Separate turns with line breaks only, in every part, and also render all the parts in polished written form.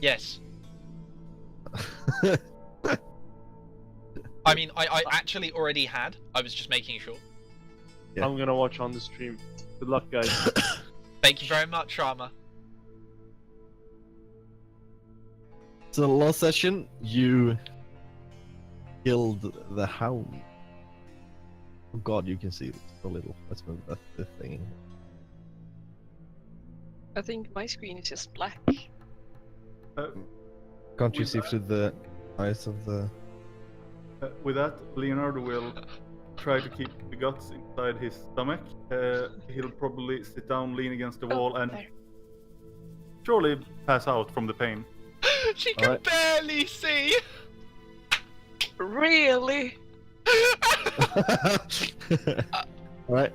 Yes. I mean, I actually already had. I was just making sure.
Yeah.
I'm gonna watch on the stream. Good luck, guys.
Thank you very much, Rama.
So last session, you killed the hound. Oh god, you can see it a little. Let's move that the thing.
I think my screen is just black.
Can't you
With
see
that-
through the eyes of the...
With that, Leonardo will try to keep the guts inside his stomach. He'll probably sit down, lean against the wall, and
there.
surely pass out from the pain.
She can
Alright.
barely see.
Really?
Alright,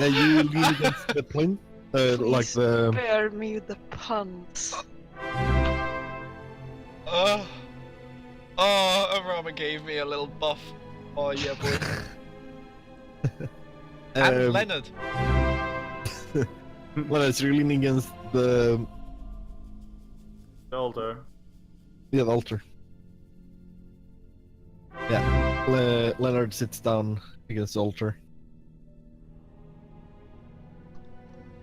you lean against the plinth, like
Please
the...
Spare me the puns.
Oh, Rama gave me a little buff. Oh yeah, boy. And Leonard.
Well, it's leaning against the...
The altar.
Yeah, the altar. Yeah, Leonard sits down against the altar.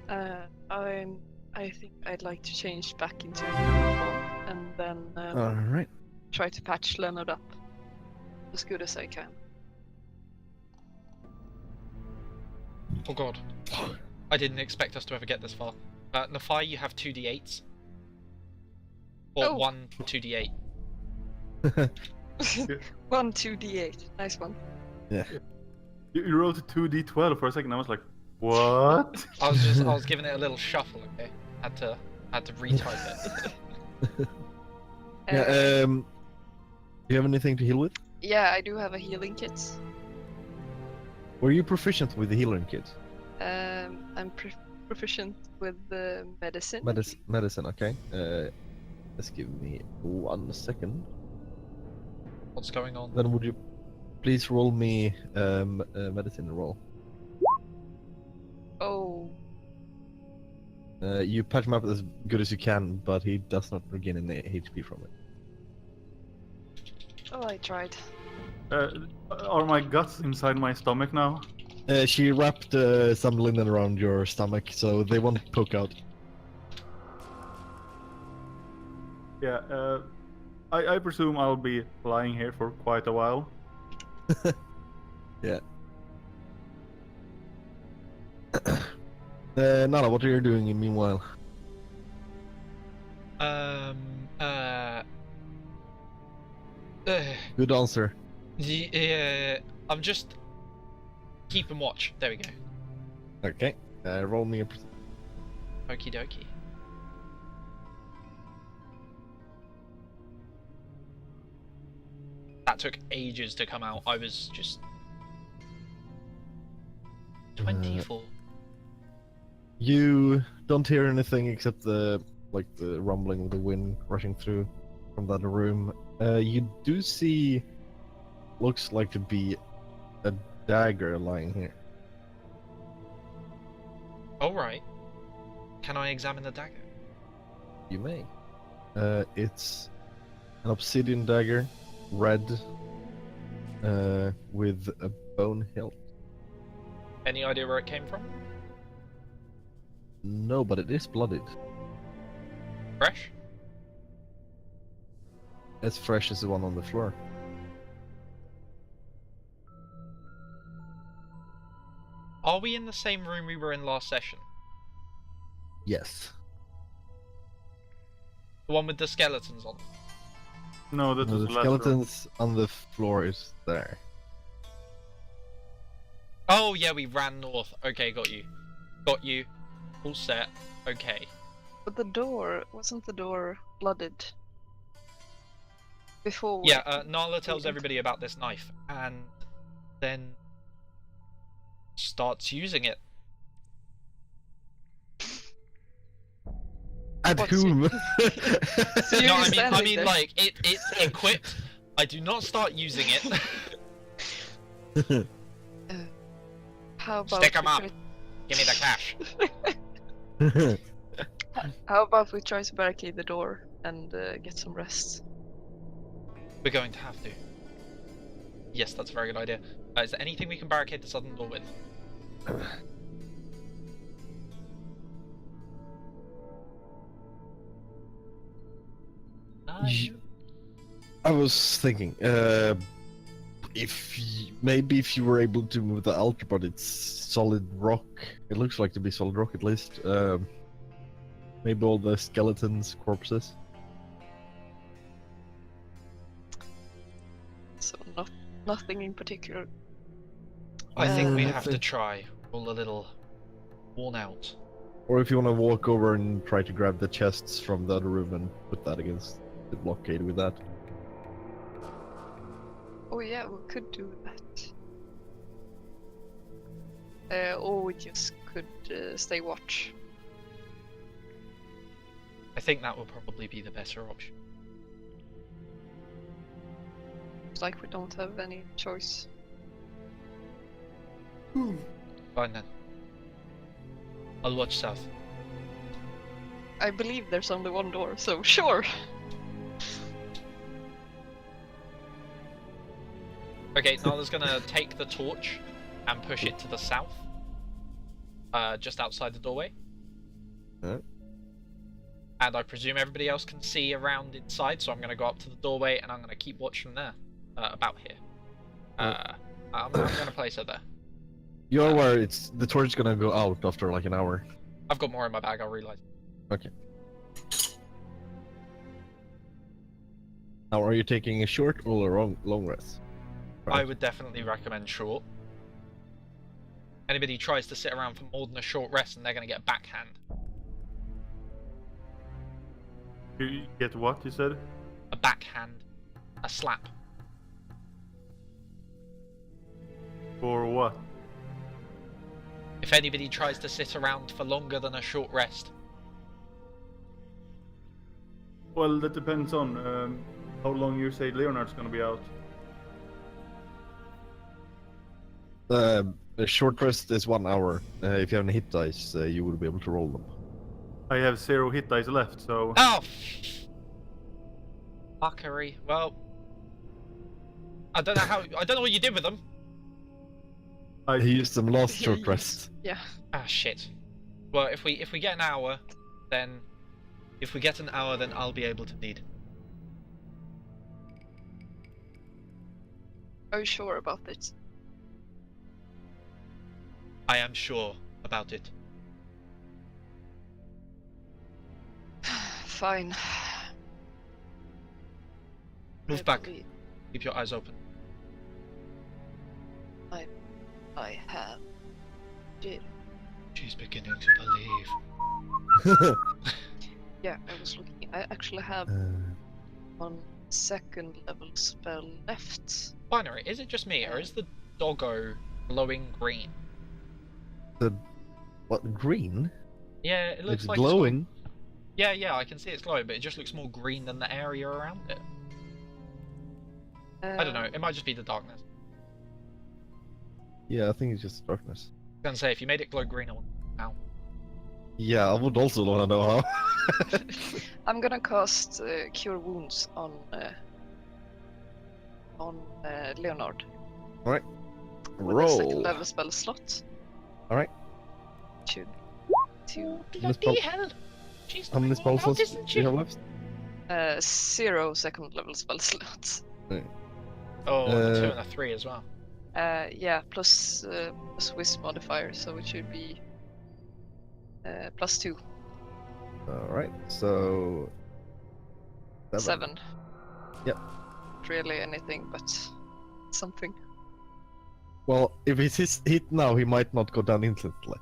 I think I'd like to change back into normal and then
Alright.
try to patch Leonard up as good as I can.
Oh god. I didn't expect us to ever get this far. Nafai, you have 2d8s. Or
Oh.
1 2d8.
1 2d8, nice one.
Yeah.
You rolled a 2d12 for a second. I was like, what?
I was giving it a little shuffle, okay? Had to retype it.
Yeah,
Uh,
do you have anything to heal with?
yeah, I do have a healing kit.
Were you proficient with the healing kit?
I'm proficient with the medicine.
Medicine, okay. Just give me 1 second.
What's going on?
Then would you please roll me a medicine roll?
Oh,
You patch him up as good as you can, but he does not regain any HP from it.
I tried.
Are my guts inside my stomach now?
She wrapped some linen around your stomach, so they won't poke out.
Yeah, I presume I'll be lying here for quite a while.
Yeah. Nala, what are you doing in meanwhile? Good answer.
Yeah, I'm just keeping watch. There we go.
Okay. Roll me a...
Okie dokie. That took ages to come out. I was just 24.
You don't hear anything except the rumbling of the wind rushing through from that room. You do see, looks like to be a dagger lying here.
All right. Can I examine the dagger?
You may. It's an obsidian dagger, red, with a bone hilt.
Any idea where it came from?
No, but it is blooded.
Fresh?
As fresh as the one on the floor.
Are we in the same room we were in last session?
Yes.
The one with the skeletons on it?
No, that was
The
the last room.
skeletons on the floor is there.
Oh yeah, we ran north. Okay, got you. Got you. All set. Okay.
But the door, wasn't the door blooded? Before we-
Yeah, Nala tells everybody about this knife, and then starts using it.
At
What's
whom?
So you're
No,
just
I
standing
mean,
there.
like it's equipped. I do not start using it.
How about
Stick 'em
we
up.
try-
Give me the cash.
How about we try to barricade the door and get some rest.
We're going to have to. Yes, that's a very good idea. Is there anything we can barricade the southern door with?
I was thinking, maybe if you were able to move the altar, but it's solid rock. It looks like to be solid rock at least. Maybe all the skeletons, corpses.
So nothing in particular.
I think we
let's
have
see.
to try. All a little worn out.
Or if you want to walk over and try to grab the chests from the other room and put that against the blockade with that.
Oh yeah, we could do that. Or we just could stay watch.
I think that will probably be the better option.
It's like we don't have any choice.
Fine then. I'll watch south.
I believe there's only one door, so sure.
Okay, Nala's gonna take the torch and push it to the south. Just outside the doorway.
Alright.
And I presume everybody else can see around inside, so I'm gonna go up to the doorway and I'm gonna keep watch from there. About here. I'm gonna place her there.
You're aware the torch is gonna go out after like an hour.
I've got more in my bag, I'll realize.
Okay. Now, are you taking a short or a long rest?
I would definitely recommend short. Anybody who tries to sit around for more than a short rest and they're gonna get backhand.
You get what you said?
A backhand. A slap.
For what?
If anybody tries to sit around for longer than a short rest.
Well, that depends on how long you say Leonard's gonna be out.
A short rest is 1 hour. If you have any hit dice, you will be able to roll them.
I have 0 hit dice left, so
Oh! Fuckery. Well... I don't know what you did with them.
He used them last short rest.
Yeah.
Ah, shit. Well, if we get an hour, then... If we get an hour, then I'll be able to lead.
Are you sure about it?
I am sure about it.
Fine.
Move
I
back.
believe
Keep your eyes open.
I have. Did.
She's beginning to believe.
Yeah, I was looking. I actually have one second level spell left.
Binary, is it just me, or is the doggo glowing green?
What, green?
Yeah, it looks
It's
like
glowing.
Yeah, I can see it's glowing, but it just looks more green than the area around it. I don't know, it might just be the darkness.
Yeah, I think it's just darkness.
I was gonna say, if you made it glow green, I want now.
Yeah, I would also want to know how.
I'm gonna cast Cure Wounds on Leonard.
Alright.
With a second
Roll.
level spell slot.
Alright.
Should two.
Bloody hell! She's
How many
not
spell
going all out,
slots
isn't
do
she?
you have left?
0 second level spell slots.
Oh, and a 2 and a 3 as well.
Yeah, plus a Swiss modifier, so it should be +2.
Alright, so...
7.
Yep.
Not really anything, but something.
Well, if it's hit now, he might not go down instantly.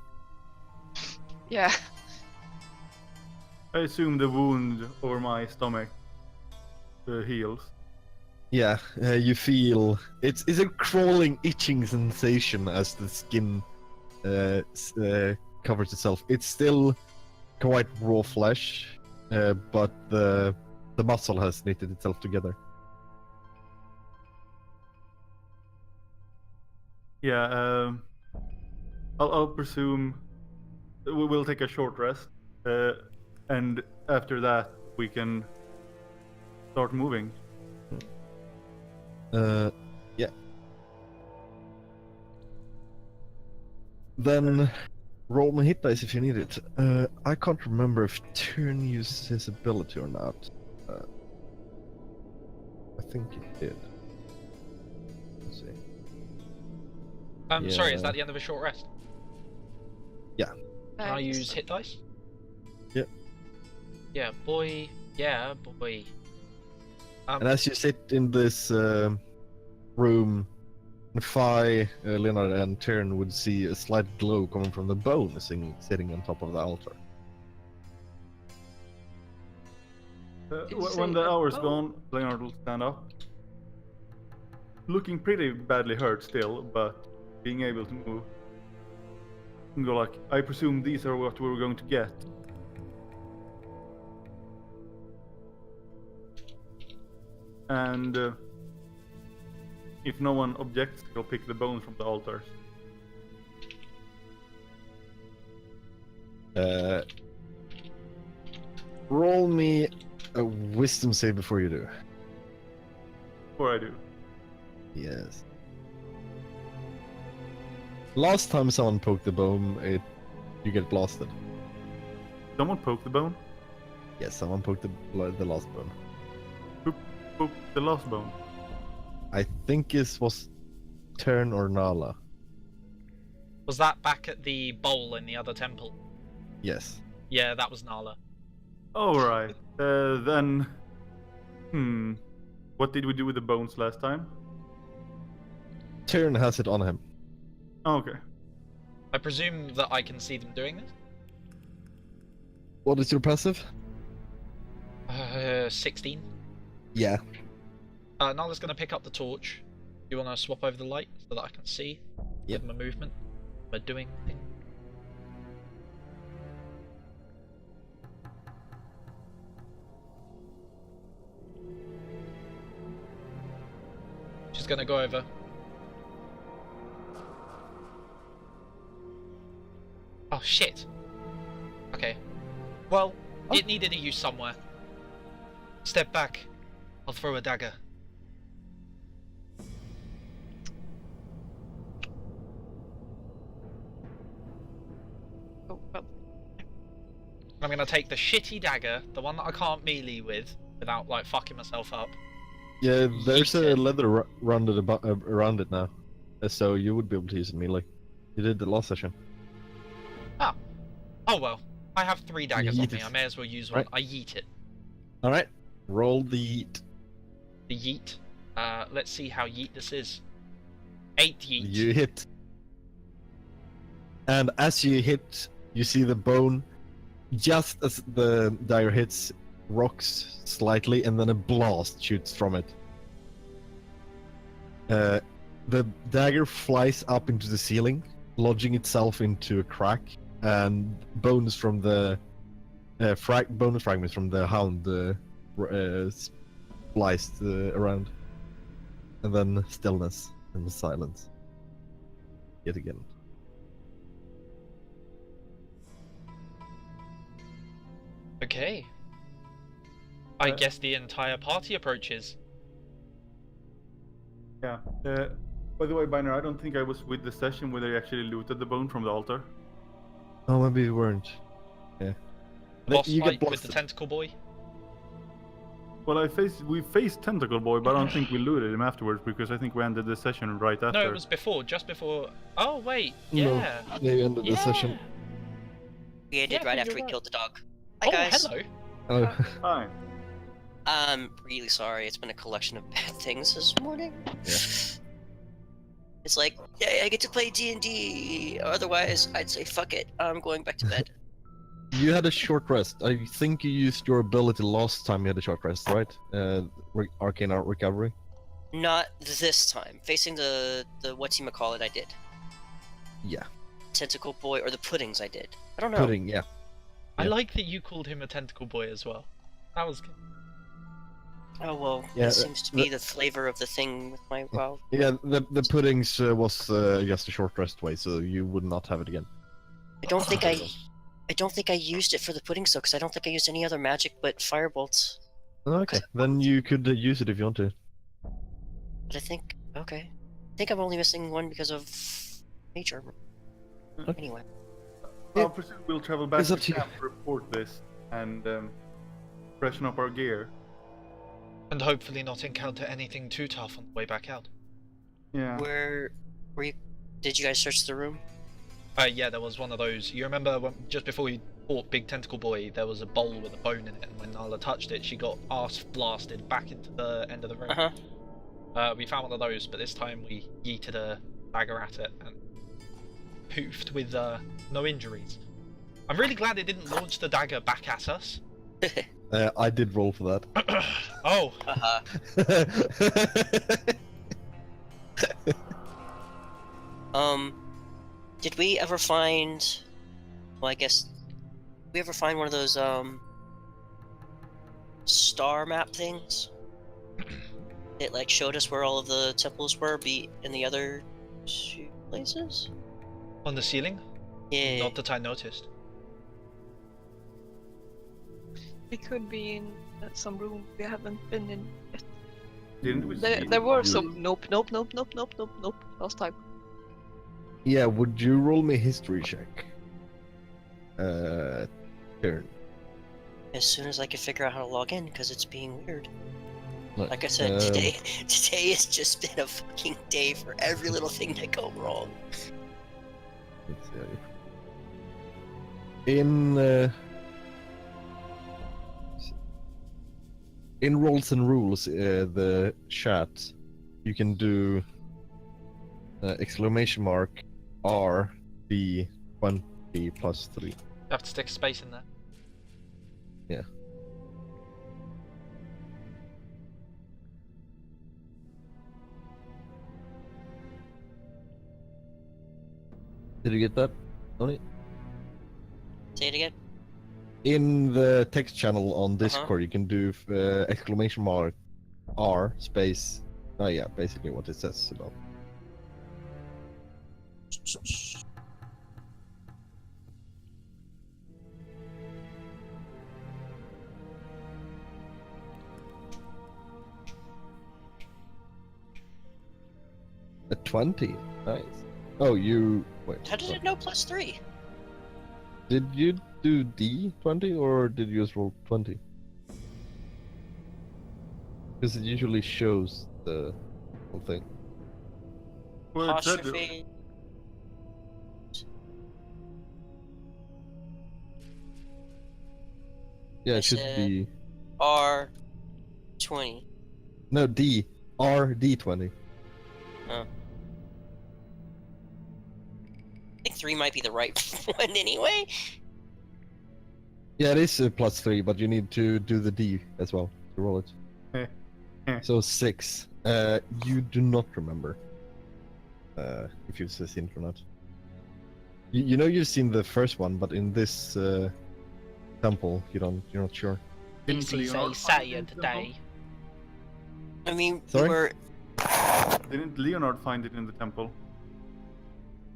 Yeah.
I assume the wound over my stomach heals.
Yeah, you feel it's a crawling, itching sensation as the skin covers itself. It's still quite raw flesh, but the muscle has knitted itself together.
Yeah, I'll presume we'll take a short rest, and after that we can start moving.
Yeah. Then roll me hit dice if you need it. I can't remember if Turn used his ability or not. I think it did. Let's see.
Sorry, is
Yeah.
that the end of a short rest? Can I
guess
use
so.
hit dice?
Yep.
Yeah, boy. Yeah, boy.
And as you sit in this room, Fi, Leonard, and Turn would see a slight glow coming from the bone sitting on top of the altar.
Did you
When
say
the
a
hour's
bow?
gone, Leonard will stand up. Looking pretty badly hurt still, but being able to move. And go like, I presume these are what we're going to get. And if no one objects, he'll pick the bones from the altars.
Roll me a wisdom save before you do.
Or I do.
Yes. Last time someone poked the bone, you get blasted.
Someone poke the bone?
Yes, someone poked the last bone.
Poke the last bone.
I think it was Turn or Nala.
Was that back at the bowl in the other temple?
Yes.
Yeah, that was Nala.
Alright. Then... What did we do with the bones last time?
Turn has it on him.
Oh, okay.
I presume that I can see them doing this?
What is your passive?
16.
Yeah.
Nala's gonna pick up the torch. You wanna swap over the light so that I can see?
Yep.
My movement? My doing thing? She's gonna go over. Oh shit. Okay. Well, it needed a use somewhere. Step back. I'll throw a dagger.
Oh, well.
I'm gonna take the shitty dagger, the one that I can't melee with, without like fucking myself up.
Yeah, there's
Yeet
a
it.
leather around it now. So you would be able to use it melee. You did the last session.
Oh well. I have 3 daggers on
yeet
me,
it.
I may as well use one.
Right.
I yeet it.
Alright. Roll the yeet.
The yeet. Let's see how yeet this is. 8 yeet.
You hit. And as you hit, you see the bone, just as the dagger hits, rocks slightly, and then a blast shoots from it. The dagger flies up into the ceiling, lodging itself into a crack, and bones from the bonus fragments from the hound spliced around, and then stillness and silence. Yet again.
Okay. I guess the entire party approaches.
Yeah. By the way, Biner, I don't think I was with the session where they actually looted the bone from the altar.
Oh, maybe you weren't. Yeah.
Boss
You
fight
get
with the
blasted.
tentacle boy.
Well, we faced Tentacle Boy, but I don't think we looted him afterwards because I think we ended the session right after.
No, it was before, just before. Oh wait,
No.
yeah.
They ended the session.
We ended
Yeah,
right
you're
after we
right.
killed the dog.
Oh,
Hi guys.
hello.
Oh,
Hi.
I'm really sorry. It's been a collection of bad things this morning.
Yeah.
It's like, yeah, I get to play D&D. Otherwise, I'd say fuck it. I'm going back to bed.
you had a short rest. I think you used your ability last time you had a short rest, right? Arcane Art Recovery.
Not this time. Facing the whatchamacallit I did.
Yeah.
Tentacle boy or the puddings I did. I don't know.
Pudding, yeah.
I
Yeah.
like that you called him a tentacle boy as well. That was good.
Oh well,
Yeah,
that seems to be the flavor of the thing with my wow.
Yeah, the puddings was just a short rest way, so you would not have it again.
I don't think I used it for the puddings though, because I don't think I used any other magic but firebolts.
Okay, then you could use it if you want to.
But I think okay. I think I'm only missing one because of nature. Anyway,
I'll presume we'll travel back
It's
to
up to you.
camp to report this and freshen up our gear.
And hopefully not encounter anything too tough on the way back out.
Yeah.
where were you? Did you guys search the room?
Yeah, there was one of those. You remember when, just before we fought Big Tentacle Boy, there was a bowl with a bone in it, and when Nala touched it, she got arse blasted back into the end of the room. We found one of those, but this time we yeeted a dagger at it and poofed with no injuries. I'm really glad it didn't launch the dagger back at us.
I did roll for that.
Oh,
Did we ever find? Well, I guess. Did we ever find one of those star map things? It like showed us where all of the temples were, be in the other two places.
on the ceiling?
Yeah.
Not that I noticed.
It could be in some room we haven't been in yet.
Didn't we
There,
see
there were
you-
some nope last time.
Yeah, would you roll me a history check? Turn.
As soon as I can figure out how to log in, because it's being weird.
Nice.
Like I said, today has just been a fucking day for every little thing to go wrong.
Let's see. In rolls and rules, the chat, you can do exclamation mark R B 20 plus 3.
You have to stick a space in there.
Yeah. Did you get that, Tony?
Say it again.
In the text channel on Discord, you can do exclamation mark R space. Oh yeah, basically what it says about. A 20. Nice. Oh, you wait.
How did it know +3?
Did you do D20 or did you just roll 20? Because it usually shows the whole thing.
Well, it said
Apostrophe.
Yeah,
I
it should
said-
be
R20.
no D R D20.
I think 3 might be the right one anyway.
Yeah, it is a +3, but you need to do the D as well to roll it. So 6. You do not remember if you've seen it or not. You know you've seen the first one, but in this temple, you're not sure.
Didn't Leonard find it in the temple?
I mean,
Sorry?
we're
Didn't Leonard find it in the temple?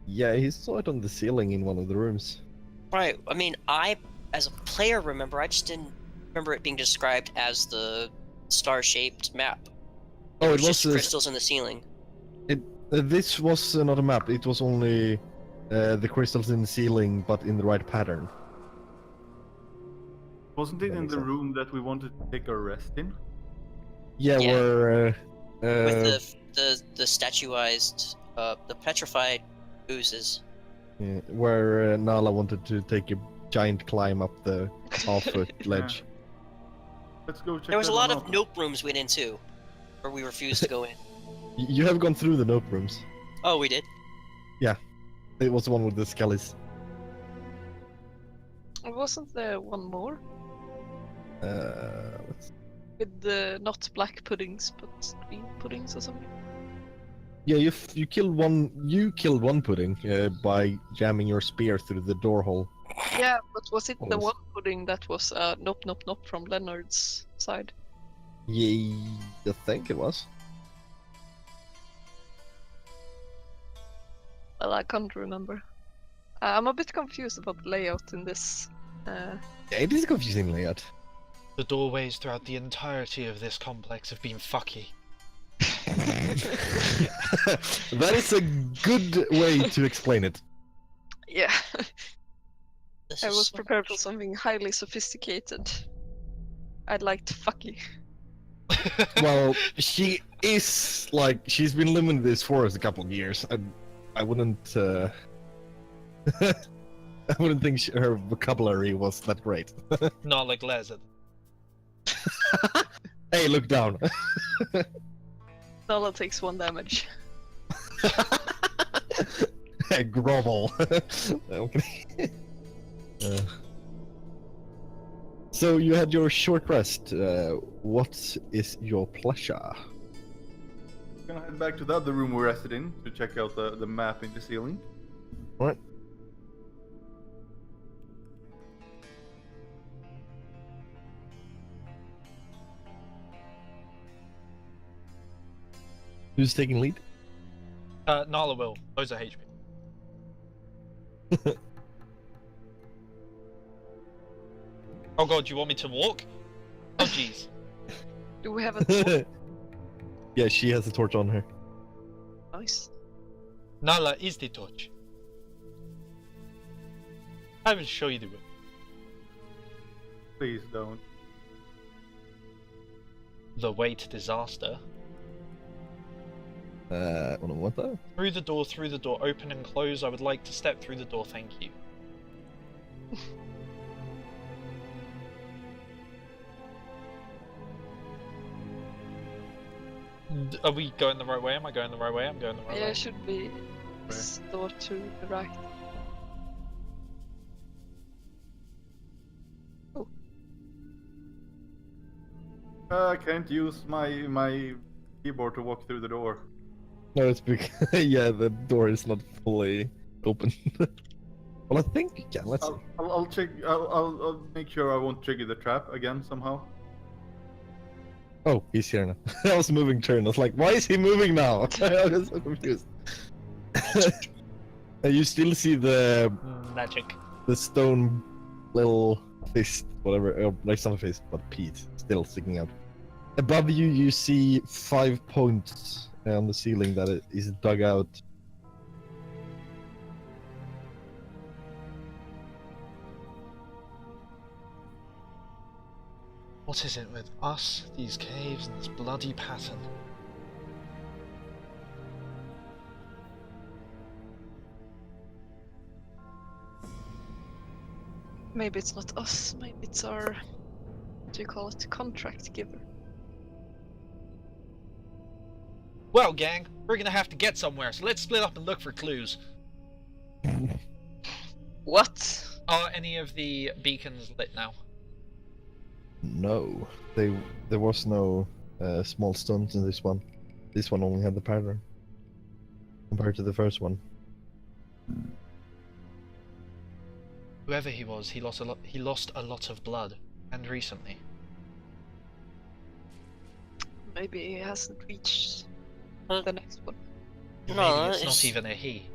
Yeah, he saw it on the ceiling in one of the rooms.
right. I mean, I, as a player, remember. I just didn't remember it being described as the star-shaped map.
Oh,
was
it
just
was
crystals in the ceiling.
this was not a map. It was only the crystals in the ceiling, but in the right pattern.
Wasn't it
That
in
makes
the
sense.
room that we wanted to take our rest in?
Yeah,
Yeah.
where
With the statuized, the petrified oozes.
yeah, where Nala wanted to take a giant climb up the half-foot ledge.
Let's go check.
There was a
that
lot
one
of
out.
nope rooms we went into, where we refused to go in.
You have gone through the note rooms.
Oh, we did.
It was the one with the skellies.
Wasn't there one more
Let's...
with the not black puddings but green puddings or something?
Yeah, you killed one. You killed one pudding by jamming your spear through the door hole.
Yeah, but was it the
Was-
one pudding that was nope from Leonard's side?
Yeah, I think it was.
Well, I can't remember. I'm a bit confused about the layout in this.
Yeah, it is a confusing layout.
The doorways throughout the entirety of this complex have been fucky.
That is a good way to explain it.
Yeah,
This
I
is
was
so
prepared for
much-
something highly sophisticated. I liked fucky.
Well, she is like she's been living in this forest a couple of years. I wouldn't. I wouldn't think her vocabulary was that great.
Not like Lezard.
Hey, look down.
Nala takes 1 damage.
Grovel. Okay. So you had your short rest. What is your pleasure?
Gonna head back to the other room we rested in to check out the map in the ceiling.
What? Who's taking lead?
Nala will. Those are HP. Oh god, do you want me to walk? Oh jeez.
Do we have a torch?
Yeah, she has a torch on her.
Nice.
Nala is the torch. I will show you the way.
Please don't.
The way to disaster.
What though?
Through the door, open and close. I would like to step through the door, thank you. Are we going the right way? Am I going the right way? I'm going the right
Yeah,
way.
it should be this door to the right.
I can't use my keyboard to walk through the door.
No, it's because yeah, the door is not fully open. Well, I think you can. Let's see.
I'll check. I'll make sure I won't trigger the trap again somehow.
Oh, he's here now. I was moving turn. I was like, why is he moving now? I was so confused. You still see the
Magic.
stone little fist, whatever, like some fist, but Pete still sticking out. Above you, you see 5 points on the ceiling that is dug out.
What is it with us, these caves, and this bloody pattern?
Maybe it's not us, maybe it's our, what do you call it, contract giver.
Well, gang, we're gonna have to get somewhere, so let's split up and look for clues.
What?
Are any of the beacons lit now?
No, there was no small stones in this one. This one only had the pattern compared to the first one.
Whoever he was, he lost a lot of blood, and recently.
Maybe he hasn't reached the next one.
Maybe
No,
it's not even a he.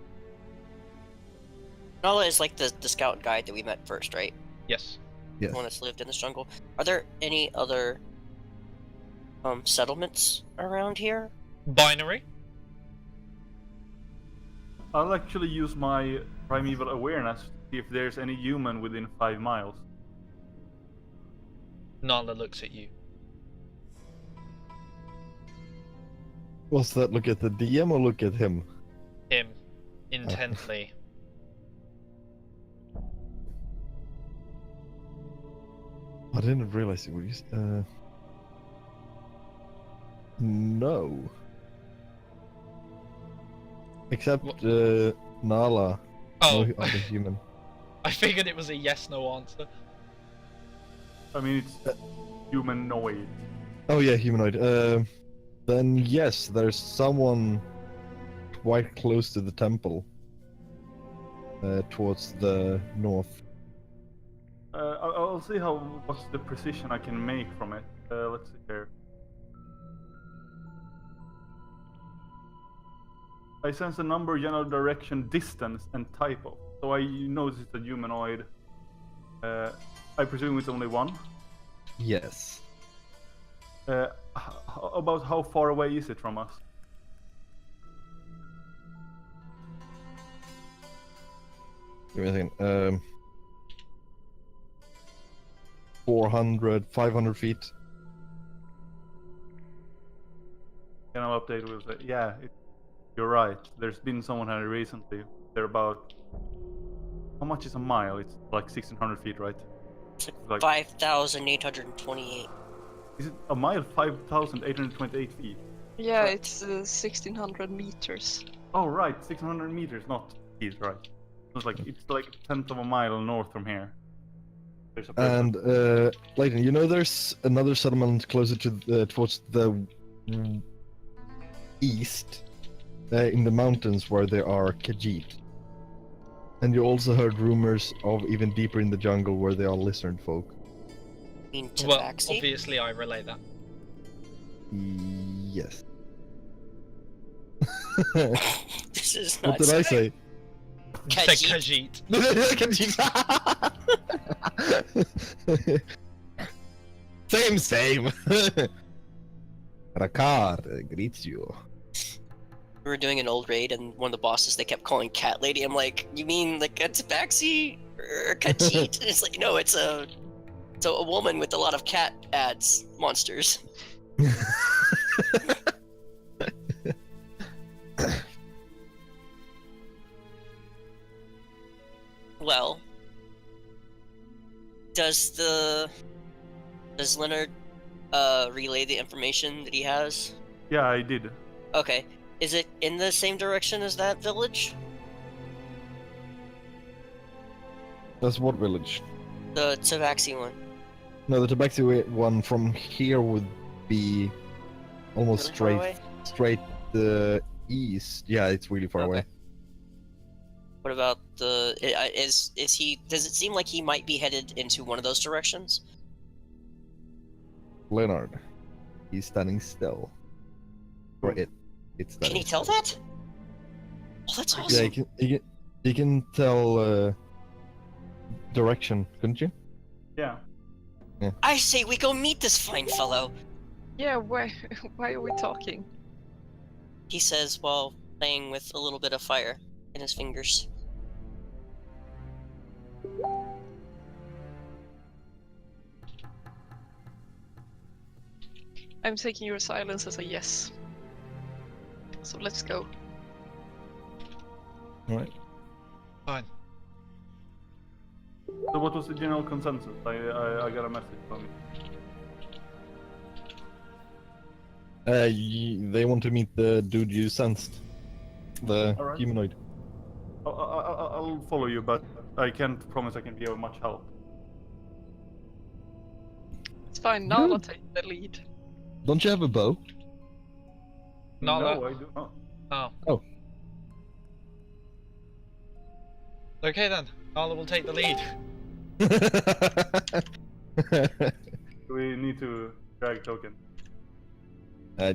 Nala is like the scout guide that we met first, right?
Yes.
Yes.
The one that's lived in this jungle. Are there any other settlements around here?
Binary?
I'll actually use my primeval awareness to see if there's any human within 5 miles.
Nala looks at you.
Was that look at the DM or look at him?
Him. Intently.
I didn't realize it was. No. Except Nala.
Oh,
No other human.
I figured it was a yes/no answer.
I mean, it's humanoid.
Oh yeah, humanoid. Then yes, there's someone quite close to the temple. Towards the north.
I'll see what's the precision I can make from it. Let's see here. I sense a number, general direction, distance, and type of. So I notice it's a humanoid. I presume it's only one.
Yes.
About how far away is it from us?
Give me a second. 400, 500 feet.
Can I update with it? Yeah, you're right. There's been someone here recently. They're about. How much is a mile? It's like 1600 feet, right?
It's
Like-
5,828.
Is it a mile? 5,828 feet.
Yeah, it's 1600 meters.
Oh, right. 600 meters, not feet, right? It's like a tenth of a mile north from here. There's a person.
And Leighton, you know there's another settlement closer to towards the east, in the mountains where there are Khajiit. And you also heard rumors of even deeper in the jungle where there are lizard folk.
I mean,
Well,
Tabaxi?
obviously I relay that.
Yes.
This is
What
nuts.
did I say?
Say
Khajiit.
Khajiit.
Same. Rakar greets you.
We were doing an old raid, and one of the bosses they kept calling Cat Lady. I'm like, you mean like a Tabaxi or Khajiit? And it's like, no, it's a woman with a lot of cat ads monsters. Well, does Leonard relay the information that he has?
Yeah, I did.
Okay. Is it in the same direction as that village?
That's what village?
The Tabaxi one.
No, the Tabaxi one from here would be almost
Really far away?
straight east. Yeah, it's really far away.
Okay. What about the? Is he? Does it seem like he might be headed into one of those directions?
Leonard, he's standing still. Or it's standing
Can you tell
still.
that? Oh, that's
Yeah,
awesome.
you can tell direction, couldn't you?
Yeah.
I say we go meet this fine fellow.
Yeah, why are we talking?
He says while playing with a little bit of fire in his fingers.
I'm taking your silence as a yes. So let's go.
All right.
Fine.
So what was the general consensus? I got a message from you.
They want to meet the dude you sensed, the
All right.
humanoid.
I'll follow you, but I can't promise I can be of much help.
It's fine, now I'll take the lead.
Don't you have a bow?
No,
No, I do not.
Oh.
Oh.
Okay then. Nala will take the lead.
We need to drag token.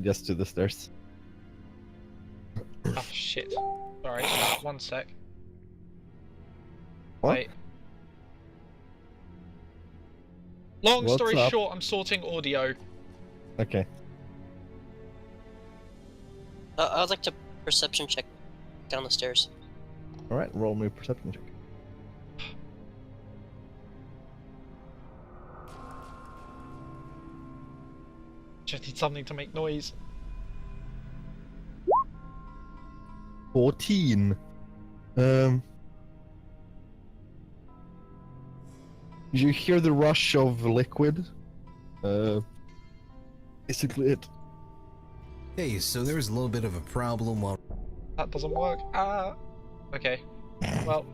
Just to the stairs.
Oh shit. Sorry, 1 sec.
What?
Wait. Long
What's
story
up?
short, I'm sorting audio.
Okay.
I'd like to perception check down the stairs.
All right. Roll me a perception check.
Just need something to make noise.
14. You hear the rush of liquid. Basically it.
Hey, so there was a little bit of a problem while
That doesn't work. Ah. Okay. Well,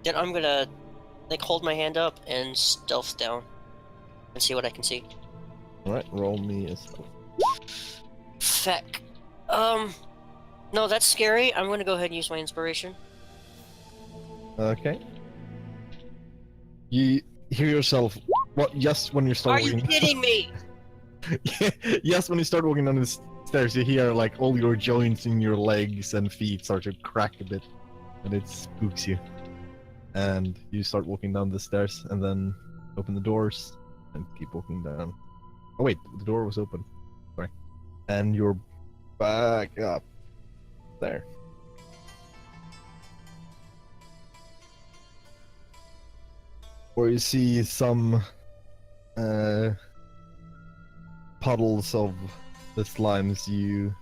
Then I'm gonna like hold my hand up and stealth down and see what I can see.
All right. Roll me a stealth.
Feck. No, that's scary. I'm gonna go ahead and use my inspiration.
Okay. You hear yourself. What? Just when you start
Are you
walking.
kidding me?
Yes, when you start walking down the stairs, you hear like all your joints in your legs and feet start to crack a bit, and it spooks you. And you start walking down the stairs, and then open the doors, and keep walking down. Oh wait, the door was open. Sorry. And you're back up there. Where you see some puddles of the slimes you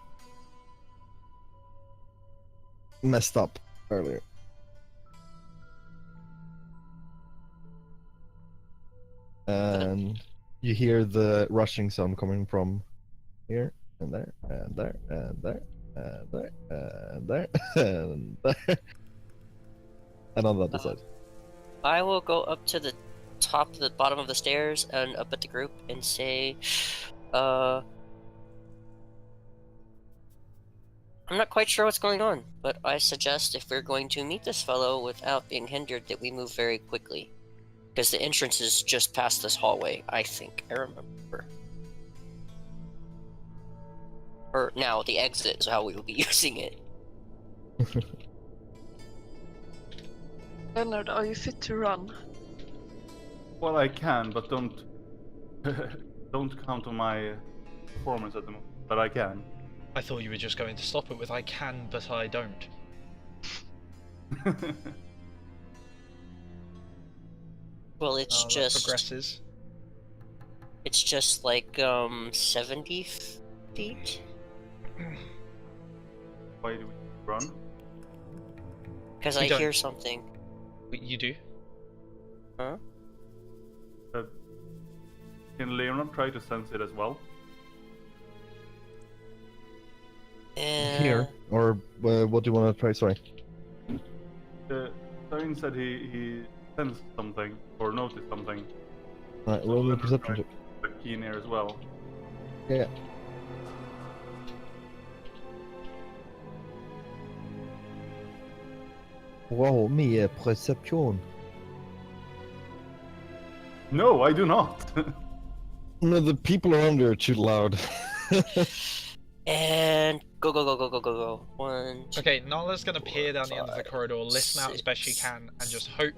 messed up earlier. And you hear the rushing sound coming from here and there and there and there and there and there and there and on the other side.
I will go up to the top, the bottom of the stairs, and up at the group and say, I'm not quite sure what's going on, but I suggest if we're going to meet this fellow without being hindered, that we move very quickly. Because the entrance is just past this hallway, I think. I remember. Or now, the exit is how we will be using it.
Leonard, are you fit to run?
Well, I can, but don't count on my performance at the moment. But I can.
I thought you were just going to stop it with "I can, but I don't."
Well, it's
That
just...
progresses.
It's just like, 70 feet?
Why do we run?
Because
We
I
don't.
hear something.
You do?
Huh?
Can Leonard try to sense it as well?
Here, or what do you want to try? Sorry.
Stein said he sensed something or noticed something.
Right, roll the perception check.
The keen ear as well.
Yeah. Roll me a perception.
No, I do not.
No, the people around you are too loud.
And go. 1, 2,
Okay, Nala's gonna peer down the end of the corridor, listen out as best she can, and just hope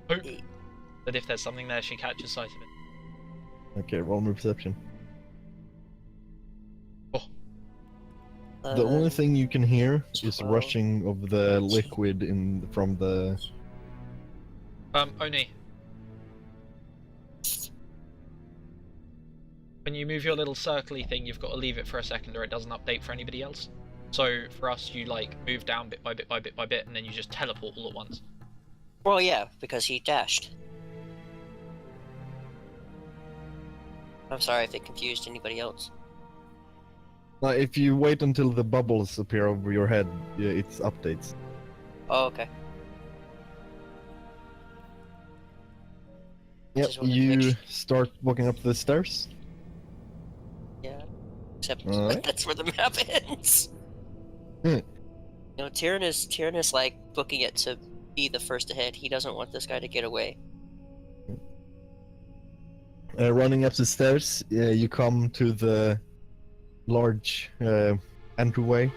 that if there's something there, she catches sight of it.
Okay, roll me perception.
Oh,
The only thing you can hear is
12.
rushing of the liquid from the.
Oni. When you move your little circly thing, you've got to leave it for a second or it doesn't update for anybody else. So for us, you like move down bit by bit by bit by bit, and then you just teleport all at once.
Well, yeah, because he dashed. I'm sorry if it confused anybody else.
If you wait until the bubbles appear over your head, yeah, it updates.
Oh, okay.
Yep,
Just wanted to make
you
sure.
start walking up the stairs.
Yeah. Except
Alright.
that's where the map ends.
Hmm.
You know, Tyrion is like booking it to be the first ahead. He doesn't want this guy to get away.
Running up the stairs, you come to the large entryway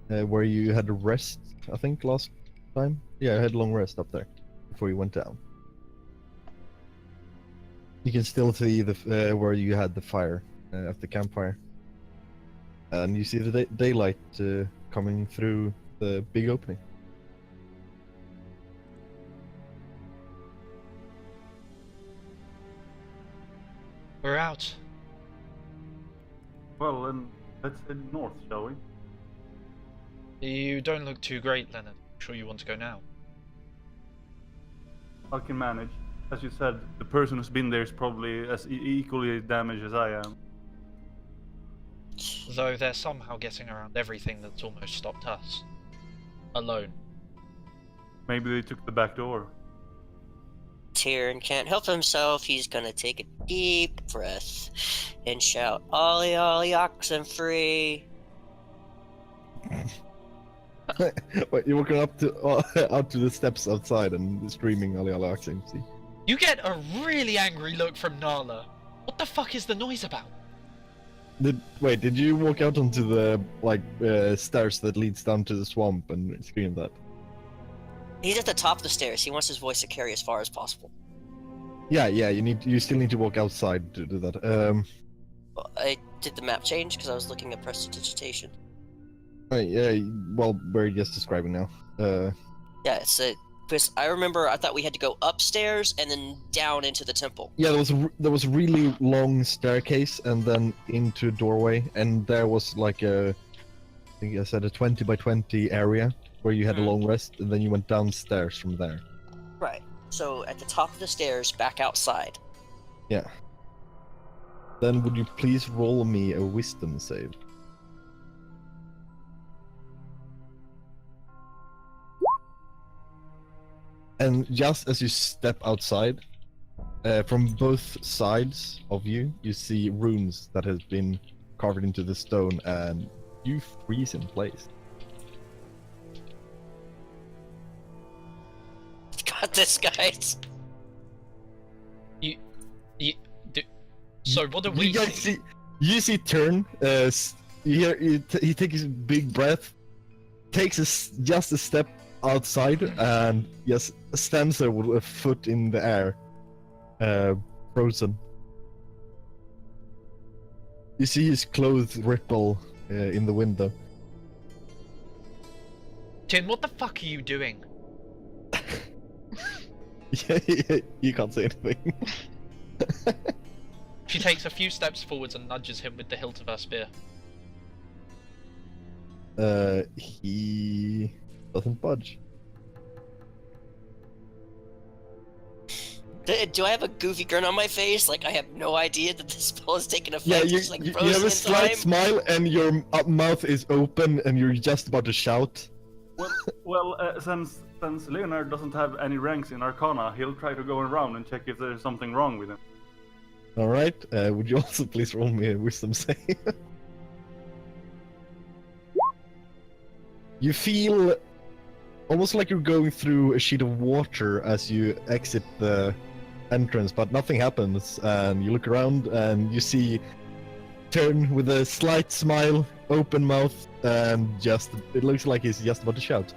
where you had a rest, I think, last time. Yeah, I had a long rest up there before you went down. You can still see the where you had the fire at the campfire, and you see the daylight coming through the big opening.
We're out.
Well, then let's head north, shall we?
You don't look too great, Leonard. Sure you want to go now?
I can manage. As you said, the person who's been there is probably as equally damaged as I am.
Though they're somehow getting around everything that's almost stopped us. Alone.
Maybe they took the back door.
Tyrion can't help himself. He's gonna take a deep breath and shout, "Ollie, ollie, oxen free!"
Wait, you're walking up to out to the steps outside and screaming "Ali Ali Oxen." See?
You get a really angry look from Nala. What the fuck is the noise about?
Did you walk out onto the stairs that leads down to the swamp and scream that?
He's at the top of the stairs. He wants his voice to carry as far as possible.
Yeah, you still need to walk outside to do that.
I did the map change because I was looking at prestidigitation.
Yeah, well, we're just describing now.
Yeah, it's because I remember I thought we had to go upstairs and then down into the temple.
Yeah, there was a really long staircase and then into a doorway, and there was like I think I said a 20 by 20 area where you had a long rest, and then you went downstairs from there.
Right. So at the top of the stairs, back outside.
Yeah. Then would you please roll me a wisdom save? And just as you step outside, from both sides of you, you see runes that have been carved into the stone, and you freeze in place.
Got this, guys.
So what do we
You guys
see?
You see Turn. You hear he takes a big breath, takes just a step outside, and just stands there with a foot in the air, frozen. You see his clothes ripple in the window.
Tin, what the fuck are you doing?
Yeah, you can't say anything.
She takes a few steps forwards and nudges him with the hilt of her spear.
He doesn't budge.
Do I have a goofy grin on my face? Like I have no idea that this spell has taken effect.
Yeah,
It's like
you
frozen
have a
in
slight
time.
smile, and your mouth is open, and you're just about to shout.
Since Leonard doesn't have any ranks in Arcana, he'll try to go around and check if there's something wrong with him.
All right. Would you also please roll me a wisdom save? You feel almost like you're going through a sheet of water as you exit the entrance, but nothing happens. And you look around and you see Turn with a slight smile, open mouth, and it looks like he's just about to shout.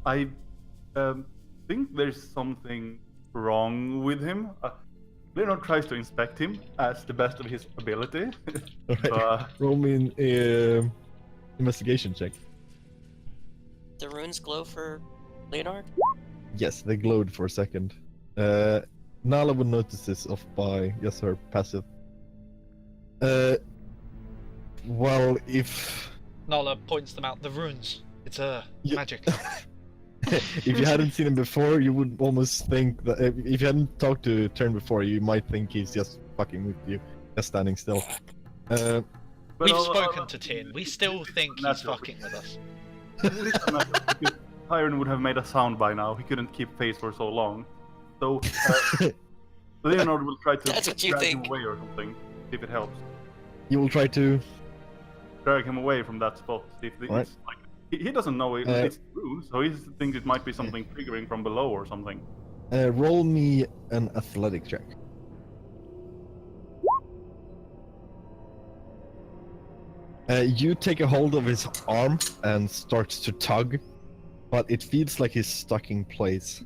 I think there's something wrong with him. Leonard tries to inspect him as the best of his ability.
Alright, roll me an investigation check.
The runes glow for Leonard?
Yes, they glowed for a second. Nala would notice this off by just her passive. Well, if
Nala points them out. The runes. It's magic.
if you hadn't seen him before, you would almost think that if you hadn't talked to Turn before, you might think he's just fucking with you, just standing still.
We've spoken to Tin. We still think he's fucking with us.
Tyron would have made a sound by now. He couldn't keep pace for so long. So Leonard will try to
That's what you
drag
think.
him away or something, see if it helps.
You will try to.
Drag him away from that spot. See if it's
Right.
like he doesn't know it's true, so he thinks it might be something triggering from below or something.
Roll me an athletic check. You take a hold of his arm and start to tug, but it feels like he's stuck in place.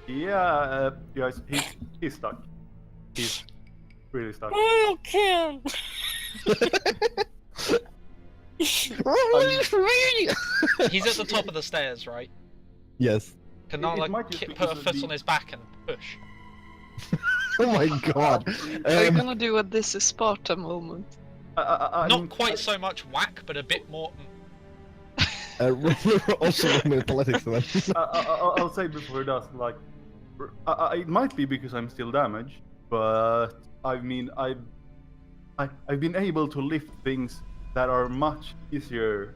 Yeah, guys, he's stuck. He's really stuck.
I can't.
He's at the top of the stairs, right?
Yes.
Can
It
Nala
might just be
put a
because of
foot on his back and push?
Oh my god.
Are you gonna do a This is Sparta moment?
Not quite so much whack, but a bit more.
Also roll me athletics then.
I'll say before he does, like, it might be because I'm still damaged, but I mean, I've been able to lift things that are much easier,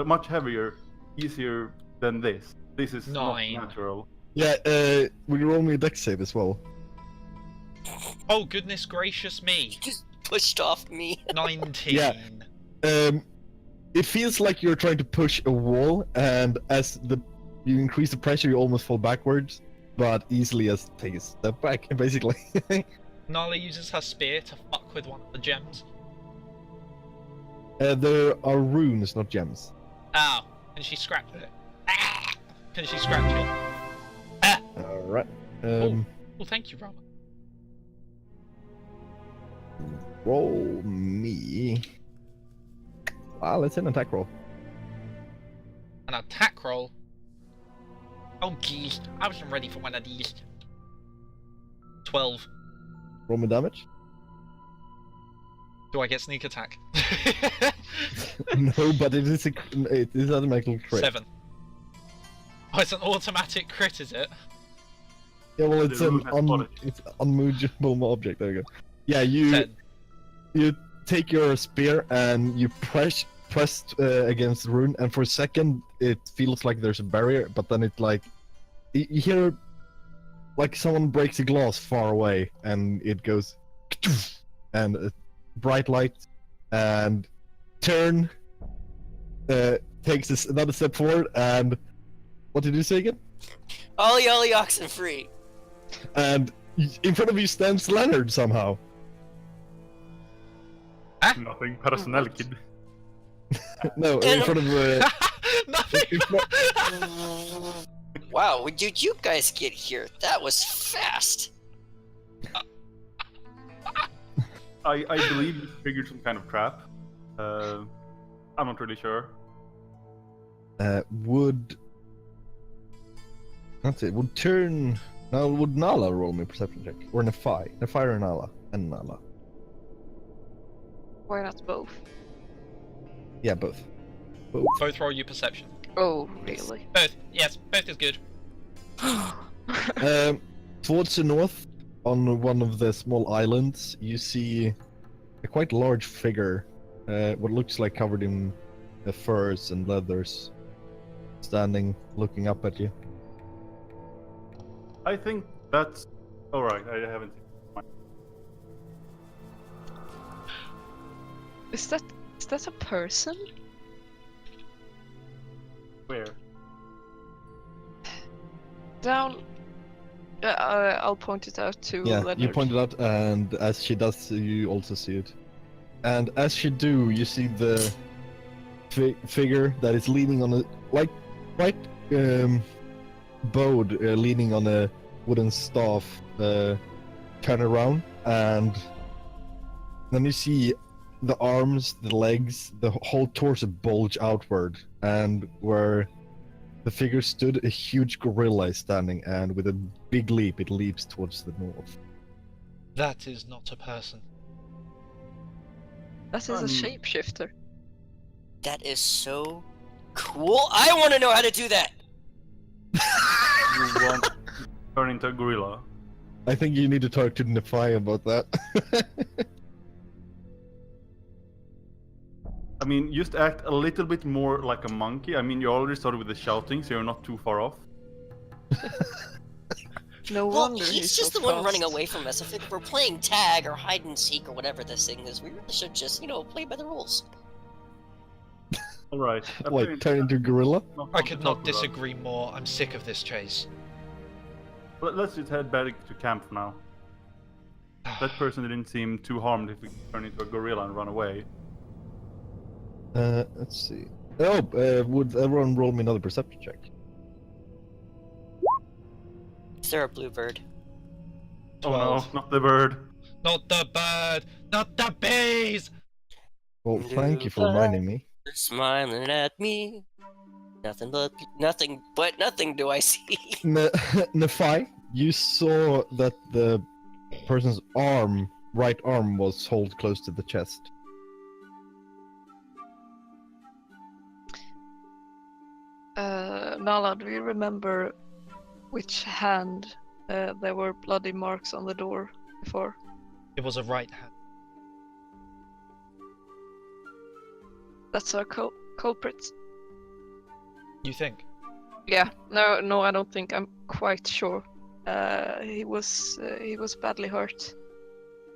much heavier, easier than this. This is
9.
not natural.
Yeah, will you roll me a dex save as well?
Oh goodness gracious me!
Just pushed off me.
19.
Yeah. It feels like you're trying to push a wall, and as you increase the pressure, you almost fall backwards, but easily as take a step back, basically.
Nala uses her spear to fuck with one of the gems.
There are runes, not gems.
Ow! Can she scratch it? Ah! Can she scratch it?
Right.
Well, thank you, Rama.
Roll me. Wow, let's hit an attack roll.
An attack roll. Oh geez, I wasn't ready for one of these. 12.
Roll me damage.
Do I get sneak attack?
No, but it is an automatic crit.
7. Oh, it's an automatic crit, is it?
Yeah, well, it's
The
an
rune has quality.
unmovable object. There you go. Yeah, you
10.
you take your spear and you press against the rune, and for a second it feels like there's a barrier, but then it like you hear like someone breaks a glass far away, and it goes and a bright light, and turn takes another step forward, and what did you say again?
Ollie oxen free.
And in front of you stands Leonard somehow.
Nothing personnel, kid.
No, in front of
Nothing.
Wow, did you guys get here? That was fast.
I believe you figured some kind of trap. I'm not really sure.
Would turn. Now, would Nala roll me a perception check? Or Nefai? Nefai or Nala? And Nala.
Why not both?
Yeah, both.
Both roll you perception.
Oh, really?
Both. Yes, both is good.
Towards the north, on one of the small islands, you see a quite large figure, what looks like covered in furs and leathers, standing, looking up at you.
I think that's alright. I haven't seen mine.
Is that a person?
Where?
Down. I'll point it out to
Yeah,
Leonard.
you point it out, and as she does, you also see it. And as you do, you see the figure that is leaning on a bowed, leaning on a wooden staff, turn around, and then you see the arms, the legs, the whole torso bulge outward, and where the figure stood, a huge gorilla is standing, and with a big leap, it leaps towards the north.
That is not a person.
That is a shapeshifter.
That is so cool. I want to know how to do that.
You want to turn into a gorilla?
I think you need to talk to Nefai about that.
I mean, just act a little bit more like a monkey. I mean, you already started with the shouting, so you're not too far off.
No
Well,
wonder
he's just
so
the one
fast.
running away from us. If we're playing tag or hide and seek or whatever this thing is, we really should just, play by the rules.
Alright.
What, turn into gorilla?
I could not disagree more. I'm sick of this chase.
Let's just head back to camp for now. That person didn't seem too harmed if we turn into a gorilla and run away.
Let's see. Oh, would everyone roll me another perception check?
Is there a blue bird?
Oh no,
12.
not the bird.
Not the bird! Not the bees!
Well, thank you for reminding me.
They're smiling at me. Nothing but nothing do I see.
Nefai, you saw that the person's right arm was held close to the chest.
Nala, do you remember which hand there were bloody marks on the door before?
It was a right hand.
That's our culprit.
You think?
Yeah. No, I don't think. I'm quite sure. He was badly hurt.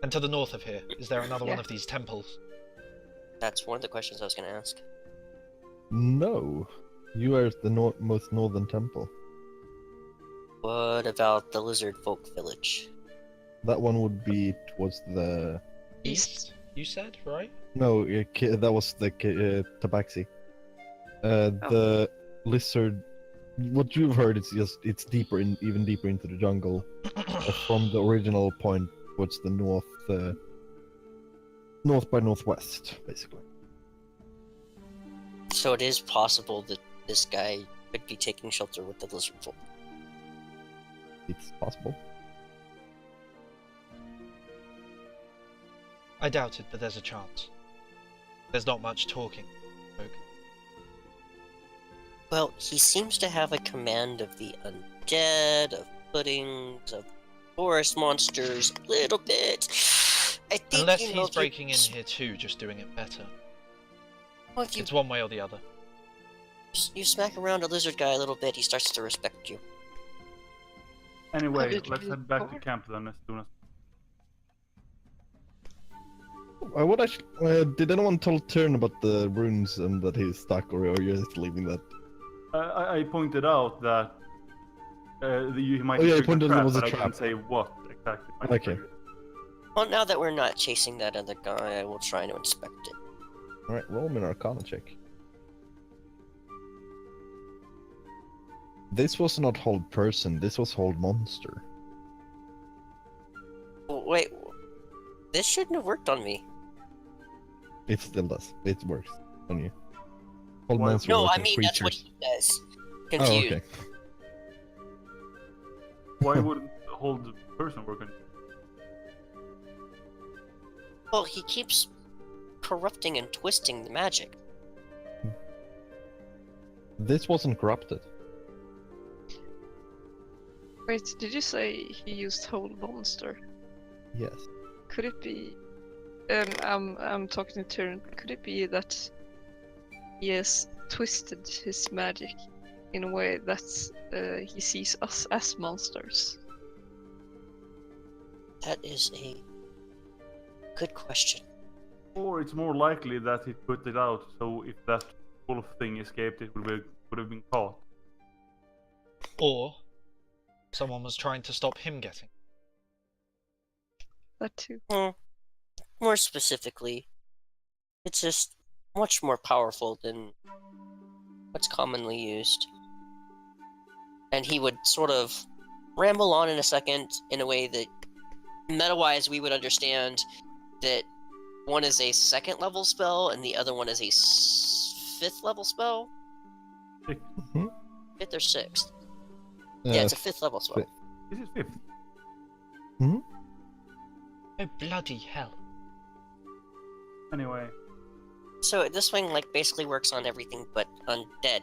And to the north of here, is there another one
Yeah.
of these temples?
That's one of the questions I was going to ask.
No, you are at the most northern temple.
What about the lizard folk village?
That one would be towards the.
East.
You said, right?
No, that was the Tabaxi. The lizard what you've heard is just it's deeper in, even deeper into the jungle, from the original point towards the north, north by northwest, basically.
So it is possible that this guy could be taking shelter with the lizard folk.
It's possible.
I doubt it, but there's a chance. There's not much talking. Folk.
Well, he seems to have a command of the undead, of puddings, of forest monsters, a little bit. I think,
Unless
you know,
he's
if you-
breaking in here too, just doing it better.
well, if you,
It's one way or the other.
you smack around a lizard guy a little bit, he starts to respect you.
Anyway,
did
let's
you
head back to
before?
camp then as soon as.
I would actually. Did anyone tell Tern about the runes and that he's stuck, or are you just leaving that?
I pointed out that you might.
Oh, yeah, you
trigger
pointed out it was a
but I
trap.
didn't say what exactly. might
Okay.
trigger it.
Well, now that we're not chasing that other guy, I will try to inspect it.
All right, roll me an Arcana check. This was not hold person. This was hold monster.
Wait, this shouldn't have worked on me.
It still does. It works on you. Hold
Well,
monster.
No,
works
I
on
mean, that's what
creatures.
he does.
Oh,
Confused.
okay.
Why wouldn't hold the person working?
Well, he keeps corrupting and twisting the magic.
This wasn't corrupted.
Wait, did you say he used whole monster?
Yes.
Could it be? I'm talking to Tyrion. Could it be that he has twisted his magic in a way that he sees us as monsters?
That is a good question.
Or it's more likely that he put it out, so if that wolf thing escaped, it would have been caught.
Or someone was trying to stop him getting.
That too.
More specifically, it's just much more powerful than what's commonly used. And he would sort of ramble on in a second in a way that, meta-wise, we would understand that one is a 2nd level spell and the other one is a 5th level spell.
Sixth.
5th or 6th? Yeah, it's a 5th level spell.
fifth.
This is fifth.
Oh bloody hell.
Anyway,
So this thing like basically works on everything but undead.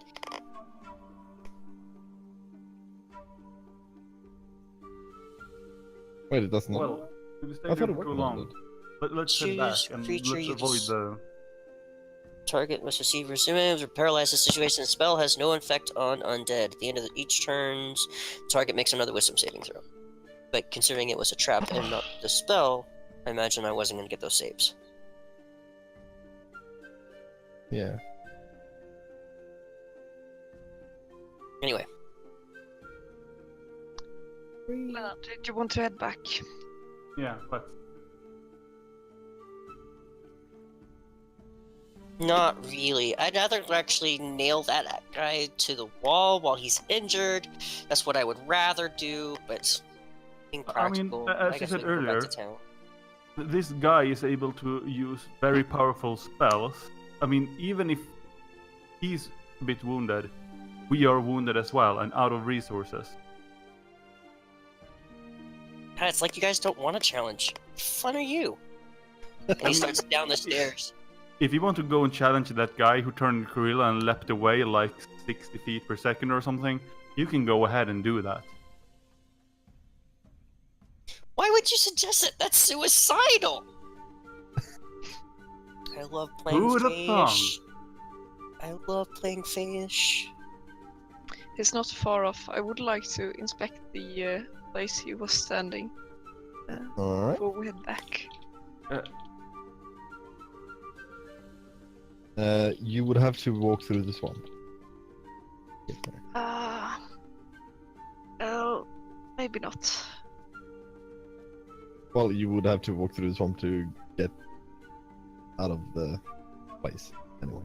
Wait, it doesn't.
well, we've stayed
I
here
thought it
for too
worked
long.
on
Let's head back
Choose
and
creature
let's
you
avoid
s-
the.
Target must receive resumes or paralyze the situation. The spell has no effect on undead. At the end of each turn, target makes another wisdom saving throw. But considering it was a trap and not the spell, I imagine I wasn't going to get those saves.
Yeah.
Anyway,
Did you want to head back?
Yeah, but
not really. I'd rather actually nail that guy to the wall while he's injured. That's what I would rather do, but being
I mean,
practical,
as you
guess
said
we can go back
earlier,
to town.
this guy is able to use very powerful spells. I mean, even if he's a bit wounded, we are wounded as well and out of resources.
God, it's like you guys don't want a challenge. What fun are you? And he starts down the stairs.
If you want to go and challenge that guy who turned gorilla and leapt away like 60 feet per second or something, you can go ahead and do that.
Why would you suggest it? That's suicidal! I love playing
Who would've thought?
fish. I love playing fish.
It's not far off. I would like to inspect the place he was standing
All right.
before we head back.
You would have to walk through the swamp. Get there.
Oh, maybe not.
Well, you would have to walk through the swamp to get out of the place. Anyway.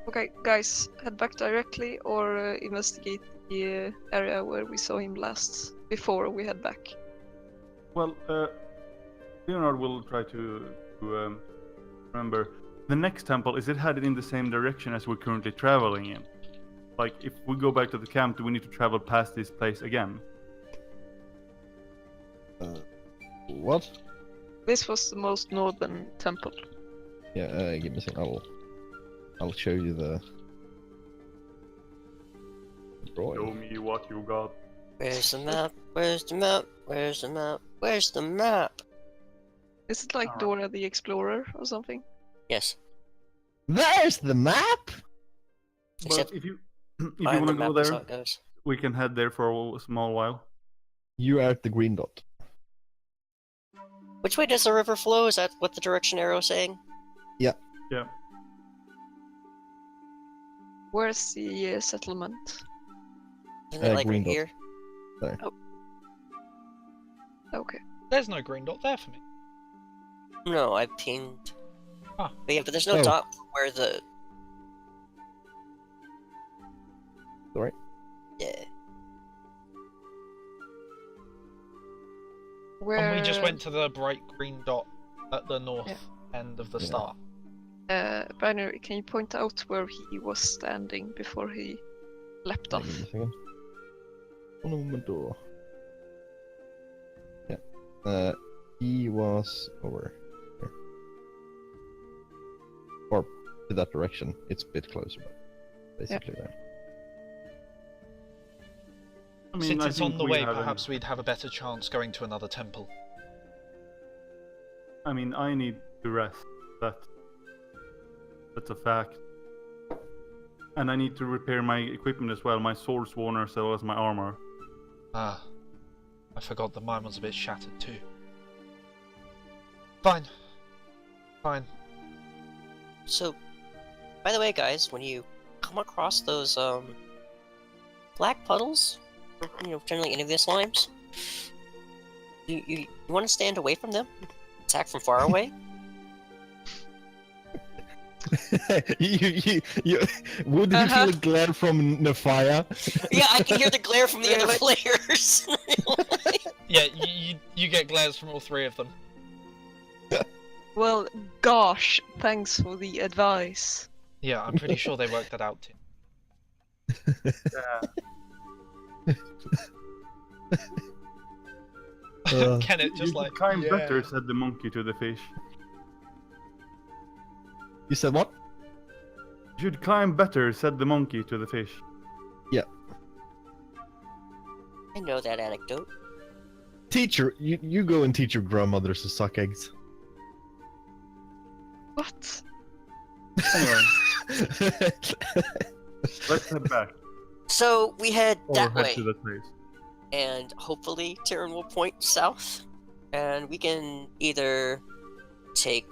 Okay, guys, head back directly or investigate the area where we saw him last before we head back.
Well, Leonard will try to remember. The next temple, is it headed in the same direction as we're currently traveling in? Like, if we go back to the camp, do we need to travel past this place again?
What?
This was the most northern temple.
Yeah, give me a second. I'll show you the
Show
drawing.
me what you got.
Where's the map? Where's the map? Where's the map? Where's the map?
Is it like
Alright.
Dora the Explorer or something?
Yes.
There's the map.
Except
But if you want
find the
to go
map is how
there,
it goes.
we can head there for a small while.
You are at the green dot.
Which way does the river flow? Is that what the direction arrow is saying?
Yeah.
Where's the settlement?
Isn't it like
green
right
dot.
here?
Okay.
There's no green dot there for me.
No, I pinged.
Ah.
But yeah, but there's no
Oh.
dot where the.
Alright.
Yeah.
Where?
And we just went to the bright green dot at the north end of the
Yeah.
star.
Binary, can you point out where he was standing before he leapt
Give
off?
me a second. One moment door. Yeah. He was over here. Or to that direction. It's a bit closer, but basically there.
I mean,
Since
I
it's on
think
the
we
way,
haven't-
perhaps we'd have a better chance going to another temple.
I mean, I need to rest. That's a fact. And I need to repair my equipment as well. My sword's worn as well as my armor.
Ah, I forgot that mine was a bit shattered too. Fine. Fine.
So, by the way, guys, when you come across those black puddles, or, generally any of the slimes, you want to stand away from them, attack from far away.
you would you feel a glare from Nefaya?
Yeah, I can hear the glare from the other
Really?
players.
Yeah, you get glares from all three of them.
Well, gosh, thanks for the advice.
Yeah, I'm pretty sure they worked that out too.
Uh,
Kenneth
You
just
should
like,
climb
yeah.
better, said the monkey to the fish.
You said what?
You should climb better, said the monkey to the fish.
I know that anecdote.
Teacher, you go and teach your grandmothers to suck eggs.
What?
Anyway, let's head back.
So we head
Or
that
head
way,
to that place.
and hopefully Tyrion will point south, and we can either take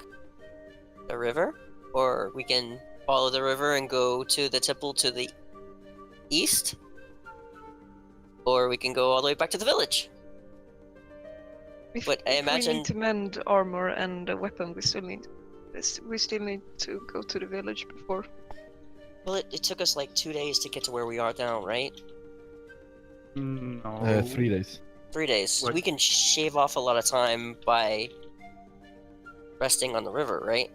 the river, or we can follow the river and go to the temple to the east, or we can go all the way back to the village.
If,
But I
if we
imagine-
need to mend armor and a weapon, we still need to go to the village before.
Well, it took us like 2 days to get to where we are now, right?
No.
3 days.
3 days. So
What?
we can shave off a lot of time by resting on the river, right?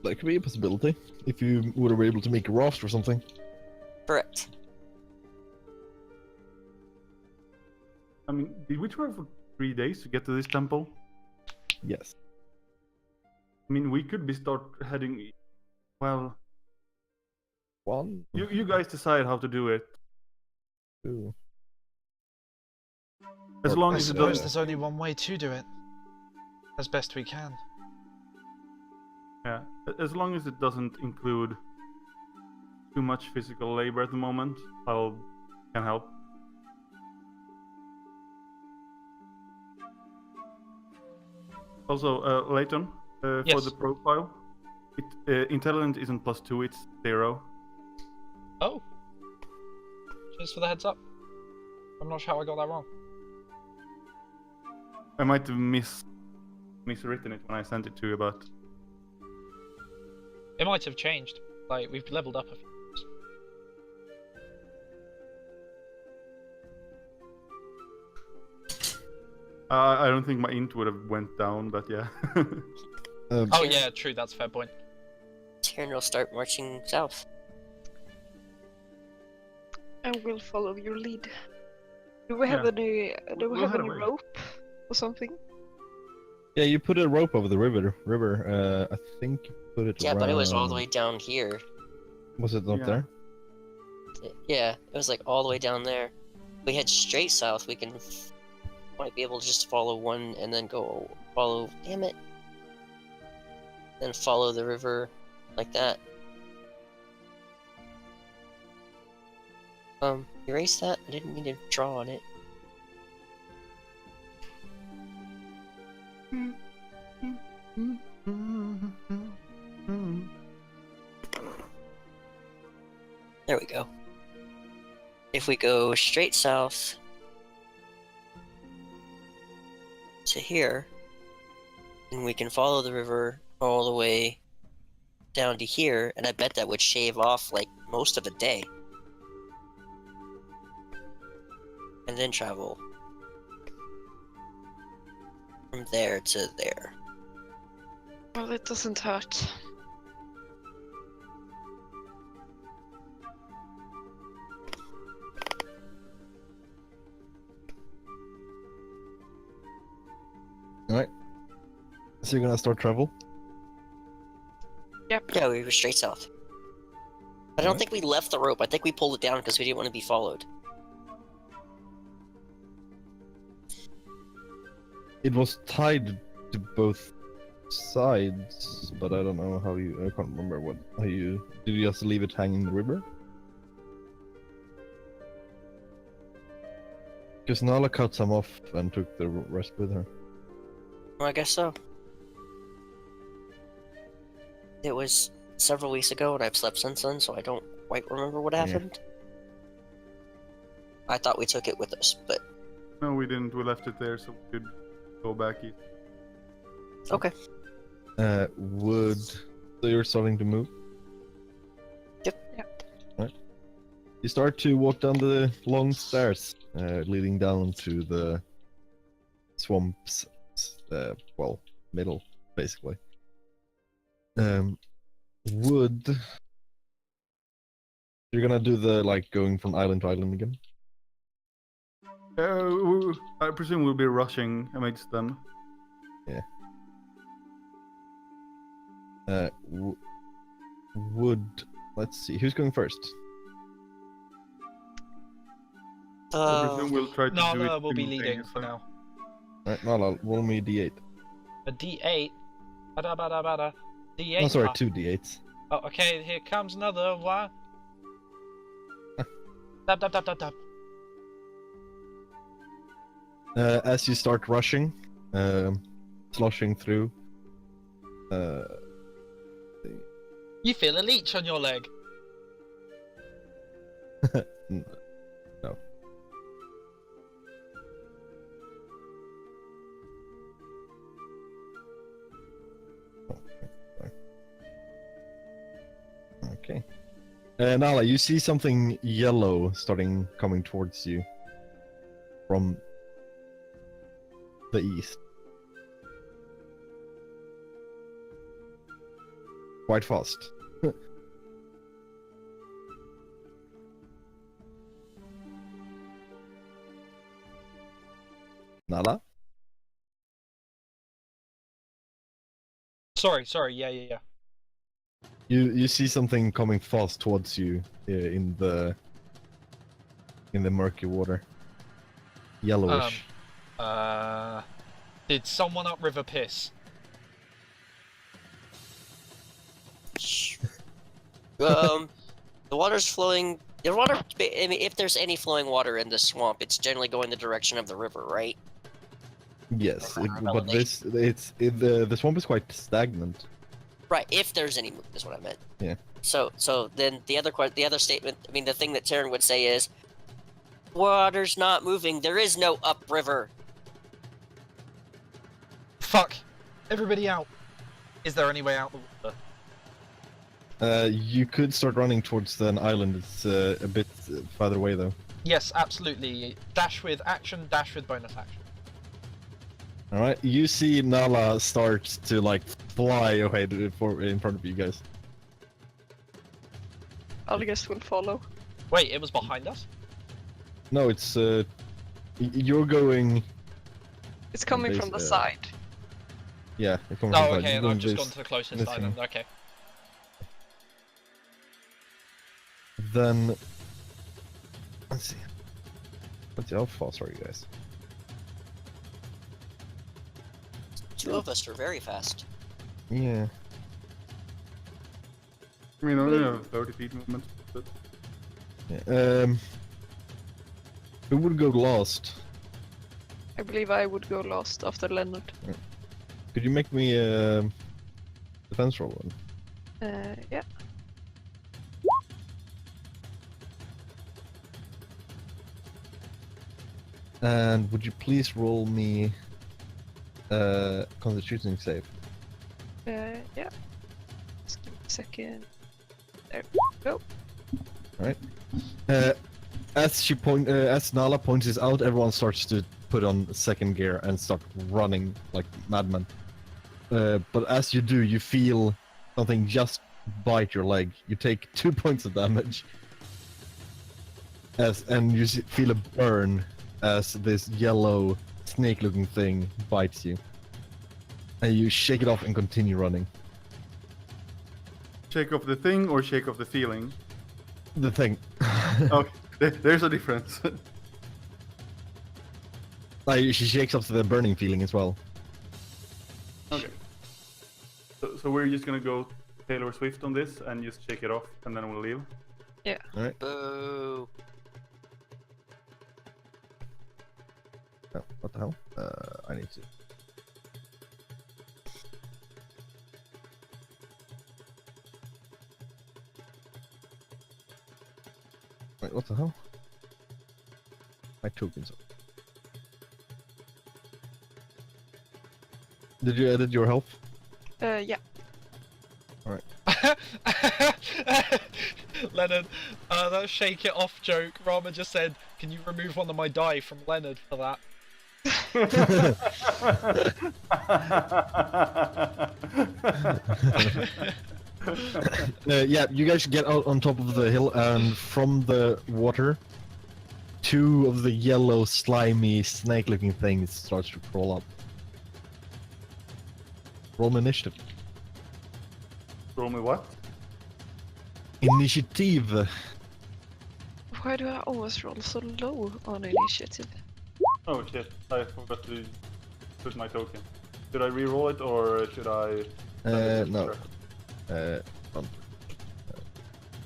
That could be a possibility. If you would have been able to make a raft or something.
Correct.
I mean, did we travel for 3 days to get to this temple?
Yes.
I mean, we could start heading. Well,
One,
you guys decide how to do it.
2.
As
Or-
long
I
as it
suppose
doesn't.
there's only one way to do it. As best we can.
Yeah, as long as it doesn't include too much physical labor at the moment, can help. Also, Layton, for
Yes.
the profile, intelligence isn't +2, it's 0.
Oh. Cheers for the heads up. I'm not sure how I got that wrong.
I might have miswritten it when I sent it to you, but
It might have changed. Like, we've leveled up a few.
I don't think my int would have went down, but yeah.
Oh yeah, true, that's a fair point.
Tyrion will start marching south.
And we'll follow your lead. Do we have
Yeah.
any? Do we
We'll
have
head
any
away.
rope or something?
Yeah, you put a rope over the river. I think you put it
Yeah, but it was all the
around-
way down here.
Was it not
Yeah.
there?
Yeah, it was like all the way down there. We head straight south. We can might be able to just follow one and then go follow. Damn it. Then follow the river like that. Erase that. I didn't mean to draw on it. There we go. If we go straight south to here, then we can follow the river all the way down to here, and I bet that would shave off like most of a day. And then travel from there to there.
Well, it doesn't hurt.
Alright. So you're gonna start travel?
Yep.
Yeah, we were straight south. But I don't
Alright.
think we left the rope. I think we pulled it down because we didn't want to be followed.
It was tied to both sides, but I don't know how you. I can't remember how you. Did you just leave it hanging in the river? Because Nala cut some off and took the rest with her.
Well, I guess so. It was several weeks ago, and I've slept since then, so I don't quite remember what
Yeah.
happened. I thought we took it with us, but
No, we didn't. We left it there so we could go back east.
okay.
Wood. So you're starting to move?
Yep.
Right. You start to walk down the long stairs, leading down to the swamps. Well, middle, basically. Wood. You're gonna do the like going from island to island again?
I presume we'll be rushing amidst them.
Wood. Let's see. Who's going first?
I presume we'll try to do
Nala
it
will be leading for
simultaneously.
now.
Right, Nala, roll me d8.
A D8. Bada bada bada. D8.
Oh, sorry,
ah.
2 d8s.
Oh, okay, here comes another one. Dab dab dab dab dab.
As you start rushing, sloshing through,
You feel a leech on your leg.
no. Okay. Nala, you see something yellow coming towards you from the east. Quite fast. Nala?
Sorry, yeah.
You see something coming fast towards you in the murky water. Yellowish.
Did someone upriver piss?
The water's flowing. The water. I mean, if there's any flowing water in the swamp, it's generally going the direction of the river, right?
Yes,
Relevant.
but the swamp is quite stagnant.
Right. If there's any movement, is what I meant.
Yeah.
So then the other statement. I mean, the thing that Taryn would say is, water's not moving. There is no upriver.
Fuck! Everybody out! Is there any way out the water?
You could start running towards the island. It's a bit farther away though.
Yes, absolutely. Dash with action, dash with bonus action.
All right. You see Nala start to like fly away in front of you guys.
Algest will follow.
Wait, it was behind us?
No, it's you're going.
It's coming from the side.
Yeah, it's coming
Oh,
from the
okay,
side.
and
You're
I've just
this-
gone to the closest
this
island.
thing.
Okay.
Then let's see. How fast are you guys?
Two of us are very fast.
Yeah.
I mean, I only have 30 feet movement. But...
Yeah. Who would go last?
I believe I would go last after Leonard.
Could you make me a defense roll then?
Yeah.
And would you please roll me Constitution save?
Yeah. Just give me a second. There we go.
As Nala points this out, everyone starts to put on second gear and start running like madmen. But as you do, you feel something just bite your leg. You take 2 points of damage, and you feel a burn as this yellow snake-looking thing bites you. And you shake it off and continue running.
Shake off the thing or shake off the feeling?
The thing.
Okay, there's a difference.
Like, she shakes off the burning feeling as well.
Okay. So we're just gonna go Taylor Swift on this and just shake it off, and then we'll leave.
Alright.
Boo.
Oh, what the hell? I need to. Wait, what the hell? My tokens. Did you edit your health?
Yeah.
Leonard, that shake it off joke. Rama just said, "Can you remove one of my die from Leonard for that?"
Yeah, you guys get out on top of the hill, and from the water, 2 of the yellow, slimy, snake-looking things starts to crawl up. Roll me initiative.
Roll me what?
Initiative.
Why do I always roll so low on initiative?
Oh shit, I forgot to put my token. Should I re-roll it or should I... send it to the
No.
tracker?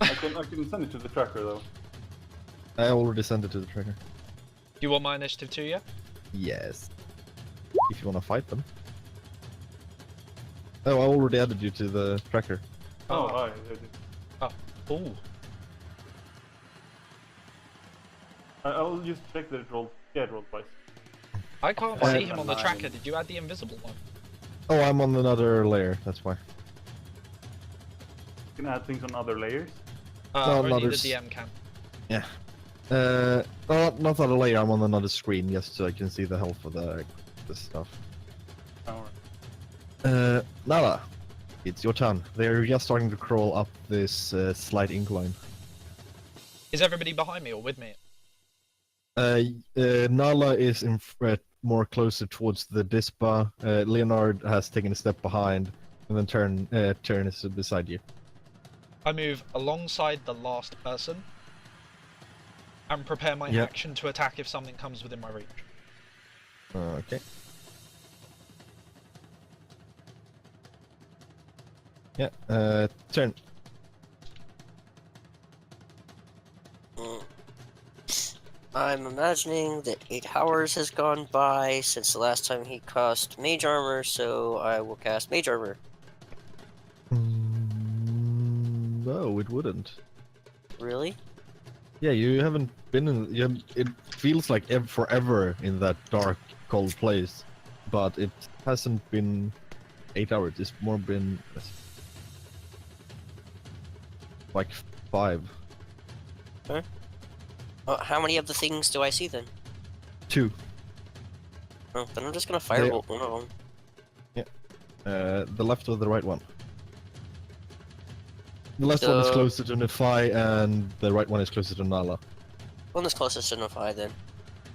I can send it to the tracker though.
I already sent it to the tracker.
You want my initiative too, yeah?
Yes. If you want to fight them. Oh, I already added you to the tracker.
Oh,
Oh.
I did.
Ooh.
I'll just check that it rolled. Yeah, it rolled twice.
I can't
Uh,
see him on the tracker. Did you add the invisible one?
Oh, I'm on another layer, that's why.
You can add things on other layers.
No,
Only the
others.
DM can.
Yeah. Not on a layer, I'm on another screen, just so I can see the health of the stuff.
Alright.
Nala, it's your turn. They're just starting to crawl up this slight incline.
Is everybody behind me or with me?
Nala is more closer towards the Dispa. Leonard has taken a step behind, and then Turn is beside you.
I move alongside the last person and prepare my
Yep.
action to attack if something comes within my reach.
Okay. Yeah, Turn.
I'm imagining that 8 hours has gone by since the last time he cast Mage Armor, so I will cast Mage Armor.
No, it wouldn't.
Really?
Yeah, you haven't been in. It feels like forever in that dark, cold place, but it hasn't been 8 hours. It's more been. Like 5.
How many of the things do I see then?
2.
Oh, then I'm just gonna firebolt one of them.
The left or the right one? The left one is closer to Nefai, and the right one is closer to Nala.
One that's closest to Nefai then.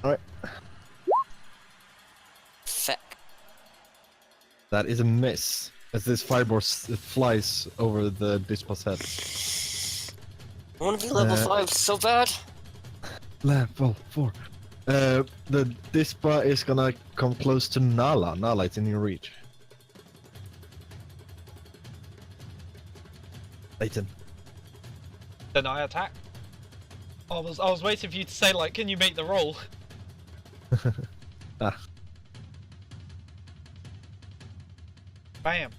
Alright.
Feck.
That is a miss, as this fireball flies over the Dispa's head.
I want to be level 5 so bad.
Level 4. The Dispa is gonna come close to Nala. Nala, it's in your reach. Leighton.
Then I attack. I was waiting for you to say, like, can you make the roll?
Ah.
Bam.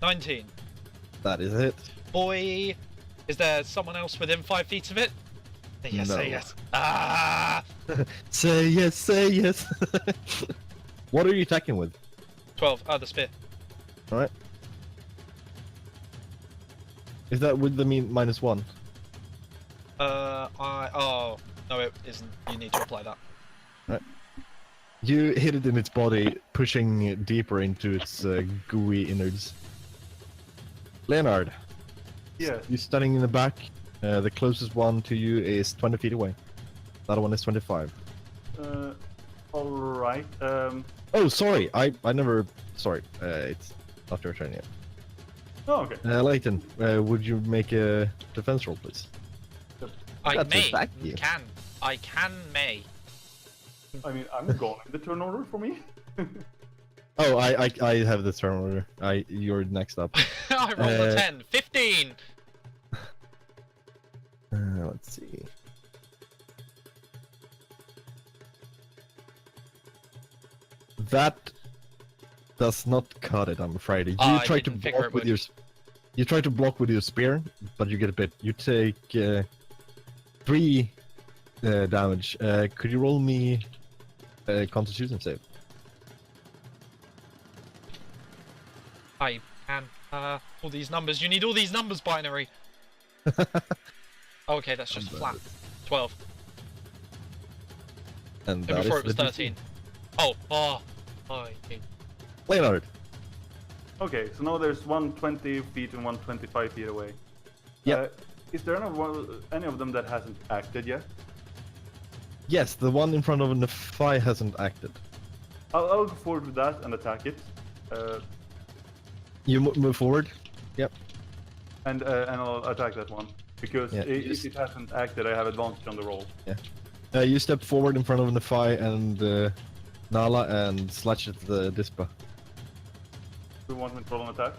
19.
That is it.
Boy, is there someone else within 5 feet of it? Say yes,
No.
say yes. Ah!
Say yes, say yes. What are you attacking with?
12. The spear.
Alright. Is that with the -1?
Oh, no, it isn't. You need to apply that.
You hit it in its body, pushing it deeper into its gooey innards. Leonard,
Yes.
you're standing in the back. The closest one to you is 20 feet away. The other one is 25.
Alright.
Oh, sorry. I never. Sorry. It's not your turn yet.
Oh, okay.
Leighton, would you make a defense roll, please?
I
That's
may.
attack you.
I can may.
I mean, I'm going in the turn order for me.
Oh, I have the turn order. You're next up.
I rolled a 10. 15!
Let's see. That does not cut it, I'm afraid. You
I
try to
didn't figure
block
it
with
would.
your. You try to block with your spear, but you get a bit. You take 3 damage. Could you roll me a Constitution save?
I can. All these numbers. You need all these numbers, binary. Okay, that's just flat. 12.
And
And
that
before
is
it was
the
13. Oh, I think.
Leonard.
Okay, so now there's 120 feet and 125 feet away.
Yep.
Is there any of them that hasn't acted yet?
Yes, the one in front of Nefai hasn't acted.
I'll go forward with that and attack it.
You move forward. Yep.
And I'll attack that one. Because
Yeah,
if it hasn't acted, I have advantage on the roll.
You step forward in front of Nefai and Nala and slash at the Dispa.
Do you want me to roll an attack?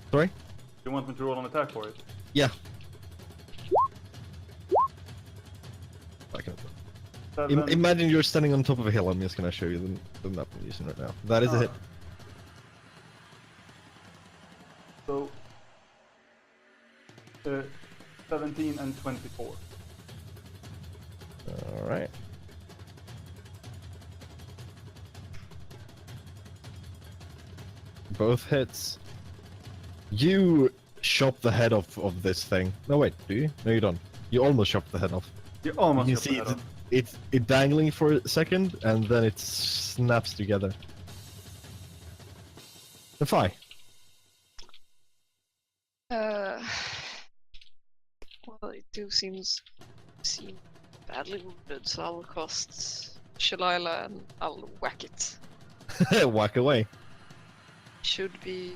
Sorry?
Do you want me to roll an attack for it?
Yeah. Okay. Imagine you're standing on top of a hill. I'm just gonna show you the map I'm using right now. That is a hit.
So, 17 and 24.
Alright. Both hits. You chop the head off of this thing. No, wait, do you? No, you don't. You almost chop the head off.
You almost
You
got the
see
head on.
it's dangling for a second, and then it snaps together. Defy.
Well, it do seem badly wounded, so I'll cast Shalila and I'll whack it.
Whack away.
Should be.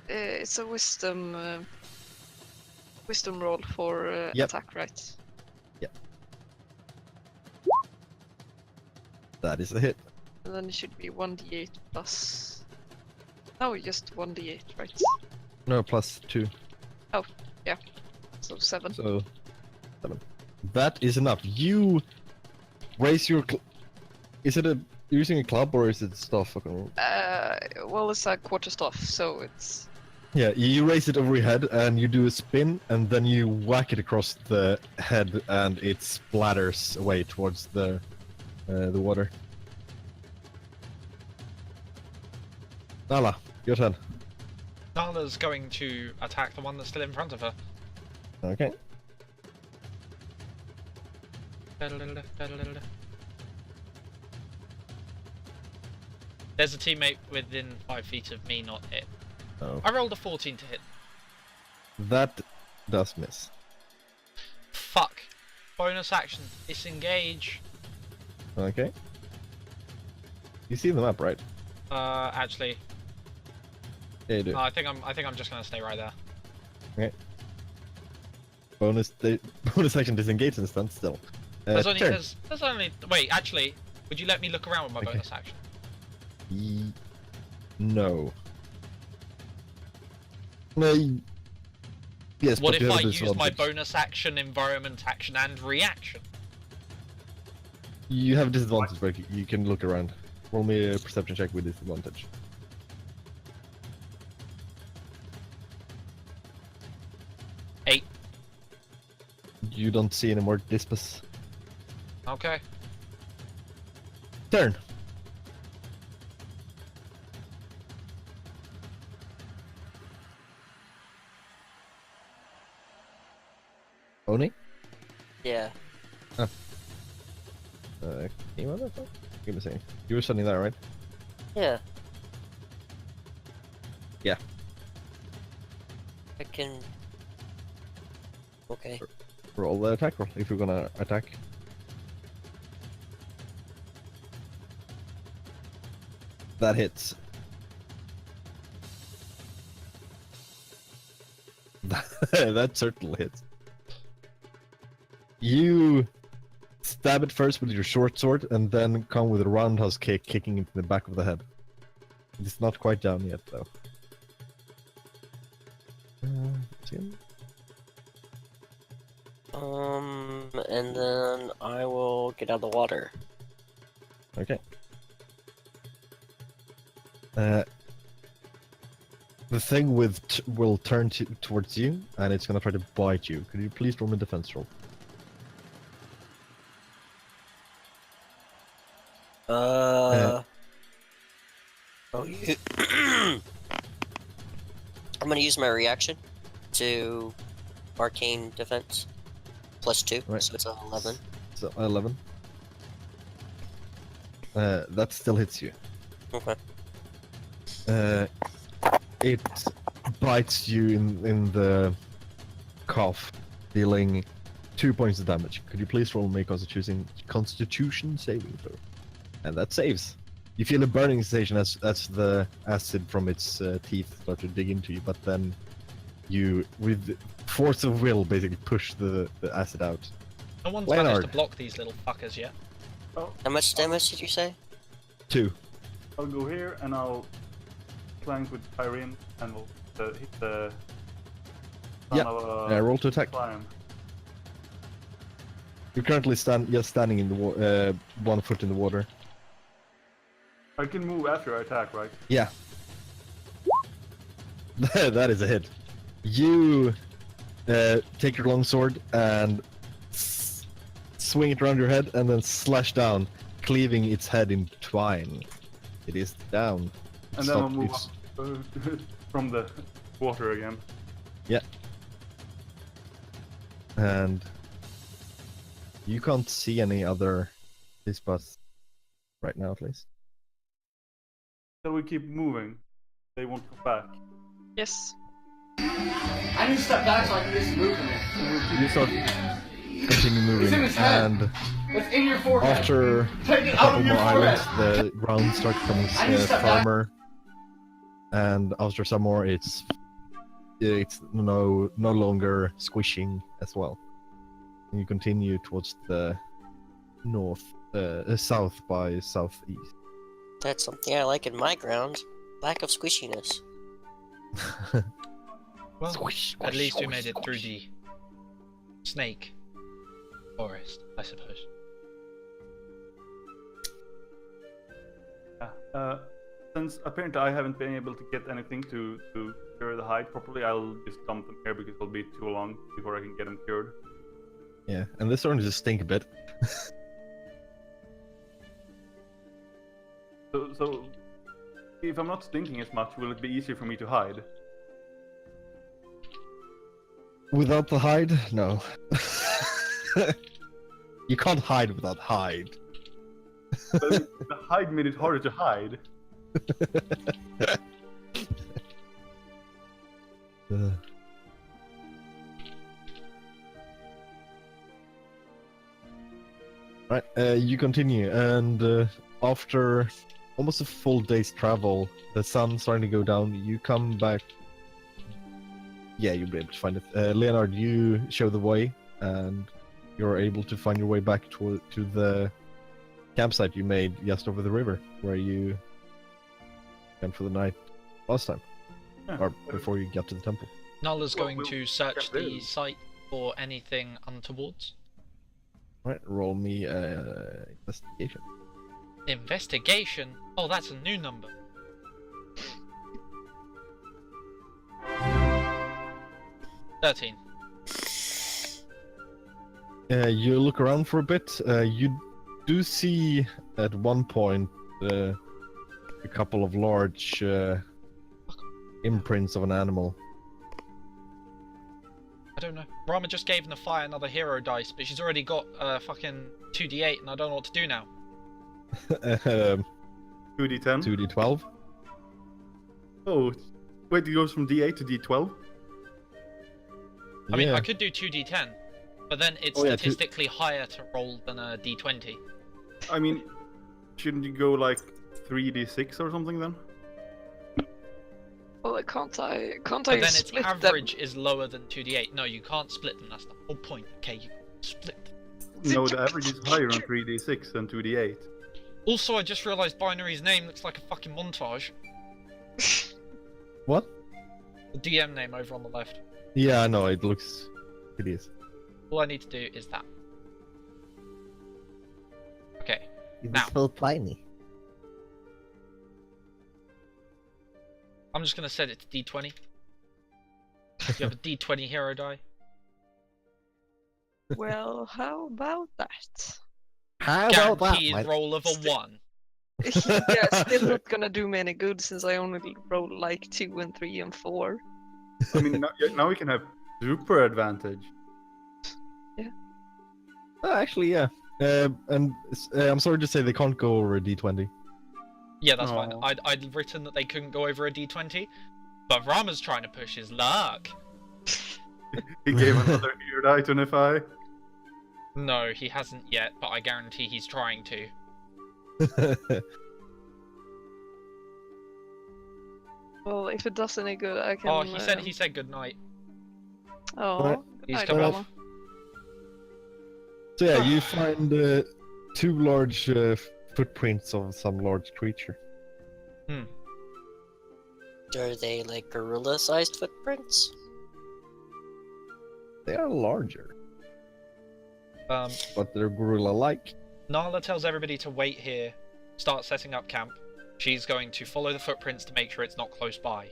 It's a wisdom roll for
Yep.
attack, right?
That is a hit.
And then it should be 1d8 plus. No, just 1d8, right?
No, plus 2.
So 7.
So 7. That is enough. You raise your. Is it you're using a club or is it staff?
Well, it's a quarterstaff, so it's.
Yeah, you raise it over your head and you do a spin, and then you whack it across the head, and it splatters away towards the water. Nala, Your turn.
Nala's going to attack the one that's still in front of her.
Okay.
There's a teammate within 5 feet of me, not it.
Oh.
I rolled a 14 to hit.
That does miss.
Fuck. Bonus action. Disengage.
Okay. You see the map, right?
Actually,
Yeah, you do.
no, I think I'm just gonna stay right there.
Okay. Bonus action disengage and stand still.
There's only,
turn.
there's only. Wait, actually, would you let me look around with my
Okay.
bonus action?
No. No. Yes,
What
but
if
you have
I use my
disadvantage.
bonus action, environment action, and reaction?
You have disadvantage, but you can look around. Roll me a perception check with disadvantage.
Eight.
You don't see any more dispus.
Okay.
Turn. Oni?
Yeah.
Can you run that? Give me a second. You were standing there, right?
Yeah.
Yeah.
I can. Okay.
Roll the attack roll if you're gonna attack. That hits. That certainly hits. You stab it first with your short sword and then come with a roundhouse kick, kicking into the back of the head. It's not quite down yet, though. See?
And then I will get out of the water.
Okay. The thing will turn towards you, and it's gonna try to bite you. Could you please roll me a defense roll?
Oh, you. I'm gonna use my reaction to arcane defense +2,
Right.
so it's 11.
So 11. That still hits you.
Okay.
It bites you in the calf, dealing 2 points of damage. Could you please roll me a Constitution saving throw? And that saves. You feel a burning sensation as the acid from its teeth start to dig into you, but then you, with force of will, basically push the acid out.
No one's
Leonard.
managed to block these little fuckers yet.
How much damage did you say?
2.
I'll go here and I'll flank with Tyrion and we'll hit the.
Yeah. Roll to attack.
Climb.
You're currently standing in the 1 foot in the water.
I can move after I attack, right?
Yeah. That is a hit. You take your longsword and swing it around your head and then slash down, cleaving its head in twine. It is down.
And then I'll move up from the water again.
Yeah. And you can't see any other dispus right now, at least.
Shall we keep moving? They won't come back.
Yes.
I need to step back so I can get some movement.
You start continue moving,
in his head.
and
It's in your forehead.
after
Take it
a
out
couple
of your
more
forehead.
islands, the ground starts becoming
I need to step back.
firmer, and after some more, it's no longer squishing as well. And you continue towards the south by southeast.
That's something I like in my ground. Lack of squishiness.
Well,
Squish,
at
squish,
least we
squish,
made it through
squish.
the snake forest, I suppose.
Since apparently I haven't been able to get anything to cure the hide properly, I'll just dump them here because it'll be too long before I can get them cured.
Yeah, and this starting to stink a bit.
So if I'm not stinking as much, will it be easier for me to hide?
Without the hide, no. You can't hide without hide.
But the hide made it harder to hide.
Right, you continue, and after almost a full day's travel, the sun's starting to go down. You come back. Yeah, you'll be able to find it. Leonard, you show the way, and you're able to find your way back to the campsite you made just over the river, where you camped for the night last time, or before you got to the temple.
Nala's
Well,
going
we'll
to search
camp
the
there.
site for anything untowards.
Right, roll me investigation.
Investigation? Oh, that's a new number. 13.
You look around for a bit. You do see at one point a couple of large imprints of an animal.
I don't know. Rama just gave Nafaya another hero dice, but she's already got fucking 2d8 and I don't know what to do now.
2d10.
2d10? Oh, wait, it goes from d8 to d12?
I mean, I could do 2d10, but then it's
Oh, yeah,
statistically higher to roll than a d20.
I mean, shouldn't you go like 3d6 or something then?
Well, can't I
But then its
split
average is lower than 2d8. No, you can't split them, that's the whole point. Okay, you can split them.
No, the average is higher on 3d6 than 2d8.
Also, I just realised Binary's name looks like a fucking montage.
What?
The DM name over on the left.
Yeah, I know, it looks hideous.
All I need to do is that. Okay.
You
Now.
so tiny.
I'm just gonna set it to d20. You have a d20 hero die.
Well, how about that?
How about that,
Guaranteed
mate?
roll of a 1.
Yeah, still not gonna do me any good since I only roll like 2 and 3 and 4.
I mean, now we can have super advantage.
Oh, actually, yeah. I'm sorry to say they can't go over a d20.
Yeah, that's fine.
Aw.
I'd written that they couldn't go over a d20, but Rama's trying to push his luck.
He gave another hero die to Nephi.
No, he hasn't yet, but I guarantee he's trying to.
Well, if it does any good, I can.
Oh, he said good night.
Oh,
Alright.
He's
I
come
don't
off.
know.
So yeah, you find 2 large footprints of some large creature.
Are they like gorilla-sized footprints?
They are larger, but they're gorilla-like.
Nala tells everybody to wait here, start setting up camp. She's going to follow the footprints to make sure it's not close by.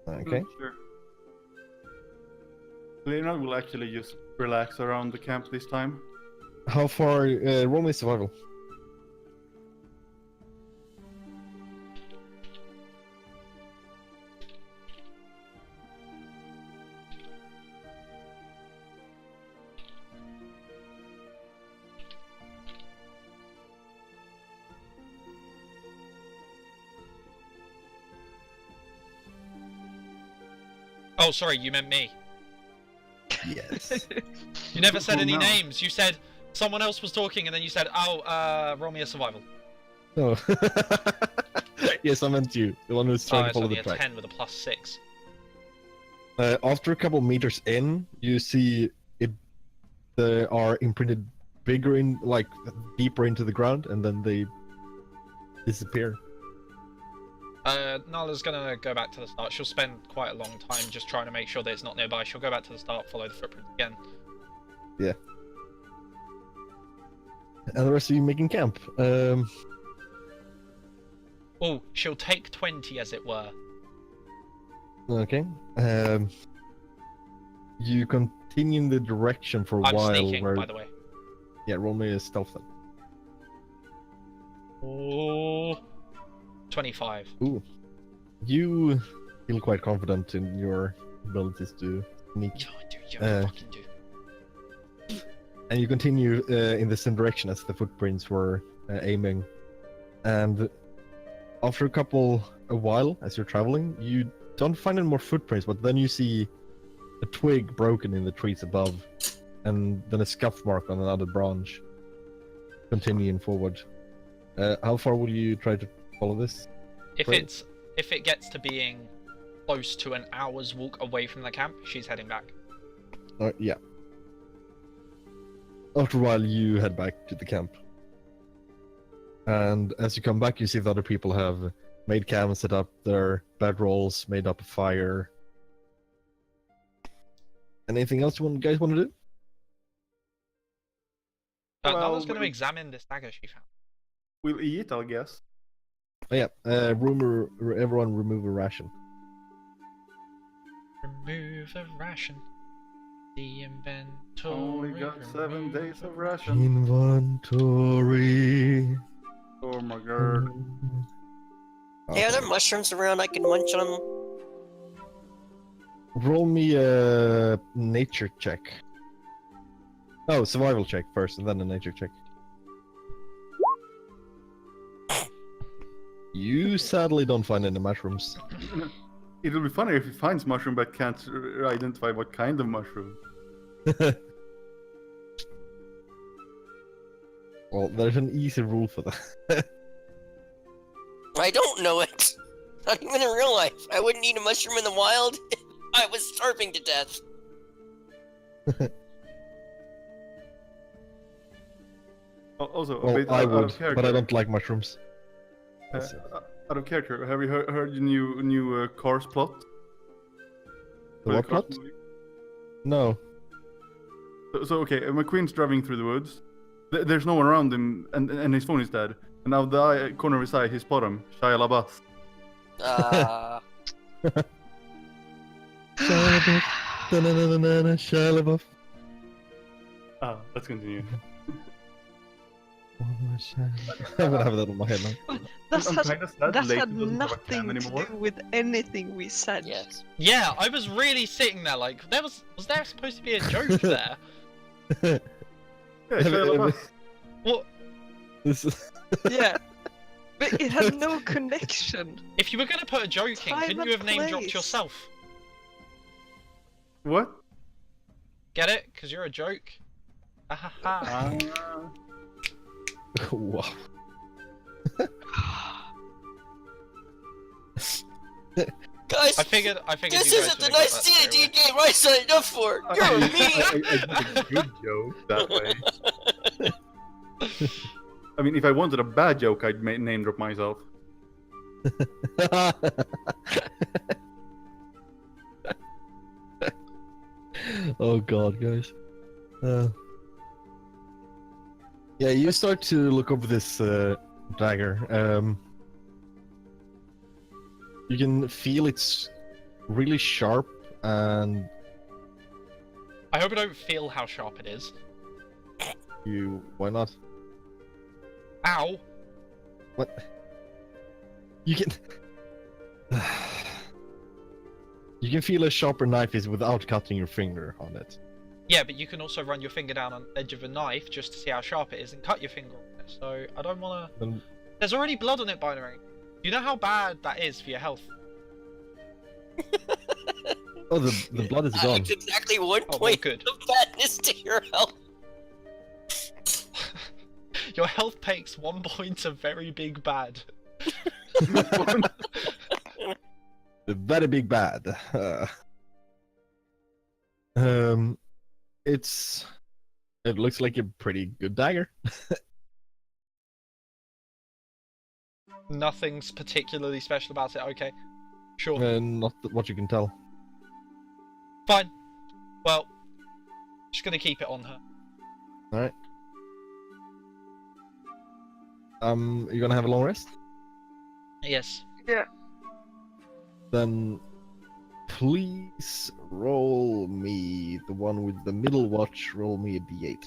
Okay.
Sure. Leonard will actually just relax around the camp this time.
How far? Roll me survival.
Oh, sorry, you meant me.
Yes.
You never said
Oh,
any
no.
names. You said someone else was talking, and then you said, "Oh, roll me a survival."
Oh. Yes, I meant you. The one who's trying to
It's
follow
only
the
a
track.
10 with a +6.
After a couple meters in, you see it. They are imprinted bigger in, like deeper into the ground, and then they disappear.
Nala's gonna go back to the start. She'll spend quite a long time just trying to make sure that it's not nearby. She'll go back to the start, follow the footprint again.
Yeah. And the rest of you making camp.
Oh, she'll take 20, as it were.
Okay. You continue in the direction for a
I'm
while.
sneaking,
where...
by the way.
Yeah, roll me a stealth then.
Oh. 25.
Ooh. You feel quite confident in your abilities to sneak.
Yeah, I do. Yeah,
Uh,
I fucking do.
And you continue in the same direction as the footprints were aiming. And after a while, as you're traveling, you don't find any more footprints, but then you see a twig broken in the trees above, and then a scuff mark on another branch. Continuing forward. How far will you try to follow this?
If
Right.
it gets to being close to an hour's walk away from the camp, she's heading back.
Yeah. After a while, you head back to the camp. And as you come back, you see that other people have made camp, set up their bedrolls, made up a fire. Anything else guys want to do?
Nala's going to
we'll-
examine this dagger she found.
We'll eat, I guess.
Oh, yeah. Everyone remove a ration.
Remove a ration. The inventory.
Only got 7 days of ration.
Inventory.
Oh my god.
Hey, are there mushrooms around I can munch on?
Roll me a nature check. Oh, survival check first, and then a nature check. You sadly don't find any mushrooms.
It'll be funny if he finds mushroom but can't identify what kind of mushroom.
Well, there's an easy rule for that.
I don't know it. Not even in real life. I wouldn't eat a mushroom in the wild if I was starving to death.
Also, a
Well,
bit
I
out
would,
of character.
but I don't like mushrooms.
Out of character, have you heard the new Cars plot?
The
For
what
Cars
plot?
movie?
No.
So okay, McQueen's driving through the woods. There's no one around him, and his phone is dead. And out the corner of his eye, he spot him, Shia LaBeouf.
Shia LaBeouf.
Ah, let's continue.
I'm gonna have that on my head now.
That
I'm
had,
kinda sad
that
Leighton
had
doesn't have a cam
nothing to
anymore.
do with anything we said.
Yes.
Yeah, I was really sitting there like, was there supposed to be a joke there?
Yeah, Shia LaBeouf.
What?
This is...
Yeah. But it had no connection.
If you were gonna put a joke in, couldn't
Time
you
and
have name dropped
place.
yourself?
What?
Get it? Because you're a joke.
Ah.
Wow.
Guys,
I figured
this
you guys
isn't the
would've got
nice
that straight
D&D
away.
game I signed up for. You're me.
I did a good joke that way. I mean, if I wanted a bad joke, I'd name drop myself.
Oh god, guys. Yeah, you start to look over this dagger. You can feel it's really sharp, and
I hope I don't feel how sharp it is.
why not?
Ow!
What? You can... You can feel a sharper knife is without cutting your finger on it.
Yeah, but you can also run your finger down on the edge of a knife just to see how sharp it is and cut your finger on it. So I don't wanna...
Then
There's already blood on it, by the way. You know how bad that is for your health?
oh, the blood is gone.
It's exactly 1
Oh,
point
good.
of badness to your health.
Your health takes 1 point of very big bad.
The very big bad. It looks like a pretty good dagger.
Nothing's particularly special about it, okay. Sure.
Not what you can tell.
Fine. Well, just gonna keep it on her.
Alright. You gonna have a long rest?
Yes.
Yeah.
Then please roll me the one with the middle watch. Roll me a d8.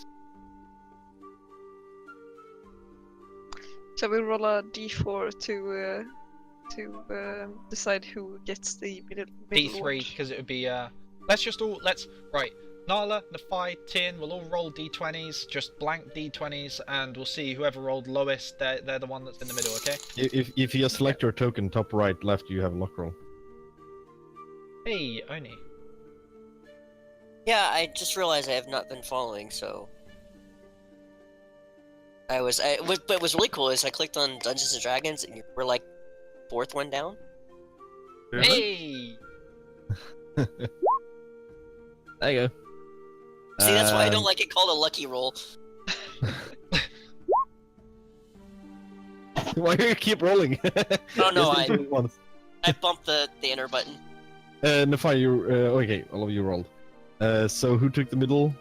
So we roll a d4 to to decide who gets the middle
D3
watch?
because it would be right. Nala, Nafai, Tin, we'll all roll D20s, just blank D20s, and we'll see whoever rolled lowest. They're the one that's in the middle, okay?
If you select your token top right left, you have a luck roll.
Hey, Oni.
Yeah, I just realized I have not been following, so. What was really cool is I clicked on Dungeons and Dragons, and you were like 4th one down.
Hey.
There you go.
See, that's why I don't like it called a lucky roll.
Why do you keep rolling?
Oh no,
Just do it once.
I bumped the enter button.
Nafai, you okay? All of you rolled. So who took the middle?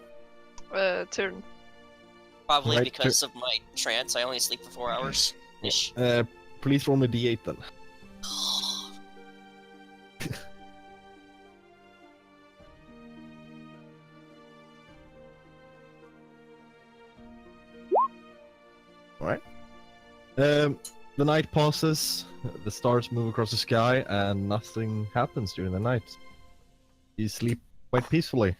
Turn.
Probably
Right,
because of my trance. I only sleep for 4 hours ish.
Please roll me d8 then. Alright. The night passes, the stars move across the sky, and nothing happens during the night. You sleep quite peacefully.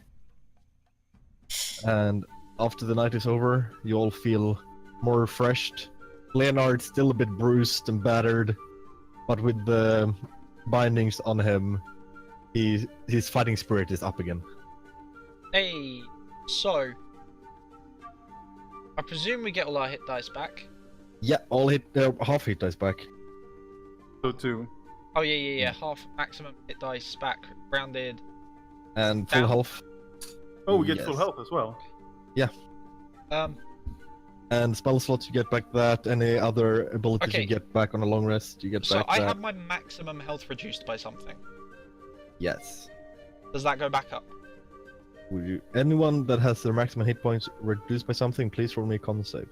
And after the night is over, you all feel more refreshed. Leonard's still a bit bruised and battered, but with the bindings on him, his fighting spirit is up again.
Hey. So, I presume we get all our hit dice back.
Yeah, all half hit dice back.
So 2.
Oh yeah. Half maximum hit dice back, rounded.
And full
Down.
health.
Oh, we get
Yes.
full health as well.
And spell slots, you get back that. Any other abilities
Okay.
you get back on a long rest, you get
So
back
I
that.
have my maximum health reduced by something.
Yes.
Does that go back up?
Would you... Anyone that has their maximum hit points reduced by something, please roll me a con save.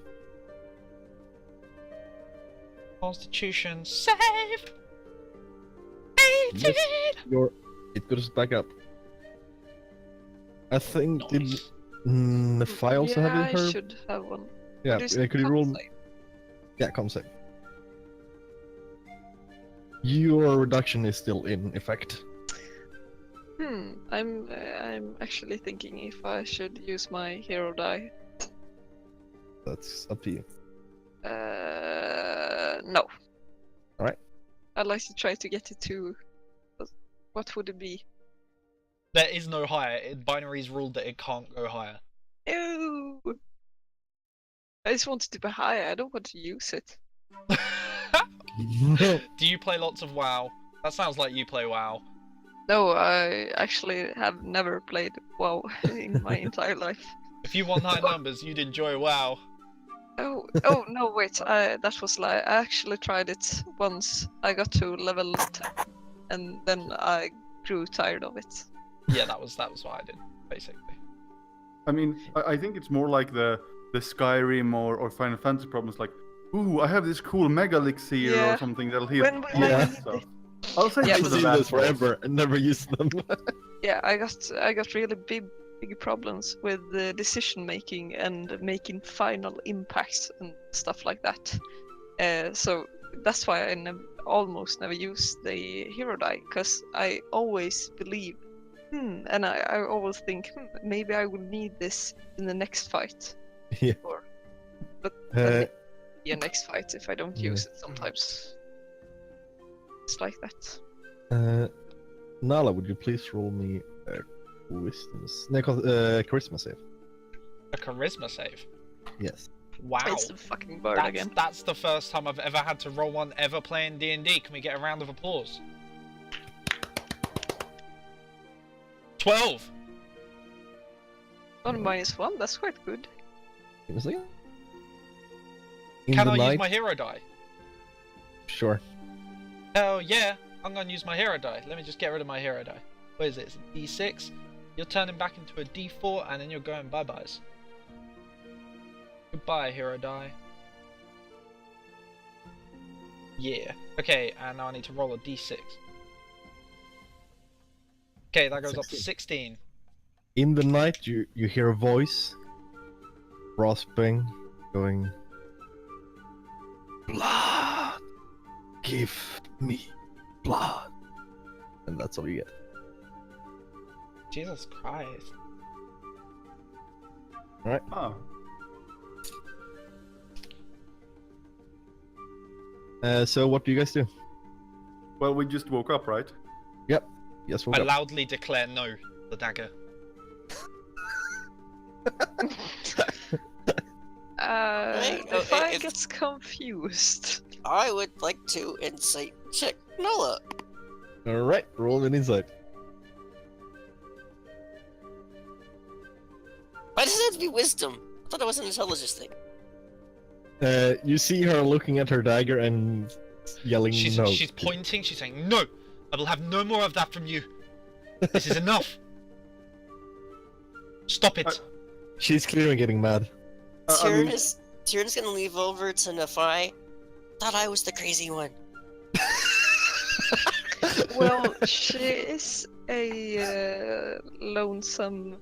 Constitution save. 18.
Yes. It goes back up. I think
Nice.
the file also
yeah,
have
I
her.
should have one.
Yeah,
What is
could you
con
roll?
save?
Yeah, con save. Your reduction is still in effect.
I'm actually thinking if I should use my hero die.
That's up to you.
No.
Alright.
I'd like to try to get it to. What would it be?
There is no higher. Binary's ruled that it can't go higher.
Ew. I just want it to be higher. I don't want to use it.
Do you play lots of WoW? That sounds like you play WoW.
No, I actually have never played WoW in my entire life.
If you won high numbers, you'd enjoy WoW.
Oh no! Wait, that was lie. I actually tried it once. I got to level 10, and then I grew tired of it.
Yeah, that was what I did, basically.
I mean, I think it's more like the Skyrim or Final Fantasy problems, like, ooh, I have this cool mega elixir
Yeah.
or something that'll heal.
When will
all
I
that
need
stuff.
it?
I'll say
Yeah,
to
I've
the
seen
last
this
boss.
forever and never used them.
Yeah, I got really big problems with the decision making and making final impacts and stuff like that. So that's why I almost never use the hero die, because I always believe, and I always think, maybe I will need this in the next fight.
Yeah.
But then it will be a next fight if I don't
Yeah.
use it sometimes. It's like that.
Nala, would you please roll me a charisma save?
A charisma save.
Yes.
Wow.
It's the fucking bird again.
That's the first time I've ever had to roll one ever playing D&D. Can we get a round of applause? 12.
On -1, that's quite good.
Give me a second. In
Can
the
I
night...
use my hero die?
Sure.
Hell yeah, I'm gonna use my hero die. Let me just get rid of my hero die. What is it? It's a D6. You're turning back into a D4 and then you're going bye-byes. Goodbye, hero die. Yeah. Okay, and now I need to roll a D6. Okay, that goes up to 16.
In the night, you hear a voice, rasping, going, blood. Give me blood. And that's all you get.
Jesus Christ.
Oh.
So what do you guys do?
Well, we just woke up, right?
Yep. Yes, we'll
I
go.
loudly declare no, the dagger.
If I get confused.
I would like to insight check Nola.
Alright, roll an insight.
Why does it have to be wisdom? I thought it was an intelligence thing.
You see her looking at her dagger and yelling
She's
no.
pointing, she's saying, no! I will have no more of that from you! This is enough! Stop it!
She's clearly getting mad.
Tyrion's gonna leave over to Nephi. Thought I was the crazy one.
Well, she is a lonesome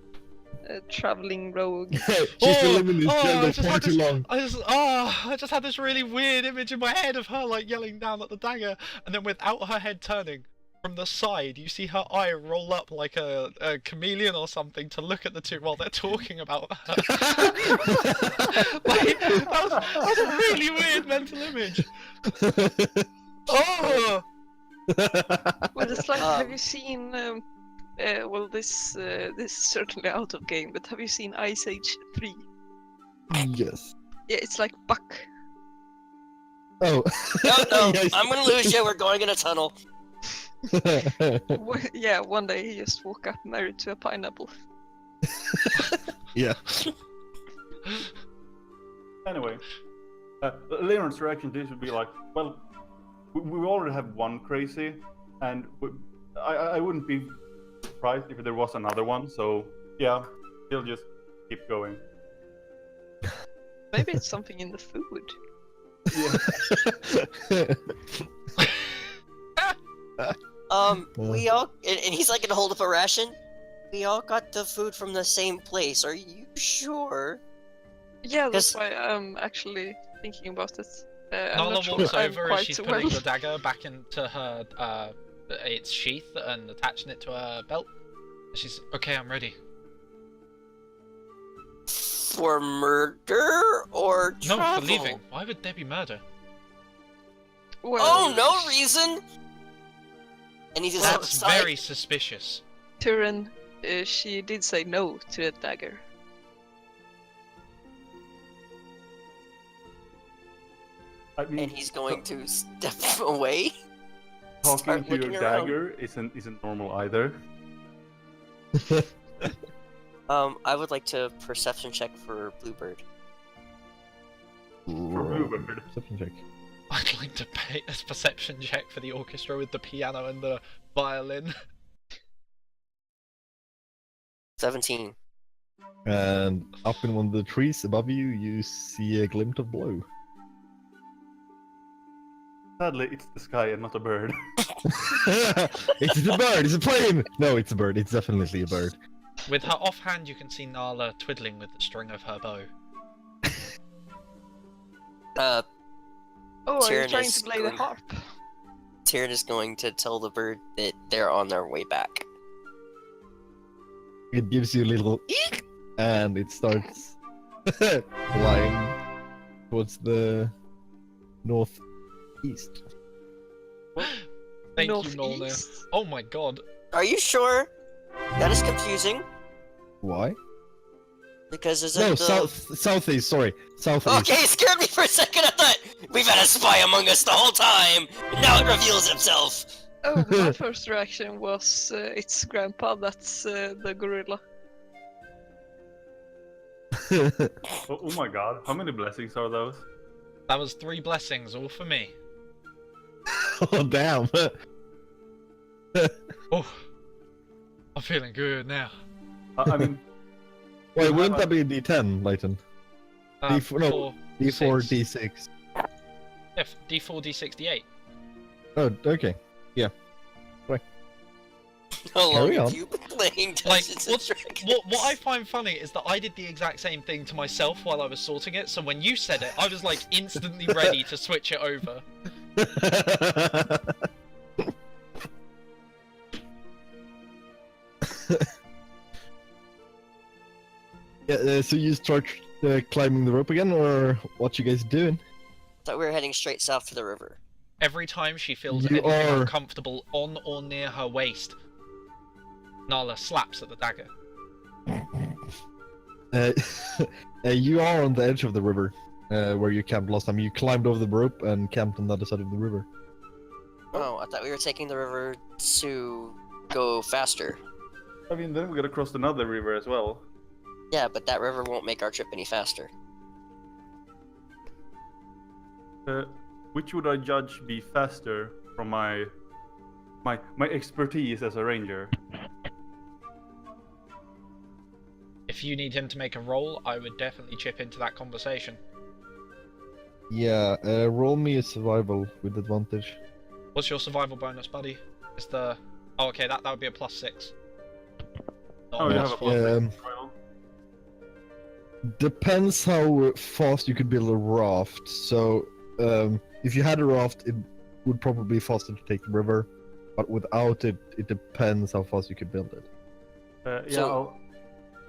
traveling rogue.
She's been living this jungle far too long.
I just had this really weird image in my head of her like yelling down at the dagger, and then without her head turning, from the side, you see her eye roll up like a chameleon or something to look at the two while they're talking about her. Like, that was a really weird mental image. Oh!
Well, it's like, have you seen? Well, this is certainly out of game, but have you seen Ice Age 3?
Yes.
Yeah, it's like Buck.
Oh.
No,
Yes.
I'm gonna lose you. We're going in a tunnel.
Yeah, one day he just woke up married to a pineapple.
Yeah.
Anyway, Leonard's reaction to this would be like, well, we already have one crazy, and I wouldn't be surprised if there was another one, so yeah, he'll just keep going.
Maybe it's something in the food.
We all, and he's like gonna hold up a ration. We all got the food from the same place. Are you sure?
Yeah, that's
Yes.
why I'm actually thinking about it. I'm
Nala
not sure
walks
I'm
over as
quite
she's
well.
putting the dagger back into her its sheath and attaching it to her belt. She's okay. I'm ready.
For murder or
No,
travel?
for leaving. Why would there be murder?
Well,
Oh, no reason. And he's just
That's
outside.
very suspicious.
Turin, she did say no to a dagger.
I mean,
And he's going to step away.
talking
start
to your
looking around.
dagger isn't normal either.
I would like to perception check for Bluebird.
Bluebird.
Perception check.
I'd like to pay a perception check for the orchestra with the piano and the violin.
17.
And up in one of the trees above you, you see a glint of blue.
Sadly, it's the sky and not a bird.
It's a bird! It's a plane! No, it's a bird. It's definitely a bird.
With her offhand, you can see Nala twiddling with the string of her bow.
Oh, are you
Tyrion
trying
is
to play the
going-
harp?
Tyrion is going to tell the bird that they're on their way back.
It gives you a little eek, and it starts flying towards the northeast.
Thank you, Nala.
Northeast?
Oh my god.
Are you sure? That is confusing.
Why?
Because is
No,
it the...
southeast. Sorry, southeast.
Okay, it scared me for a second. I thought we've had a spy among us the whole time. Now it reveals himself.
Oh, my first reaction was it's Grandpa, that's the gorilla.
Oh my god, how many blessings are those?
That was 3 blessings, all for me.
Oh damn!
Oh, I'm feeling good now.
I mean,
Wait, wouldn't that be a D10, Leighton? D4, no,
4,
D4,
6.
D6.
Yeah, D4, D6, D8.
Oh, okay.
How long
Carry
have
on.
you been playing
Like,
Dungeons and Dragons?
what I find funny is that I did the exact same thing to myself while I was sorting it, so when you said it, I was like instantly ready to switch it over.
Yeah, so you start climbing the rope again, or what you guys doing?
Thought we were heading straight south to the river.
Every time she feels
You
anything
are-
uncomfortable on or near her waist, Nala slaps at the dagger.
You are on the edge of the river, where you camped last time. You climbed over the rope and camped on the other side of the river.
Oh, I thought we were taking the river to go faster.
I mean, then we gotta cross another river as well.
Yeah, but that river won't make our trip any faster.
Which would I judge be faster from my expertise as a ranger?
If you need him to make a roll, I would definitely chip into that conversation.
Yeah, roll me a survival with advantage.
What's your survival bonus, buddy? Is the... Oh, okay, that would be a +6. Not
Oh, you
a
have a
+4.
plus six. Well,
Depends how fast you could build a raft. So, if you had a raft, it would probably be faster to take the river. But without it, it depends how fast you could build it.
yeah,
So,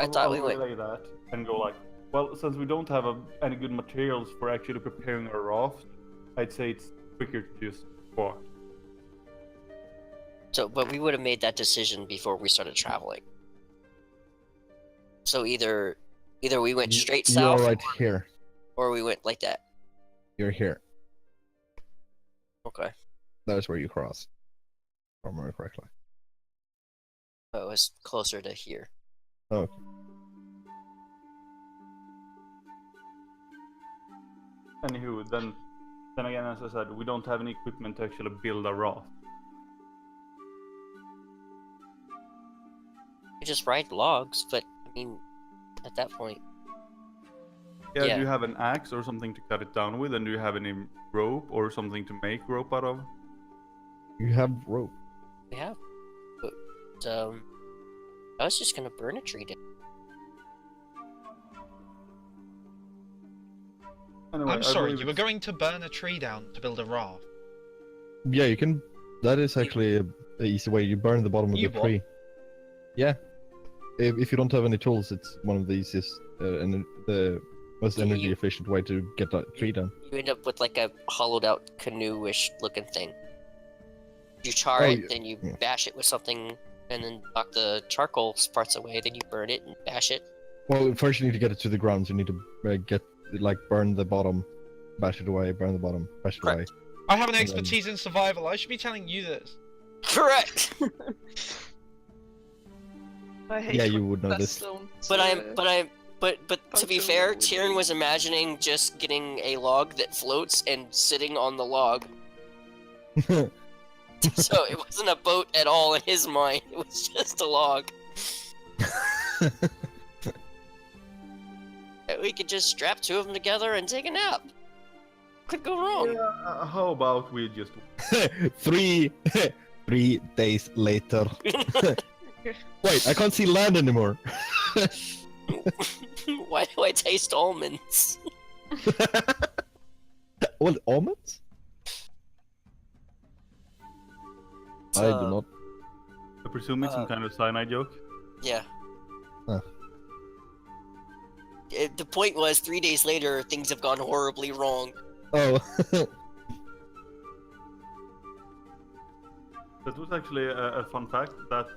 I thought
I'll
we went.
relay that and go like, well, since we don't have any good materials for actually preparing a raft, I'd say it's quicker to just walk.
So, but we would have made that decision before we started traveling. So either we went straight
You're
south,
right here.
or we went like that.
You're here.
Okay.
That is where you cross. If I remember correctly.
Oh, it was closer to here.
Oh.
Anywho, then again, as I said, we don't have any equipment to actually build a raft.
We just ride logs, but I mean, at that point,
Yeah,
Yeah.
do you have an axe or something to cut it down with? And do you have any rope or something to make rope out of?
You have rope.
we have. But I was just gonna burn a tree down.
Anyway,
I'm
I
sorry,
believe
you were
it's-
going to burn a tree down to build a raft.
Yeah, you can. That is actually a easy way. You burn the bottom of
You
the
what?
tree. Yeah. If you don't have any tools, it's one of the easiest and the most
Yeah,
energy
you-
efficient way to get that tree down.
You end up with like a hollowed out canoe-ish looking thing. You char
Oh,
it,
yeah,
then you
yeah.
bash it with something, and then knock the charcoal parts away. Then you burn it and bash it.
Well, first you need to get it to the ground. So you need to burn the bottom, bash it away, burn the bottom, bash it away.
Correct.
I have an
And then-
expertise in survival, I should be telling you this.
Correct.
I hate
Yeah, you
when
would know
that's
this.
don't,
But to be
Functional
fair,
with
Tyrion was imagining just getting a log that floats and sitting on the log. So it wasn't a boat at all in his mind. It was just a log. And we could just strap two of them together and take a nap. Could go wrong.
Yeah, how about we just...
three days later. Wait, I can't see land anymore.
Why do I taste almonds?
What, almonds? I do not.
I presume it's some kind of cyanide joke?
Yeah.
Huh.
The point was, 3 days later, things have gone horribly wrong.
Oh.
That was actually a fun fact that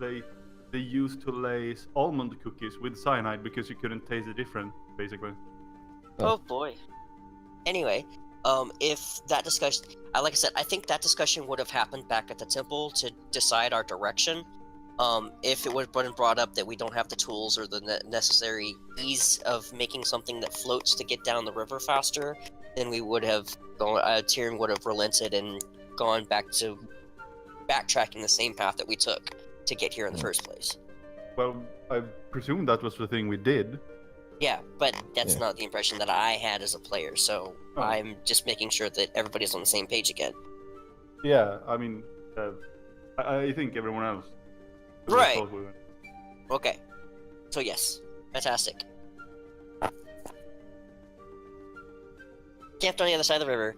they used to lace almond cookies with cyanide because you couldn't taste the difference, basically.
Oh boy. Anyway, if that discussion, like I said, I think that discussion would have happened back at the temple to decide our direction. If it would have been brought up that we don't have the tools or the necessary ease of making something that floats to get down the river faster, then we would have gone. Tyrion would have relented and gone back to backtracking the same path that we took to get here in the first place.
Well, I presume that was the thing we did.
Yeah, but that's
Yeah.
not the impression that I had as a player, so
Oh.
I'm just making sure that everybody's on the same page again.
Yeah, I mean, I think everyone else.
Right.
thought we were.
Okay. So yes. Fantastic. Camped on the other side of the river.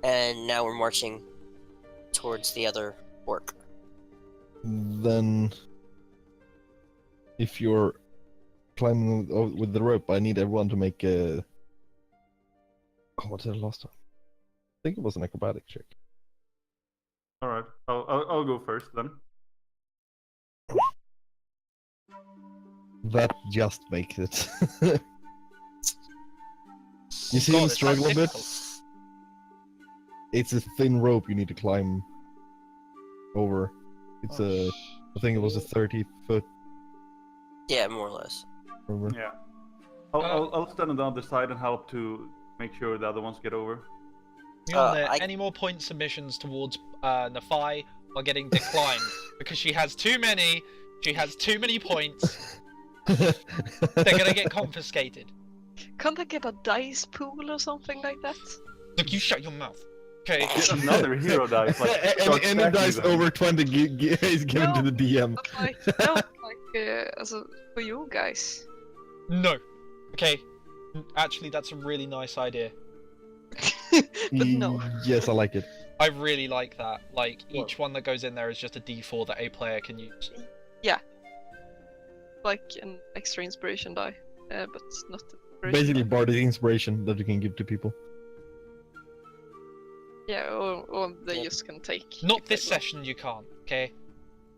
And now we're marching towards the other orc.
Then, if you're climbing with the rope, I need everyone to make a. Oh, what did I last time? I think it was an acrobatic check.
All right, I'll go first then.
That just makes it. You see
God,
him
it's
struggle a bit?
difficult.
It's a thin rope you need to climb over. It's
Oh,
I think it was a 30-foot
Yeah, more or less.
over.
Yeah. I'll stand on the other side and help to make sure the other ones get over.
Mjolnir, any more point submissions towards Nafai are getting declined because she has too many. She has too many points. They're gonna get confiscated.
Can't I get a dice pool or something like that?
Look, you shut your mouth. Okay.
Get another hero dice. Like, start
Any
stacking
dice
them.
over 20 is given to
No.
the DM.
But like, no, like, also for you guys.
No. Okay. Actually, that's a really nice idea.
But no.
Yes, I like it.
I really like that. Like, each one that goes in there is just a D4 that a player can use.
Like an extra inspiration die, but not inspiration
Basically,
die.
bardic inspiration that you can give to people.
Yeah, or they
Yep.
just can take.
Not
if
this
they want.
session, you can't. Okay.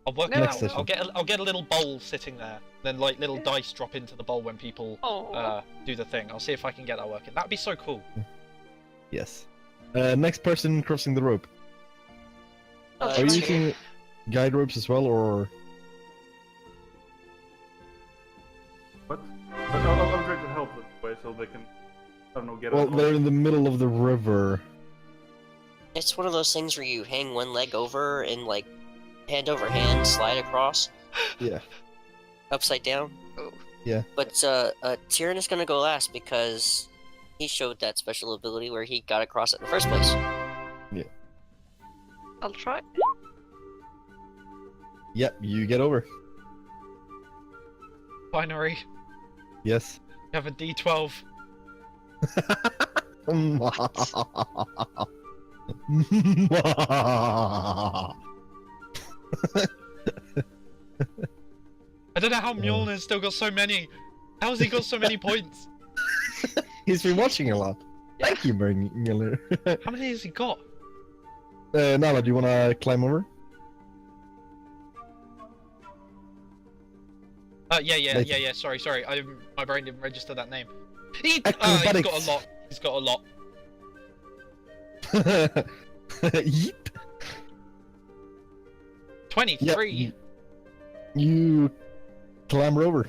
I'll work
No,
it
Next
out.
session.
I'll get a little bowl sitting there. Then like little
Yeah.
dice drop into the bowl when people
Oh,
do the thing. I'll see if I can get that working. That'd be so cool.
Yes. Next person crossing the rope.
I'll
Are
try.
you using guide ropes as well, or?
What? I'll try to help them way so they can, I don't know, get
Well,
out.
they're in the middle of the river.
It's one of those things where you hang one leg over and like hand over hand slide across
Yeah.
upside down.
Oh.
Yeah.
But Tyrion is gonna go last because he showed that special ability where he got across it in the first place.
I'll try.
Yep, you get over.
Binary,
Yes.
you have a D12. I don't know how Mjolnir's still got so many. How's he got so many points?
He's been watching a lot. Thank you, Miller.
How many has he got?
Nala, do you want to climb over?
Yeah. Sorry. My brain didn't register that name. He's got
Acrobatics.
a lot. He's got a lot.
Yeet.
23.
Yep. You clamber over.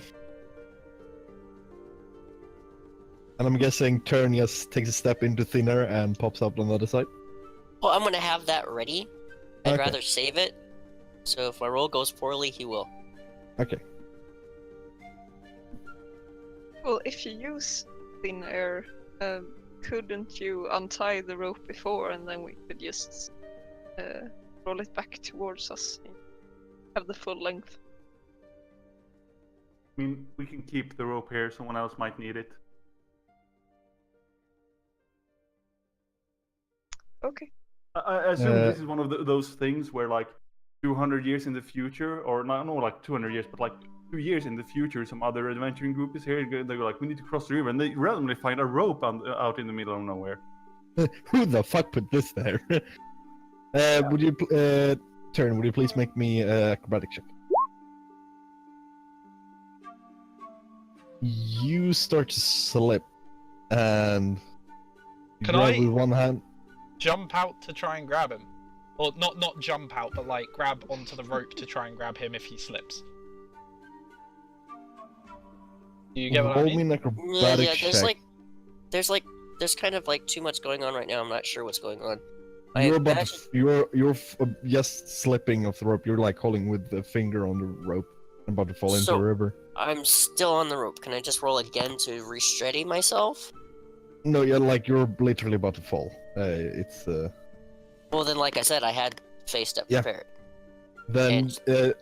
And I'm guessing Turn just takes a step into thin air and pops up on the other side.
Well, I'm gonna have that ready. I'd
Okay.
rather save it. So if my roll goes poorly, he will.
Okay.
Well, if you use thin air, couldn't you untie the rope before and then we could just roll it back towards us and have the full length?
I mean, we can keep the rope here. Someone else might need it.
Okay.
I assume
Uh,
this is one of those things where, like, 200 years in the future, or not like 200 years, but like 2 years in the future, some other adventuring group is here. They go like, we need to cross the river, and they randomly find a rope out in the middle of nowhere.
Who the fuck put this there? Would you, Turn, would you please make me acrobatic check? You start to slip, and you
Can
grab
I-
with one hand.
Jump out to try and grab him. Or not jump out, but like grab onto the rope to try and grab him if he slips. Do you get what I
Roll
mean?
me an
Yeah,
acrobatic
yeah. There's
check.
there's kind of like too much going on right now. I'm not sure what's going on.
You're
I
about
imagine-
you're just slipping off the rope. You're like holding with the finger on the rope and about to fall into
So-
the river.
I'm still on the rope. Can I just roll again to re-steady myself?
No, you're literally about to fall. It's
Well, then, like I said, I had face step
Yeah.
prepared.
then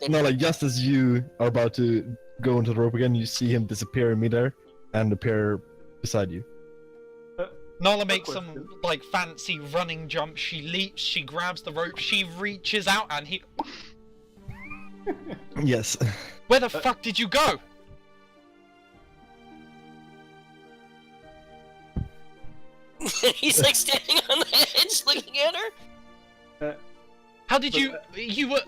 no, like just as you are about to go into the rope again, you see him disappear in midair and appear beside you.
Nala makes some
question.
like fancy running jump. She leaps, she grabs the rope, she reaches out, and he.
Yes.
Where the fuck did you go?
He's like standing on the edge looking at her.
How did you? You were.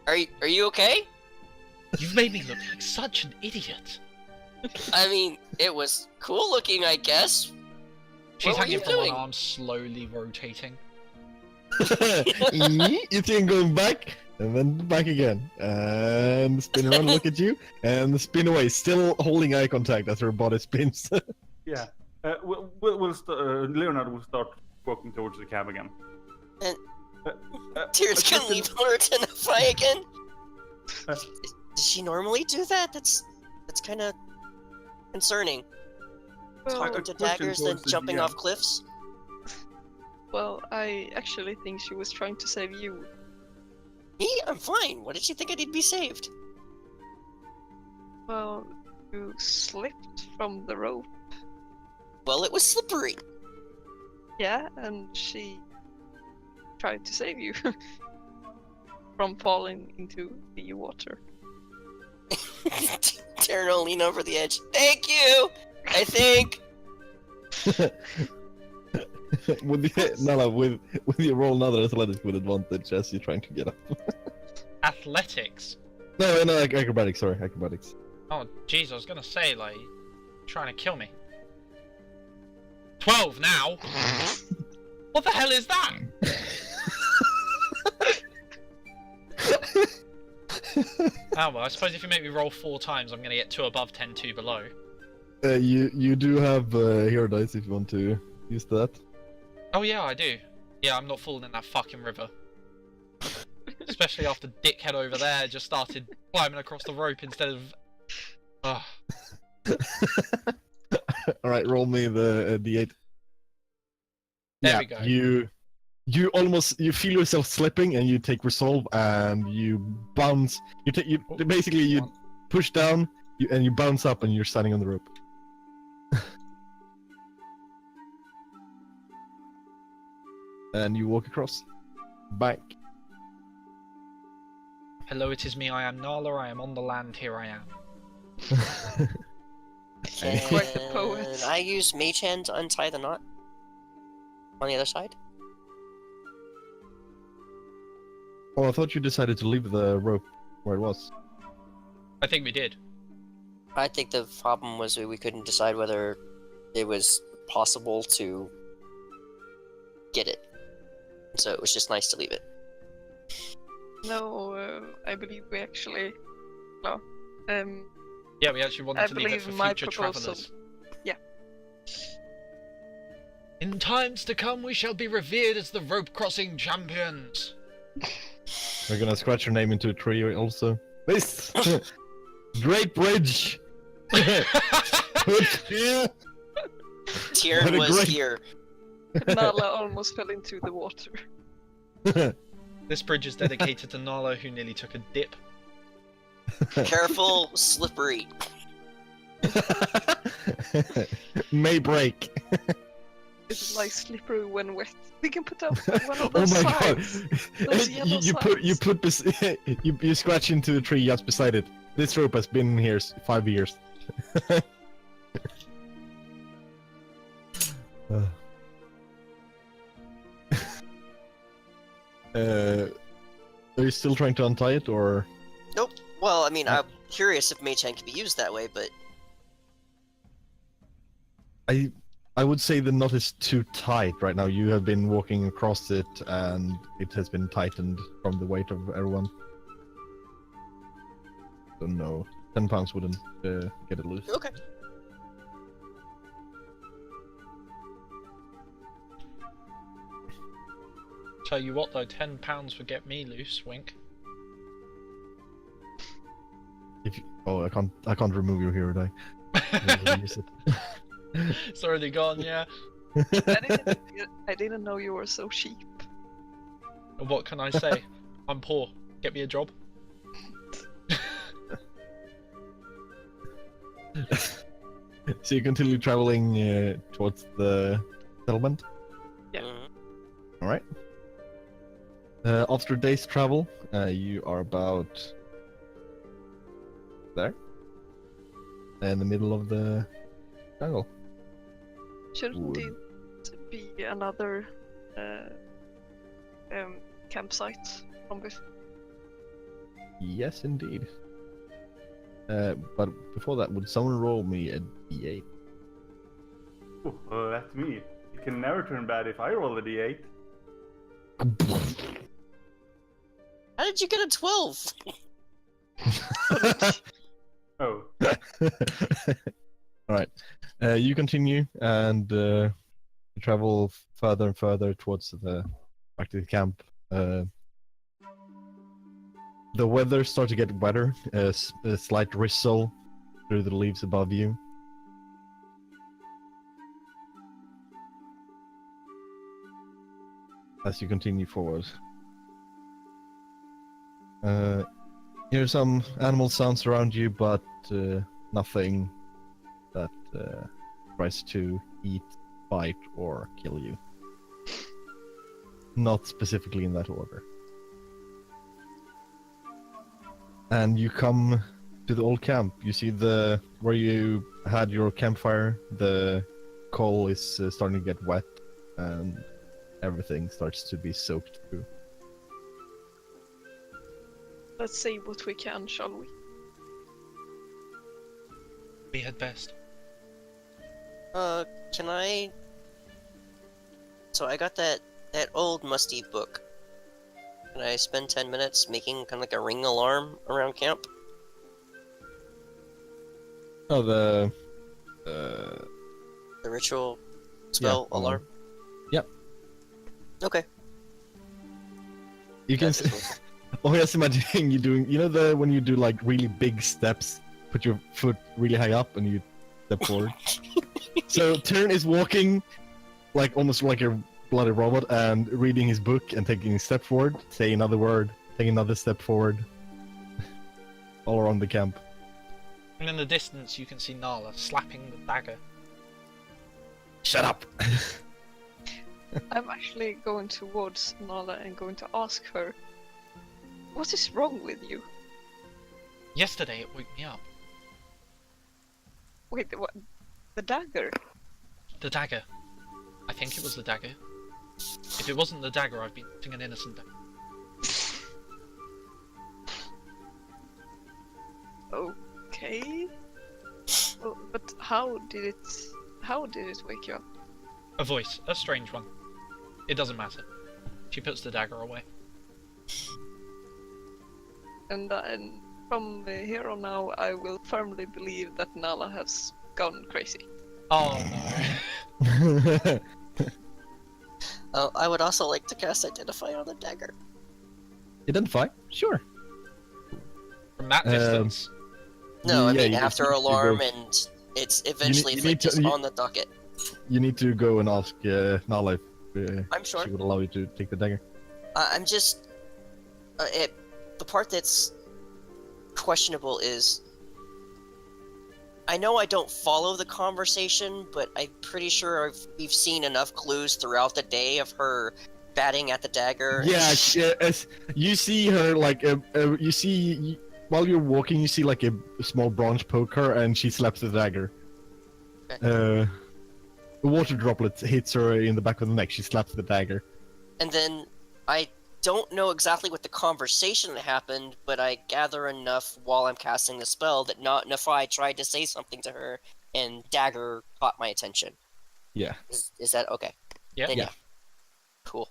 Are you okay?
You've made me look like such an idiot.
I mean, it was cool looking, I guess.
She's
What were
hanging
you
from one
doing?
arm, slowly rotating.
You see him going back, and then back again. And spin around, look at you, and spin away, still holding eye contact as her body spins.
Yeah. Leonard will start walking towards the cab again.
And
Tears
Tears can leave her to identify again. Does she normally do that? That's kind of concerning.
Well,
Talking to
question
daggers, then
towards the
jumping
DM.
off cliffs.
well, I actually think she was trying to save you.
Me? I'm fine. What did she think I need to be saved?
Well, you slipped from the rope.
Well, it was slippery.
Yeah, and she tried to save you from falling into the water.
Taryn will lean over the edge. Thank you! I think.
with your roll another athletics with advantage as you're trying to get up.
Athletics.
No, acrobatics. Sorry, acrobatics.
Oh, jeez, I was gonna say, like, trying to kill me. 12 now. What the hell is that? Oh well, I suppose if you make me roll 4 times, I'm gonna get 2 above, 10, 2 below.
You do have hero dice if you want to use that.
Oh yeah, I do. Yeah, I'm not falling in that fucking river. Especially after dickhead over there just started climbing across the rope instead of. Ugh.
All right, roll me the d8.
There
Yeah,
we go.
You feel yourself slipping and you take resolve and you bounce. You basically you push down and you bounce up and you're standing on the rope. And you walk across. Back.
Hello, it is me. I am Nala. I am on the land. Here I am.
Quite the poet.
And I use Mage Hand to untie the knot on the other side.
Oh, I thought you decided to leave the rope where it was.
I think we did.
I think the problem was we couldn't decide whether it was possible to get it. So it was just nice to leave it.
No, I believe we actually. No.
Yeah, we actually wanted
I
to leave it
believe
for
my
future
proposal.
travelers.
Yeah.
In times to come, we shall be revered as the rope crossing champions.
We're gonna scratch your name into a tree also. This great bridge. Put here.
Tyrion
What a
was
great-
here.
Nala almost fell into the water.
This bridge is dedicated to Nala, who nearly took a dip.
Careful, slippery.
May break.
It's like slippery when wet. We can put up one of
Oh
those
my god!
signs. Those yellow
You scratch into the tree just beside it. This rope has been here 5 years. Are you still trying to untie it, or?
Nope. Well, I mean, I'm curious if Mage Hand can be used that way, but
I would say the knot is too tight right now. You have been walking across it, and it has been tightened from the weight of everyone. So no, 10 pounds wouldn't get it loose.
okay.
Tell you what though, £10 would get me loose, wink.
Oh, I can't remove your hero die.
It's already gone, yeah.
I didn't know you were so cheap.
And what can I say? I'm poor. Get me a job.
So you continue traveling towards the settlement.
Yeah.
Mhm.
All right. After a day's travel, you are about there, in the middle of the jungle.
Shouldn't
Wood.
it be another campsite from before?
Yes, indeed. But before that, would someone roll me a d8?
Ooh, that's me. It can never turn bad if I roll a d8.
How did you get a 12?
Oh.
All right. You continue and travel further and further towards the back to the camp. The weather starts to get wetter. A slight drizzle through the leaves above you. As you continue forward. You hear some animal sounds around you, but nothing that tries to eat, bite, or kill you. Not specifically in that order. And you come to the old camp. You see where you had your campfire. The coal is starting to get wet, and everything starts to be soaked through.
Let's see what we can, shall we?
We had best.
Can I... So I got that old musty book. Can I spend 10 minutes making kind of like a ring alarm around camp?
Oh,
The ritual spell
Yeah,
alarm?
Yep.
Okay.
You can.
That's
Oh, yes, imagining you doing. You know when you do like really big steps, put your foot really high up and you step forward. So Tyrion is walking, like almost like a bloody robot, and reading his book and taking a step forward, say another word, taking another step forward, all around the camp.
And in the distance, you can see Nala slapping the dagger.
Shut up!
I'm actually going towards Nala and going to ask her, what is wrong with you?
Yesterday, it woke me up.
Wait, what? The dagger?
The dagger. I think it was the dagger. If it wasn't the dagger, I've been hitting an innocent dagger.
Okay. Well, but how did it wake you up?
A voice, a strange one. It doesn't matter. She puts the dagger away.
And from here on now, I will firmly believe that Nala has gone crazy.
Oh no.
I would also like to cast Identify on the dagger.
Identify? Sure.
From that distance.
No, I
Yeah,
mean
you
after
just need to
alarm
go-
and it's eventually
you need to-
just
you-
on the docket.
You need to go and ask Nala if
I'm sure.
she would allow you to take the dagger.
I'm just... the part that's questionable is... I know I don't follow the conversation, but I'm pretty sure we've seen enough clues throughout the day of her batting at the dagger.
Yeah, as you see her like while you're walking, you see like a small branch poke her, and she slaps the dagger.
Okay.
A water droplet hits her in the back of the neck. She slaps the dagger.
And then I don't know exactly what the conversation that happened, but I gather enough while I'm casting the spell that not Nafai tried to say something to her, and dagger caught my attention.
Yeah.
Is that okay?
Yeah.
Then
Yeah.
Cool.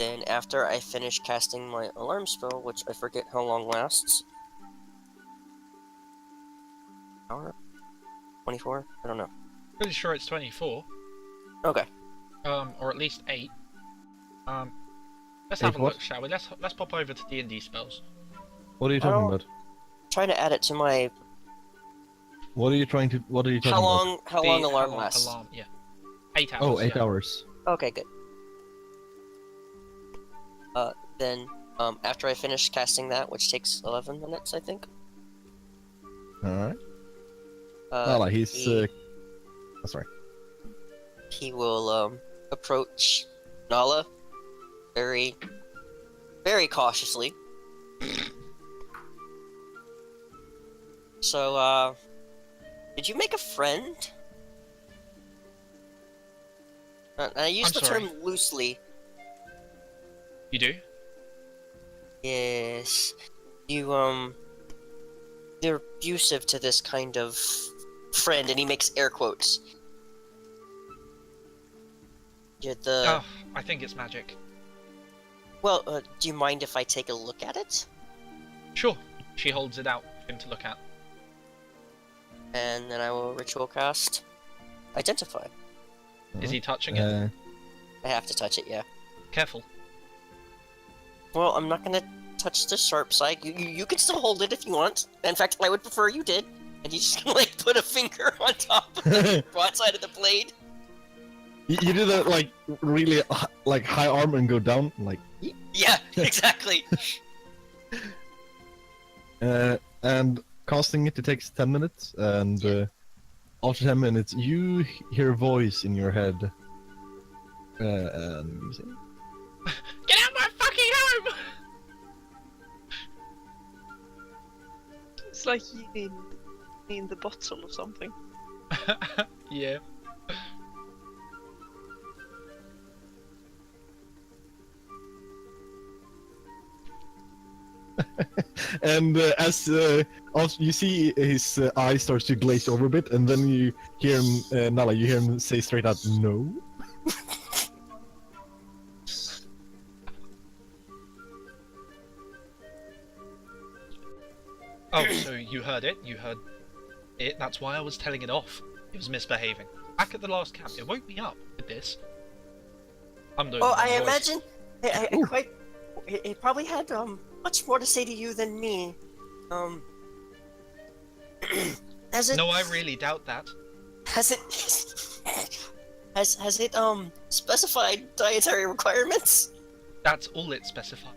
Then after I finish casting my alarm spell, which I forget how long lasts. Hour? 24? I don't know.
Pretty sure it's 24.
Okay.
Or at least 8. Let's
Eight
have a
what?
look, shall we? Let's pop over to D&D spells.
What are you talking
Oh.
about?
Trying to add it to my...
What are you talking about?
How long
The
alarm lasts?
Alarm, yeah. 8 hours.
Oh, 8
yeah.
hours.
Okay, good. Then, after I finish casting that, which takes 11 minutes, I think,
Alright. Nala, he's
he,
oh, sorry.
he will approach Nala very, very cautiously. So, did you make a friend? I use
I'm
the
sorry.
term loosely.
You do?
Yes. You're abusive to this kind of friend, and he makes air quotes. You're the...
Oh, I think it's magic.
Well, do you mind if I take a look at it?
Sure. She holds it out for him to look at.
And then I will ritual cast Identify.
Is he touching it?
I have to touch it, yeah.
Careful.
Well, I'm not gonna touch the sharp side. You can still hold it if you want. In fact, I would prefer you did. And you just gonna, like, put a finger on top of the broadside of the blade.
You do that like really like high arm and go down like.
Yeah, exactly.
And casting it takes 10 minutes, and after 10 minutes you hear a voice in your head. And you say,
Get out my fucking home!
It's like you in the bottle or something.
Yeah.
and as you see his eye starts to glaze over a bit, and then you hear him, Nala, you hear him say straight out, "No."
Oh, so you heard it? You heard it? That's why I was telling it off. It was misbehaving. Back at the last camp, it woke me up with this. I'm doing.
Oh,
my
I
voice.
imagine it probably had much more to say to you than me. Has it?
No, I really doubt that.
Has it? Has it specified dietary requirements?
That's all it specified.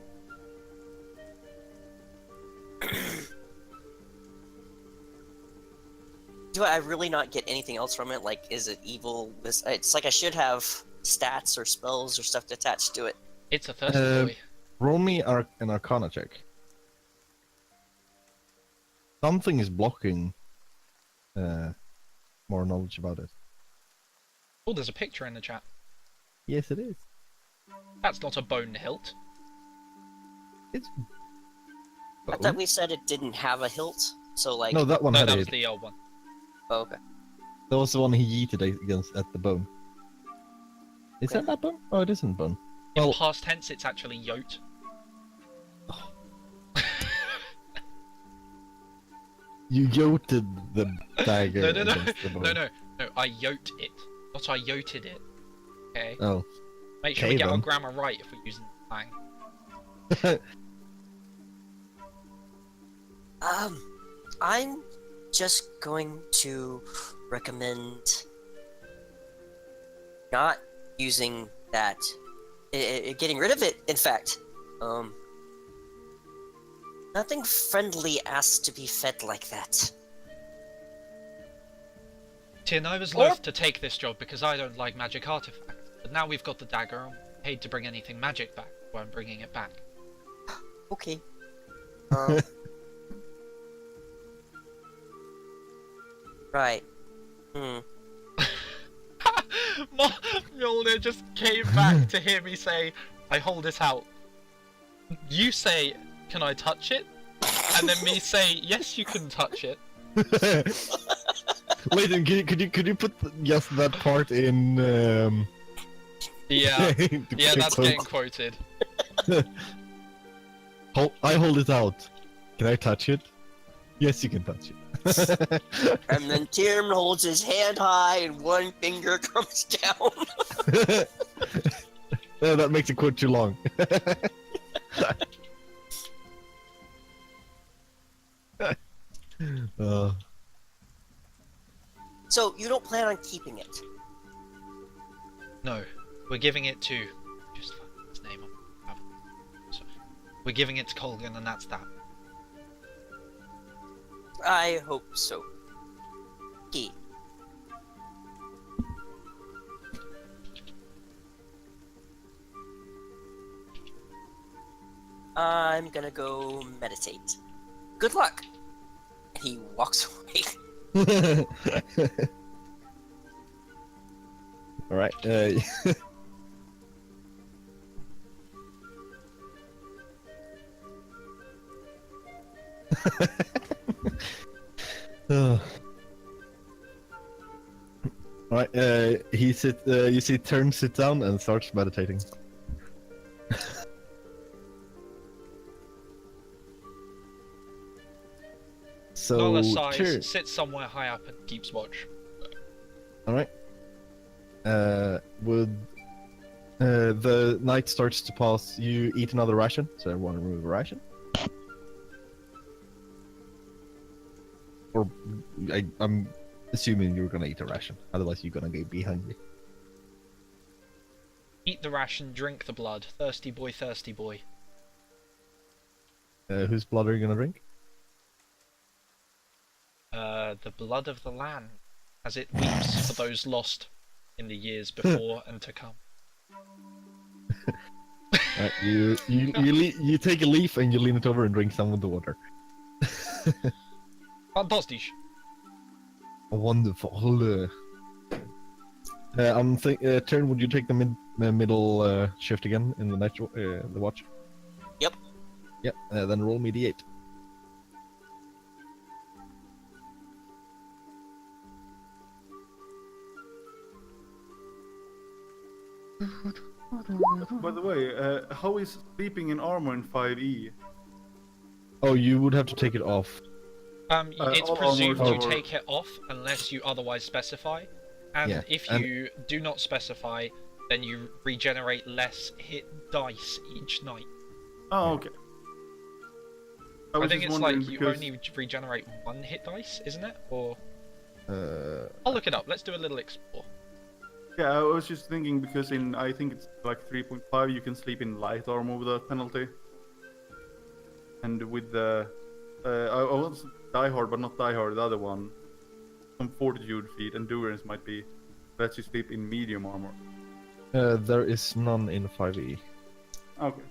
Do I really not get anything else from it? Like, is it evil? It's like I should have stats or spells or stuff attached to it.
It's a thirsty boy.
Roll me an Arcana check. Something is blocking more knowledge about it.
Oh, there's a picture in the chat.
Yes, it is.
That's not a bone hilt.
It's.
I thought we said it didn't have a hilt, so like.
No, that one
No,
had
that
it.
was the old one.
Oh, okay.
That was the one he yeeted against at the bone. Is that bone? Oh, it isn't bone.
In
Well,
past tense, it's actually yote.
you yoted the dagger.
No.
against the bone.
No, I yote it. Not I yoted it. Okay?
Oh.
Make sure we get our grammar right if we're using slang.
I'm just going to recommend not using that. Getting rid of it, in fact. Nothing friendly asks to be fed like that.
Tin, I was loath to take this job because I don't like magic artifacts. But now we've got the dagger, I'm paid to bring anything magic back, so I'm bringing it back.
Okay. Right.
Mjolnir just came back to hear me say, I hold it out. You say, can I touch it? And then me say, yes, you can touch it.
Wait, could you put just that part in?
Yeah, yeah, that's
quote.
getting quoted.
I hold it out. Can I touch it? Yes, you can touch it.
And then Tim holds his hand high and one finger comes down.
No, that makes the quote too long.
So, you don't plan on keeping it?
No, we're giving it to... Just find his name on... Sorry. We're giving it to Colgan and that's that.
I hope so. Key. I'm gonna go meditate. Good luck! And he walks away.
Alright, Alright, you see Turn sit down and starts meditating. So,
Nala sighs,
Tyr-
sits somewhere high up and keeps watch.
Alright. The night starts to pass, you eat another ration, so everyone remove a ration. Or, I'm assuming you're gonna eat a ration, otherwise you're gonna be hungry.
Eat the ration, drink the blood. Thirsty boy, thirsty boy.
Whose blood are you gonna drink?
The blood of the land, as it weeps for those lost in the years before and to come.
Right, you take a leaf and you lean it over and drink some of the water.
Fantastic.
Wonderful. Turn, would you take the middle shift again in the night the watch?
Yep.
Yep. Then roll me d8.
By the way, how is sleeping in armor in 5e?
Oh, you would have to take it off.
It's
all
presumed
armor-
you take it off unless you otherwise specify. And
Yeah,
if
and-
you do not specify, then you regenerate less hit dice each night.
Oh, okay.
I
was
think
just
it's like
wondering
you
because-
only regenerate one hit dice, isn't it? Or
Uh,
I'll look it up. Let's do a little explore.
Yeah, I was just thinking because I think it's like 3.5 you can sleep in light armor without penalty. And with the I was Die Hard, but not Die Hard, the other one. Some fortitude feat, endurance might be lets you sleep in medium armor.
there is none in 5e.
Okay.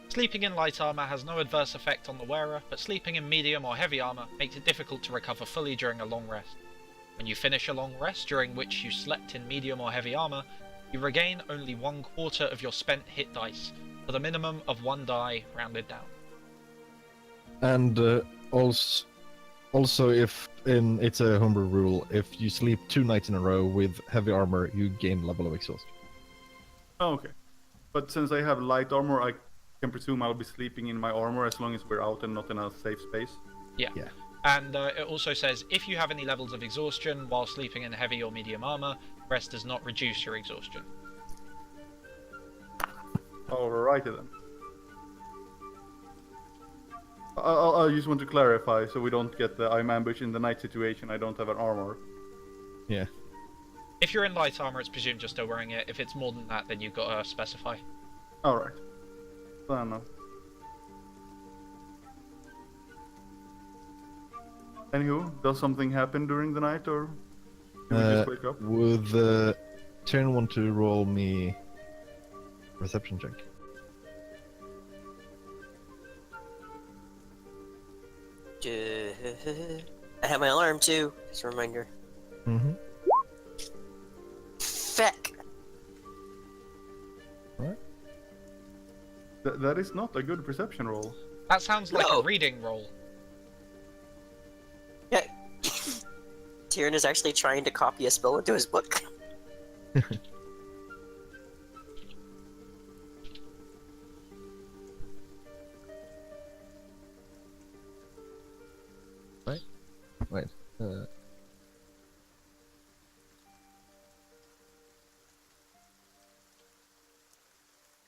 Sleeping in light armor has no adverse effect on the wearer, but sleeping in medium or heavy armor makes it difficult to recover fully during a long rest. When you finish a long rest during which you slept in medium or heavy armor, you regain only 1/4 of your spent hit dice, for the minimum of 1 die rounded down.
And also, if it's a homebrew rule, if you sleep 2 nights in a row with heavy armor, you gain level of exhaustion.
Oh, okay. But since I have light armor, I can presume I'll be sleeping in my armor as long as we're out and not in a safe space.
Yeah. And it also says, if you have any levels of exhaustion while sleeping in heavy or medium armor, rest does not reduce your exhaustion.
Alrighty then. I just want to clarify so we don't get the I'm ambushed in the night situation. I don't have an armor.
Yeah.
If you're in light armor, it's presumed you're still wearing it. If it's more than that, then you've got to specify.
Alright. Fair enough. Anywho, does something happen during the night or do we just wake up?
Would Turn want to roll me perception check?
I have my alarm too, as a reminder.
Mm-hmm.
Feck!
That is not a good perception roll.
That sounds like
No.
a reading roll.
Yeah. Tyrion is actually trying to copy a spell into his book.
Wait.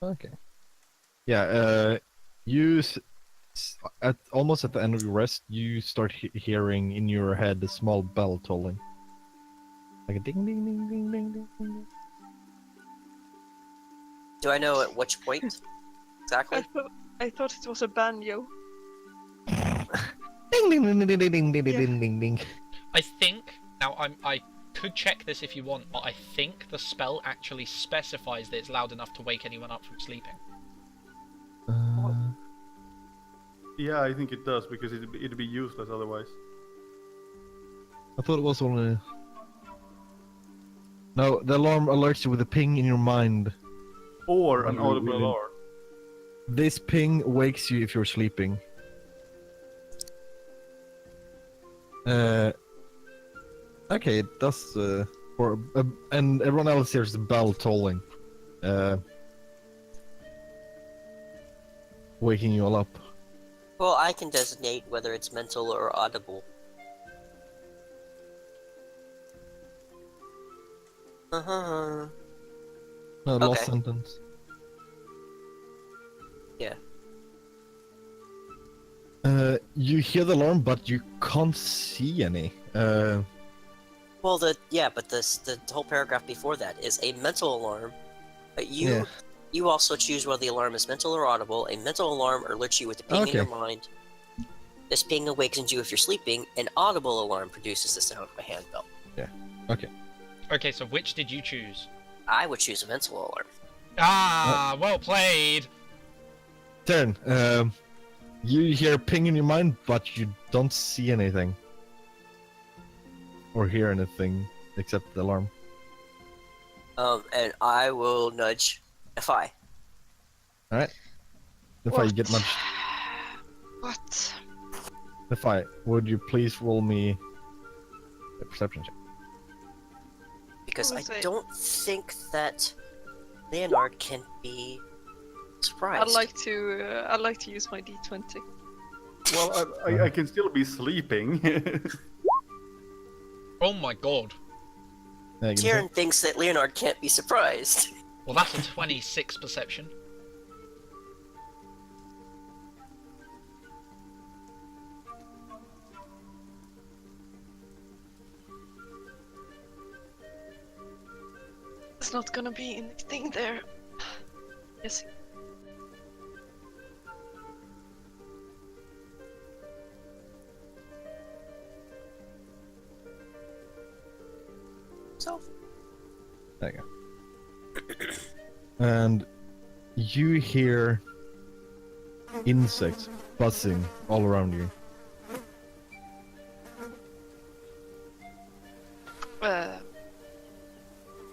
Okay. Yeah. Almost at the end of your rest, you start hearing in your head a small bell tolling, like a ding ding ding ding ding ding. ding.
Do I know at which point? Exactly?
I thought it was a banjo.
Ding ding ding ding ding ding ding ding ding ding.
I think now I could check this if you want, but I think the spell actually specifies that it's loud enough to wake anyone up from sleeping.
Yeah, I think it does because it'd be useless otherwise.
I thought it was only. No, the alarm alerts you with a ping in your mind.
Or an
Really,
audible
really-
alarm.
This ping wakes you if you're sleeping. Okay, it does. And everyone else hears the bell tolling, waking you all up.
Well, I can designate whether it's mental or audible. Uh-huh.
No, lost
Okay.
sentence.
Yeah.
You hear the alarm, but you can't see any.
Well, the whole paragraph before that is a mental alarm. But
Yeah.
you also choose whether the alarm is mental or audible. A mental alarm alerts you with a ping in your
Okay.
mind. This ping awakens you if you're sleeping. An audible alarm produces the sound of a handbell.
Okay, so which did you choose?
I would choose a mental alarm.
Ah, well played.
Turn. You hear a ping in your mind, but you don't see anything. Or hear anything except the alarm.
And I will nudge Fi.
Alright. If I get nudged.
What?
If I would you please roll me a perception check?
Because
What
I
was it?
don't think that Leonard can be surprised.
I'd like to use my D20.
Well, I can still be sleeping.
Oh my god.
Yeah, you can
Tyrion thinks that Leonard can't be surprised.
Well, that's a 26 perception.
There's not gonna be anything there. Yes.
So,
There you go. And you hear insects buzzing all around you.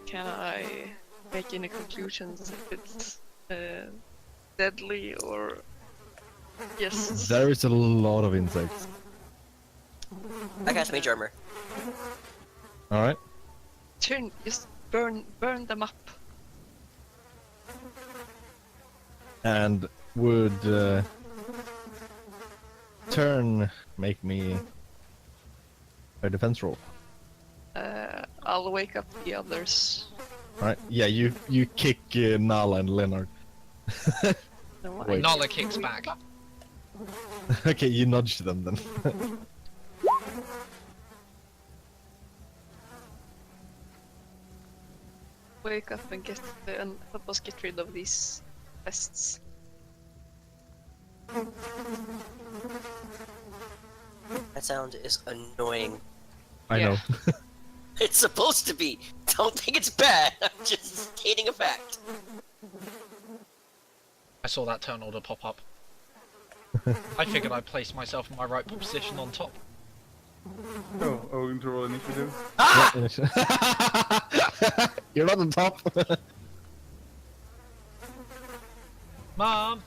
Can I make any conclusions if it's deadly or yes?
There is a lot of insects.
I cast Mage Armor.
Alright.
Turn, just burn them up.
And would turn make me a defense roll.
I'll wake up the others.
Alright. Yeah, you kick Nala and Leonard.
No, I-
Wait.
Nala kicks back.
Okay, you nudge them then.
Wake up and help us get rid of these pests.
That sound is annoying.
I
Yeah.
know.
It's supposed to be. Don't think it's bad. I'm just stating a fact.
I saw that turn order pop up. I figured I'd place myself in my rightful position on top.
Oh, are we going to roll initiative?
You're not on top.
Mom!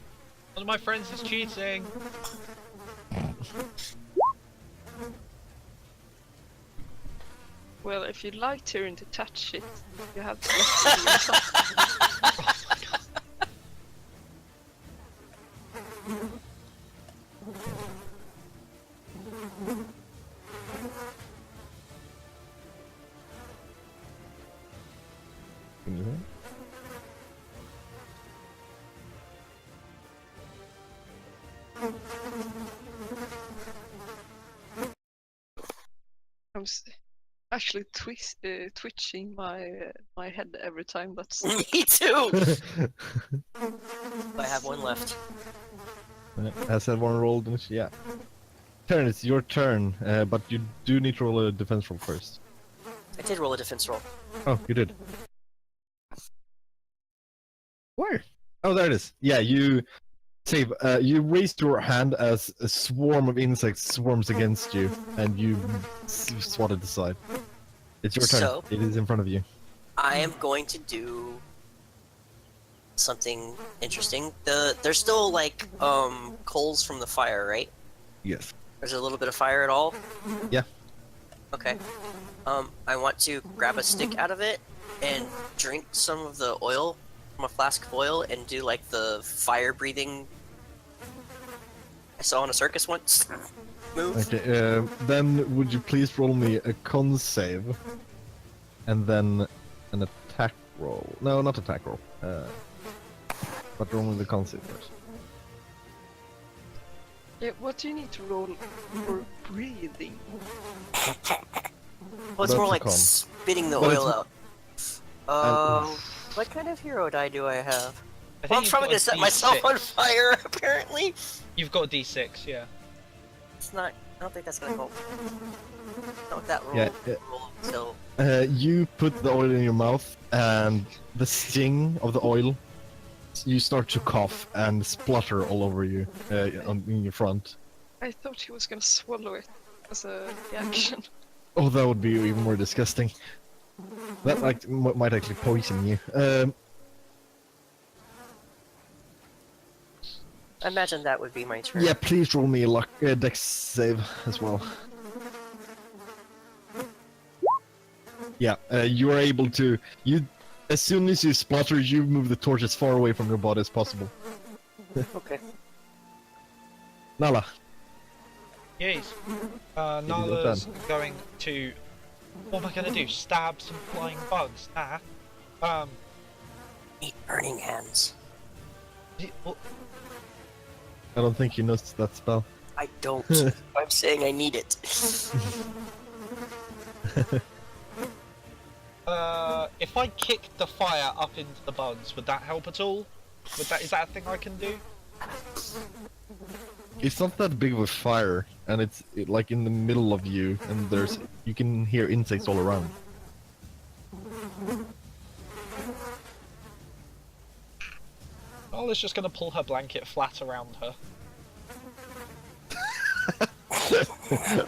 One of my friends is cheating!
Well, if you'd like Tyrion to touch it, you have to let it do yourself.
Can you hear?
I'm actually twitching my head every time that's
Me too. I have one left.
Has everyone rolled? Yeah. Terran, it's your turn, but you do need to roll a defense roll first.
I did roll a defense roll.
Oh, you did. Where? Oh, there it is. Yeah, you save. You raised your hand as a swarm of insects swarms against you, and you swat it aside. It's your turn.
So-
It is in front of you.
I am going to do something interesting. There's still like coals from the fire, right?
Yes.
There's a little bit of fire at all.
Yeah.
Okay. I want to grab a stick out of it and drink some of the oil from a flask of oil and do like the fire breathing I saw on a circus once move.
Okay. Then would you please roll me a con save, and then an attack roll? No, not attack roll. But roll me the con save first.
Yeah, what do you need to roll for breathing?
Well, it's
That's
more
a
like
con.
spitting the
But
oil
it's-
out. What kind of hero die do I have?
I
Well, I'm
you've
probably
got
gonna
a
set myself on
D6.
fire, apparently.
You've got a D6, yeah.
It's not. I don't think that's gonna help. Not with that roll.
Yeah,
roll until.
You put the oil in your mouth, and the sting of the oil, you start to cough and splutter all over you, in your front.
I thought he was gonna swallow it as a reaction.
Oh, that would be even more disgusting. That like might actually poison you.
I imagine that would be my turn.
Yeah, please roll me a dex save as well. Yeah, you are able to. As soon as you splutter, you move the torch as far away from your body as possible.
Okay.
Nala.
Yes.
got
Nala's
done.
going to. What am I gonna do? Stab some flying bugs?
Need burning hands.
Well,
I don't think you know that spell.
I don't. I'm saying I need it.
if I kick the fire up into the bugs, would that help at all? Is that a thing I can do?
It's not that big of a fire, and it's like in the middle of you, and you can hear insects all around.
Nala's just gonna pull her blanket flat around her.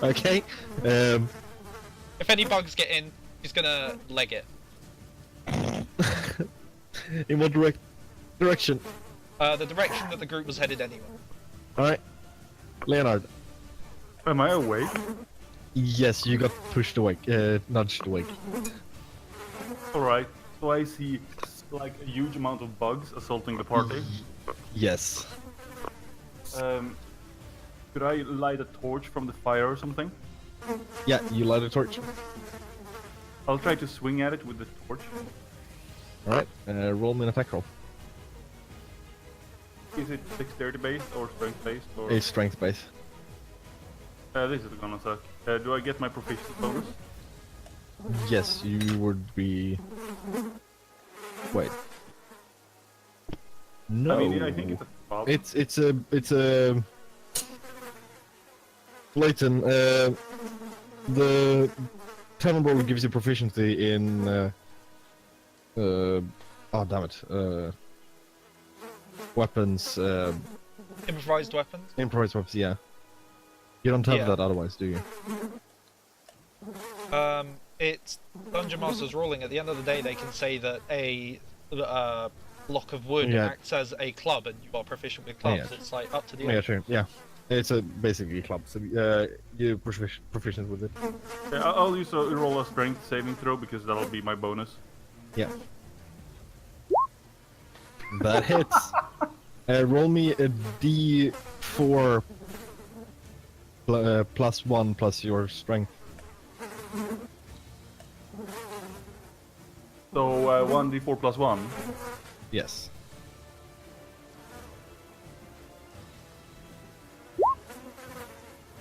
Okay.
If any bugs get in, he's gonna leg it.
In what direction?
The direction that the group was headed anyway.
All right, Leonard.
Am I awake?
Yes, you got pushed awake, nudged awake.
Alright, so I see like a huge amount of bugs assaulting the party.
Yes.
Could I light a torch from the fire or something?
Yeah, you light a torch.
I'll try to swing at it with the torch.
All right, roll me an attack roll.
Is it dexterity based or strength based? Or
A strength base.
this is gonna suck. Do I get my proficiency bonus?
Yes, you would be. Wait. No.
I mean, I think it's a problem.
It's a. Clayton, the talent roll gives you proficiency in. Oh damn it. Weapons.
Improvised weapons?
Improvised weapons. Yeah. You don't have
Yeah.
that otherwise, do you?
It's Dungeon Master's ruling. At the end of the day, they can say that a block of wood
Yeah.
acts as a club, and you are proficient with clubs.
Yeah.
It's like up to the.
Yeah, sure. Yeah. It's basically a club, so you're proficient with it.
Yeah, I'll use a roll a strength saving throw because that'll be my bonus.
Yeah. That hits. Roll me a D4 plus 1 plus your strength.
So 1d4 plus 1.
Yes.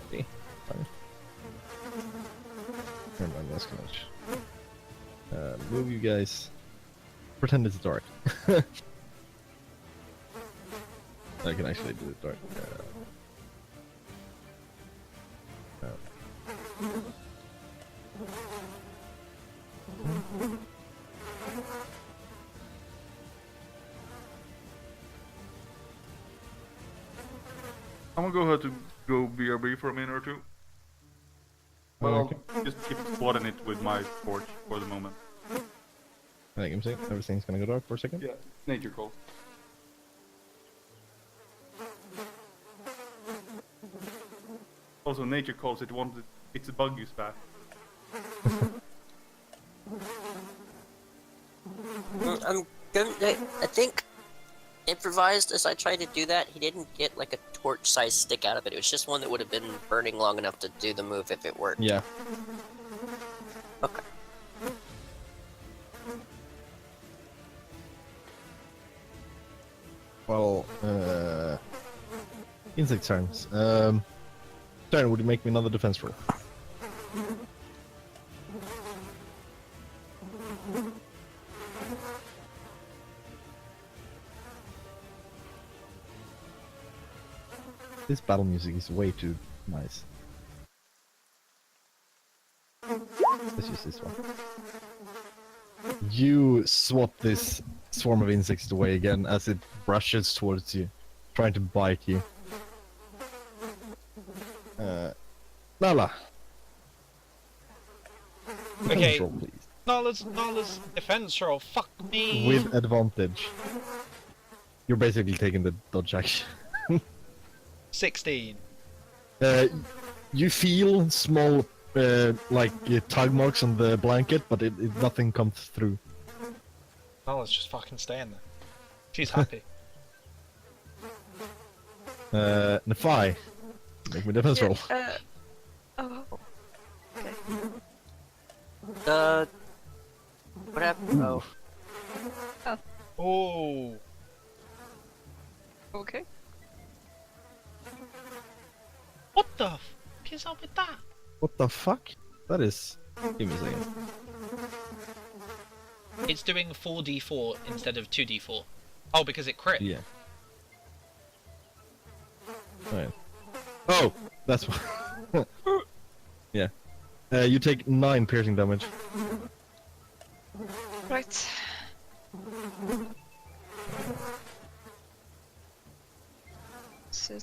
Okay, fine. Never mind, that's gonna move you guys. Pretend it's dark. I can actually do it dark.
I'm gonna go ahead to go BRB for a minute or two. But
Okay.
I'll just keep squatting it with my torch for the moment.
I think I'm saying everything's gonna go dark for a second.
Yeah, nature calls. Also, nature calls it wanted its bug is back.
I think improvised as I tried to do that, he didn't get like a torch-sized stick out of it. It was just one that would have been burning long enough to do the move if it worked.
Yeah.
Okay.
Well, insect turns. Turn, would you make me another defense roll? This battle music is way too nice. Let's use this one. You swat this swarm of insects away again as it brushes towards you, trying to bite you. Nala.
Okay.
Defense roll, please.
Nala's defense roll. Fuck me.
With advantage. You're basically taking the dodge action.
16.
You feel small, tug marks on the blanket, but nothing comes through.
Nala's just fucking staying there. She's happy.
Nefai. Make me defense roll.
Oh. Okay.
What happened? Oh.
Oh.
Okay.
What the f is up with that?
What the fuck? That is... Give me a second.
It's doing 4d4 instead of 2d4. Oh, because it crit.
Yeah. Right. Oh! That's why. Yeah. You take 9 piercing damage.
Right. So,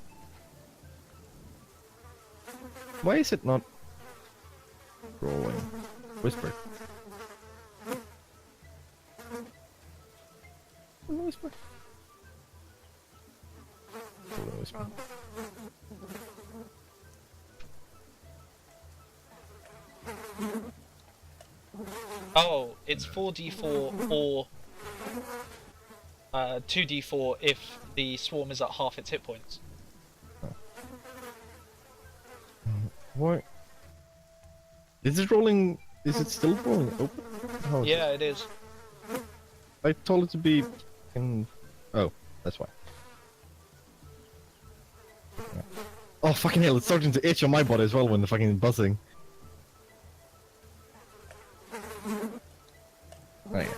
Why is it not rolling? Whisper. Whisper. Whisper.
Oh, it's 4d4 or 2d4 if the swarm is at half its hit points.
What? Is it rolling? Is it still rolling open? How is
Yeah, it is.
it? I told it to be in... Oh, that's why. Yeah. Oh, fucking hell, it's starting to itch on my body as well when the fucking buzzing. Oh, yeah.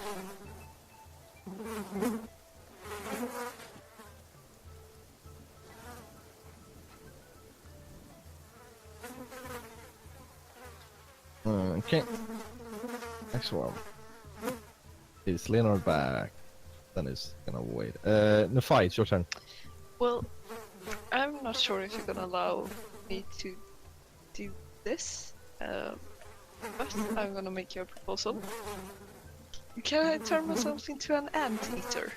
Okay. Next one. Is Leonard back? Then it's gonna wait. Nefai, it's your turn.
well, I'm not sure if you're gonna allow me to do this, but I'm gonna make you a proposal. Can I turn myself into an anteater?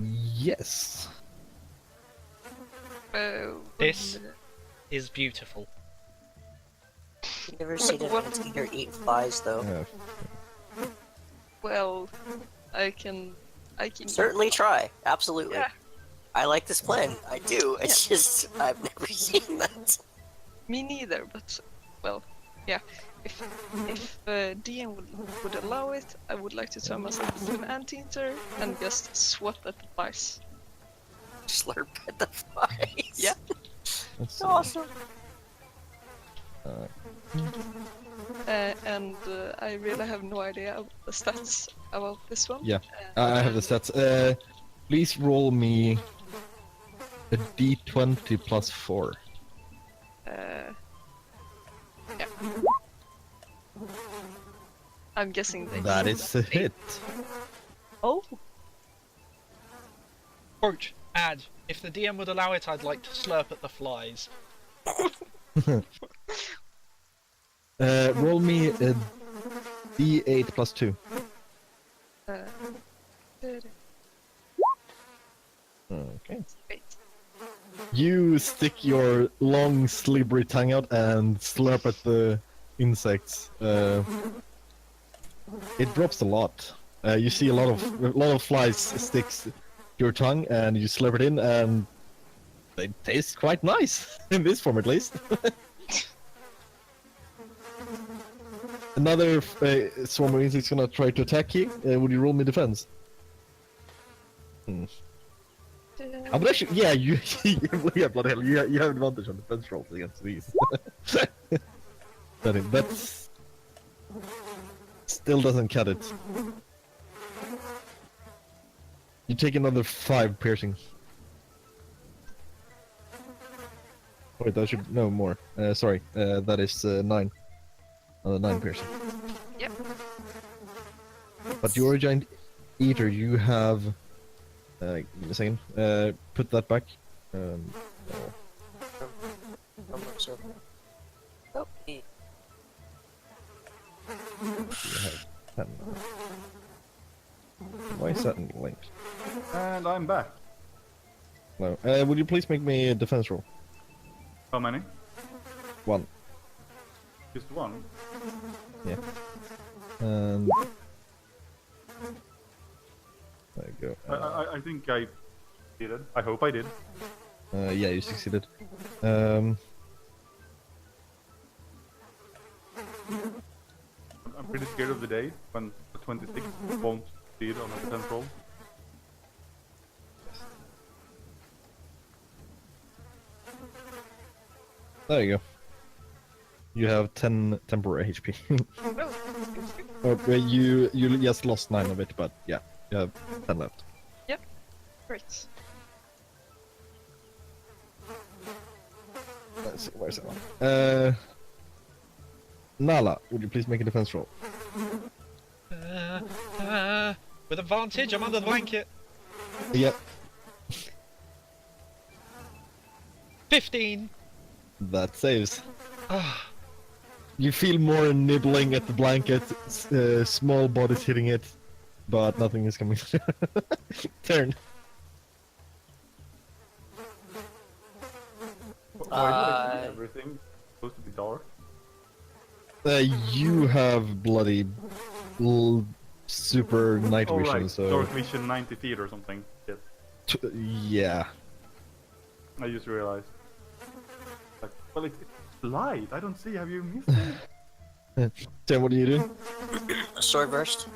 Yes.
This is beautiful.
You've never seen an anteater eat flies, though.
Yeah.
Well, I can.
Certainly try. Absolutely.
Yeah.
I like this plan. I do. It's just I've never seen that.
Me neither, but well, yeah. If DM would allow it, I would like to turn myself into an anteater and just swat at the flies.
Slurp at the flies.
Yeah.
Let's see.
Awesome.
And I really have no idea of the stats about this one.
Yeah, I have the stats. Please roll me a d20 plus 4.
I'm guessing they.
That is a hit.
Oh.
Quote, add, if the DM would allow it, I'd like to slurp at the flies.
Roll me a D8 plus 2. Okay.
Wait.
You stick your long, slippery tongue out and slurp at the insects. It drops a lot. You see a lot of flies sticks to your tongue, and you slurp it in, and they taste quite nice in this form, at least. Another swarm of insects gonna try to attack you. Would you roll me defense? But actually, yeah, yeah, bloody hell, you have advantage on defense rolls against these. That's still doesn't cut it. You take another 5 piercing. Wait, that should no more. Sorry, that is 9. 9 piercing.
Yep.
But you're a giant eater. You have. Give me a second. Put that back.
Oh, yeah.
You have 10. Why is that linked?
And I'm back.
No. Would you please make me a defense roll?
How many?
1.
Just 1?
Yeah. And there you go.
I think I did it. I hope I did.
Yeah, you succeeded.
I'm pretty scared of the day when the 26 won't succeed on a defense roll.
There you go. You have 10 temporary HP. Okay, you just lost 9 of it, but yeah, you have 10 left.
Yep. Great.
Let's see, where's that one? Nala, would you please make a defense roll?
With advantage, I'm under the blanket.
Yep.
15.
That saves. You feel more nibbling at the blanket, small bodies hitting it, but nothing is coming through. Turn.
Why did I do everything? It's supposed to be dark.
You have bloody super night
Oh
vision,
right,
so
dark vision 90 feet or something. Yes.
yeah.
I just realized. Like, well, it's light. I don't see. Have you missed it?
Tim, what are you doing?
A sword burst.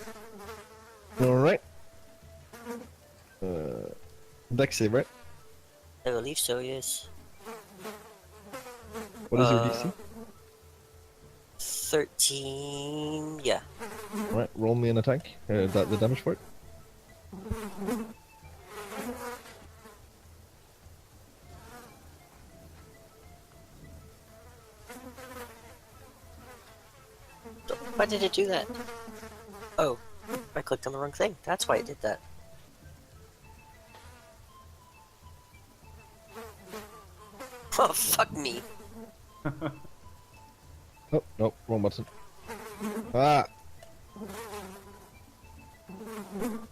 All right. Dex save, right?
I believe so, yes.
What is your DC?
13. Yeah.
All right, roll me an attack. The damage for it.
Why did it do that? Oh, I clicked on the wrong thing. That's why it did that. Oh, fuck me.
Oh, no, wrong button. Ah!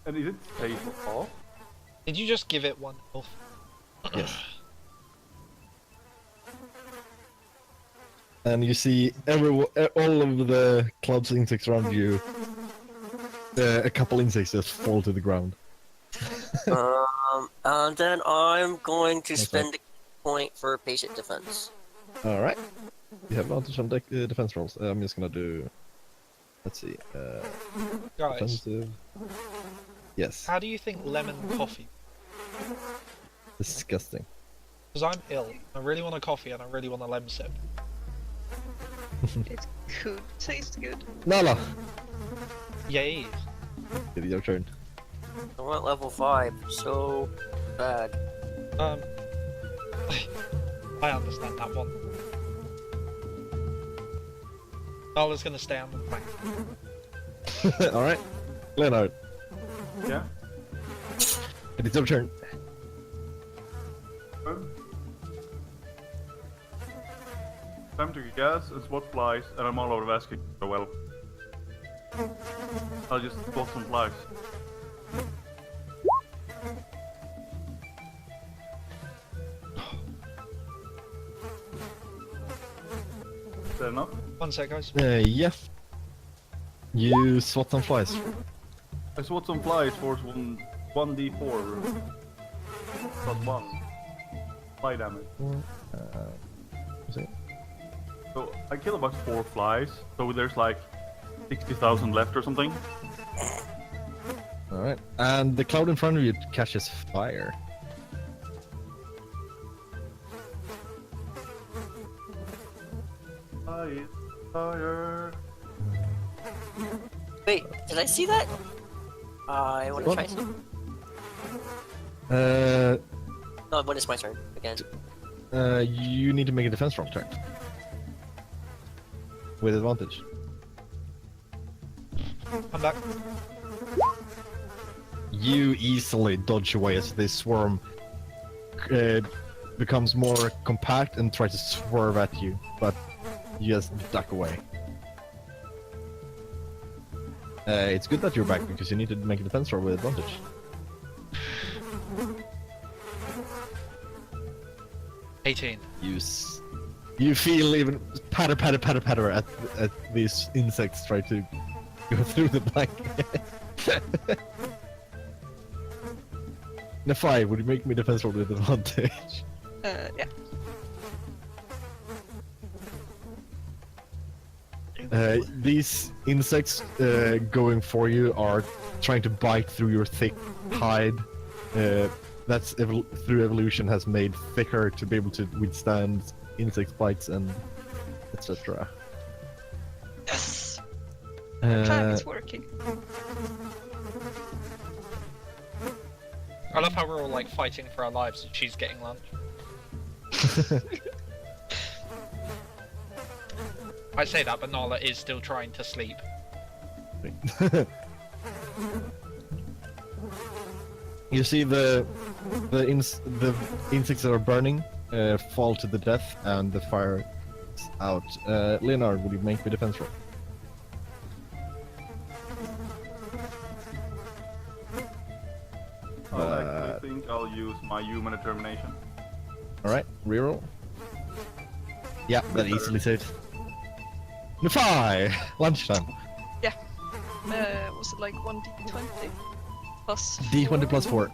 And is it safe off?
Did you just give it 1 health?
Yes. And you see all of the clouds of insects around you. A couple insects just fall to the ground.
And then I'm going to spend a point for patient defense.
All right. You have advantage on defense rolls. I'm just gonna do. Let's see.
Guys,
Defensive. Yes.
how do you think lemon coffee?
Disgusting.
Because I'm ill. I really want a coffee and I really want a lemon sip.
It could taste good.
Nala.
Yay.
It's your turn.
I want level 5. So bad.
I understand that one. Nala's gonna stay on the flank.
Alright. Leonard,
Yeah.
it is your turn.
Time to gas and swat flies, and I'm all out of asking so well. I'll just swat some flies. Is that enough?
1 sec, guys.
Yeah. You swat some flies.
I swat some flies for 1d4 plus 1 fly damage.
See?
So I kill about 4 flies, so there's like 60,000 left or something.
Alright. And the cloud in front of you catches fire.
Fire.
Wait, did I see that? I want to
What?
try some.
Uh,
When is my turn again?
You need to make a defense roll check. With advantage.
I'm back.
You easily dodge away as this swarm becomes more compact and tries to swerve at you, but you just duck away. It's good that you're back because you need to make a defense roll with advantage. You feel even patter at these insects try to go through the blanket. Nefai, would you make me defense roll with advantage?
Yeah.
These insects going for you are trying to bite through your thick hide. That's through evolution has made thicker to be able to withstand insect bites and etc.
Yes. The plan
Uh,
is working.
I love how we're all like fighting for our lives and she's getting lunch. I say that, but Nala is still trying to sleep.
You see the insects that are burning fall to the death, and the fire is out. Leonard, would you make me defense roll?
I actually think I'll use my human determination.
All right, reroll. Yeah, that
Better.
easily saved. Nefai, lunchtime.
Was it like 1d20 plus
D20 plus 4.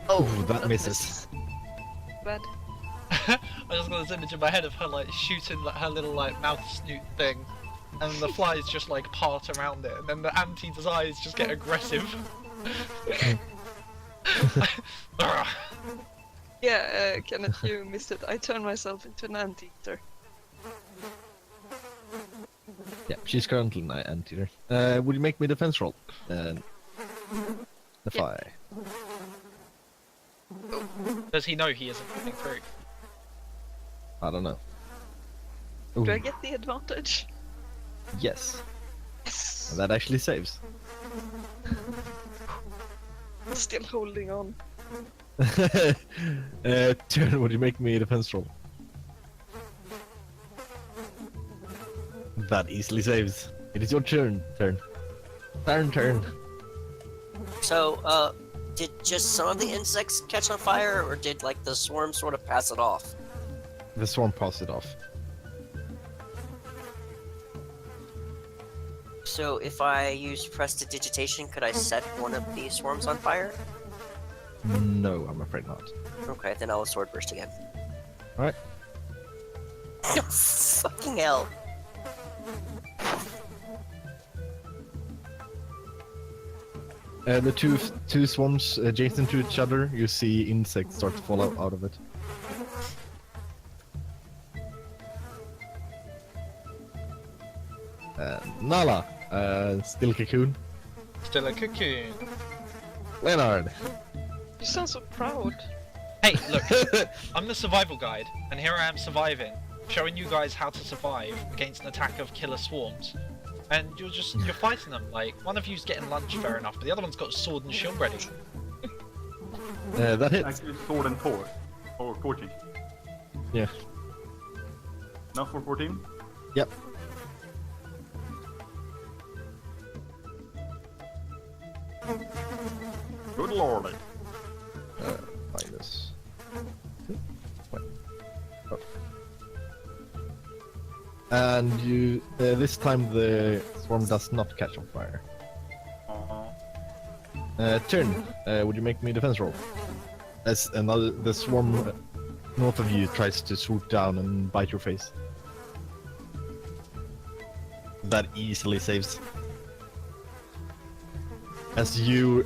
Oh,
Ooh, that misses.
Bad.
I just got this image in my head of her like shooting like, her little like mouth snoot thing, and the flies just like part around it, and then the anteater's eyes just get aggressive.
Yeah, Kenneth, you missed it. I turned myself into an anteater.
Yeah, she's currently an anteater. Would you make me defense roll? Nefai.
Does he know he isn't coming through?
I don't know.
Do I
Ooh,
get the advantage?
yes,
Yes.
that actually saves.
Still holding on.
Turn, would you make me a defense roll? That easily saves. It is your turn. Turn.
So, did just some of the insects catch on fire, or did like the swarm sort of pass it off?
The swarm passed it off.
So, if I use prestidigitation, could I set one of these swarms on fire?
No, I'm afraid not.
Okay, then I'll sword burst again.
Alright.
Fucking hell.
The two swarms adjacent to each other, you see insects start to fall out of it. Nala, still cocoon.
Still a cocoon.
Leonard.
You sound so proud.
Hey, look, I'm the survival guide, and here I am surviving, showing you guys how to survive against an attack of killer swarms. and you're fighting them. Like one of you's getting lunch, fair enough, but the other one's got sword and shield ready.
That hits.
Actually, sword and torch. Or torching.
Yeah.
Enough for 14?
Yep.
Good lordy.
Minus. Wait. Oh. And you. This time the swarm does not catch on fire. Turn. Would you make me a defense roll? As the swarm north of you tries to swoop down and bite your face. That easily saves. As you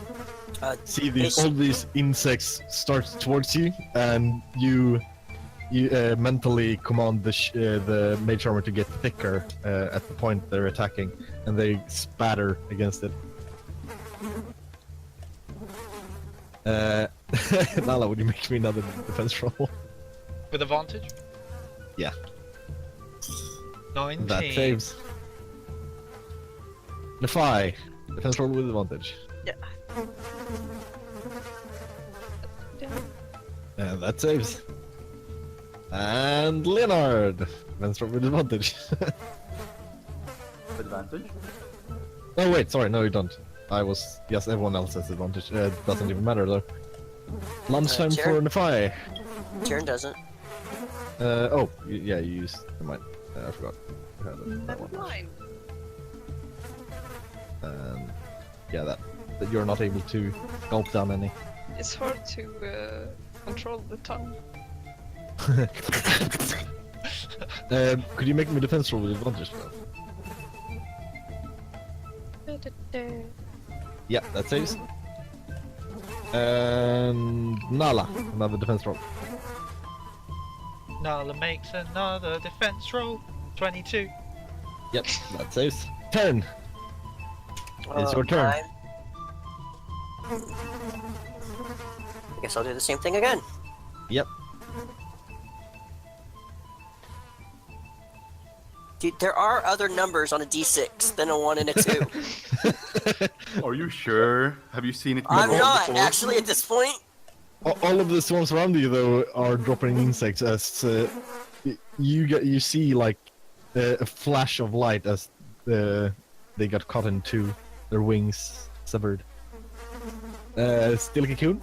see all these insects start towards you, and you mentally command the mage armor to get thicker at the point they're attacking, and they spatter against it. Nala, would you make me another defense roll?
With advantage?
Yeah.
19.
That saves. Defy. Defense roll with advantage. And that saves. And Leonard. Defense roll with advantage.
Advantage?
Oh wait, sorry, no you don't. Yes, everyone else has advantage. Doesn't even matter though. Lunchtime for Defy.
Turn doesn't.
Yeah, you used. Never mind. I forgot.
Never mind.
Yeah, that you're not able to gulp down any.
It's hard to control the tongue.
Could you make me defense roll with advantage? Yeah, that saves. And Nala, another defense roll.
Nala makes another defense roll. 22.
Yep, that saves. Turn. It's your turn.
I guess I'll do the same thing again.
Yep.
Dude, there are other numbers on a D6 than a 1 and a 2.
Are you sure? Have you seen it?
I'm not,
before?
actually, at this point.
All of the swarms around you though are dropping insects as you see like a flash of light as they got caught in two, their wings severed. Still a cocoon?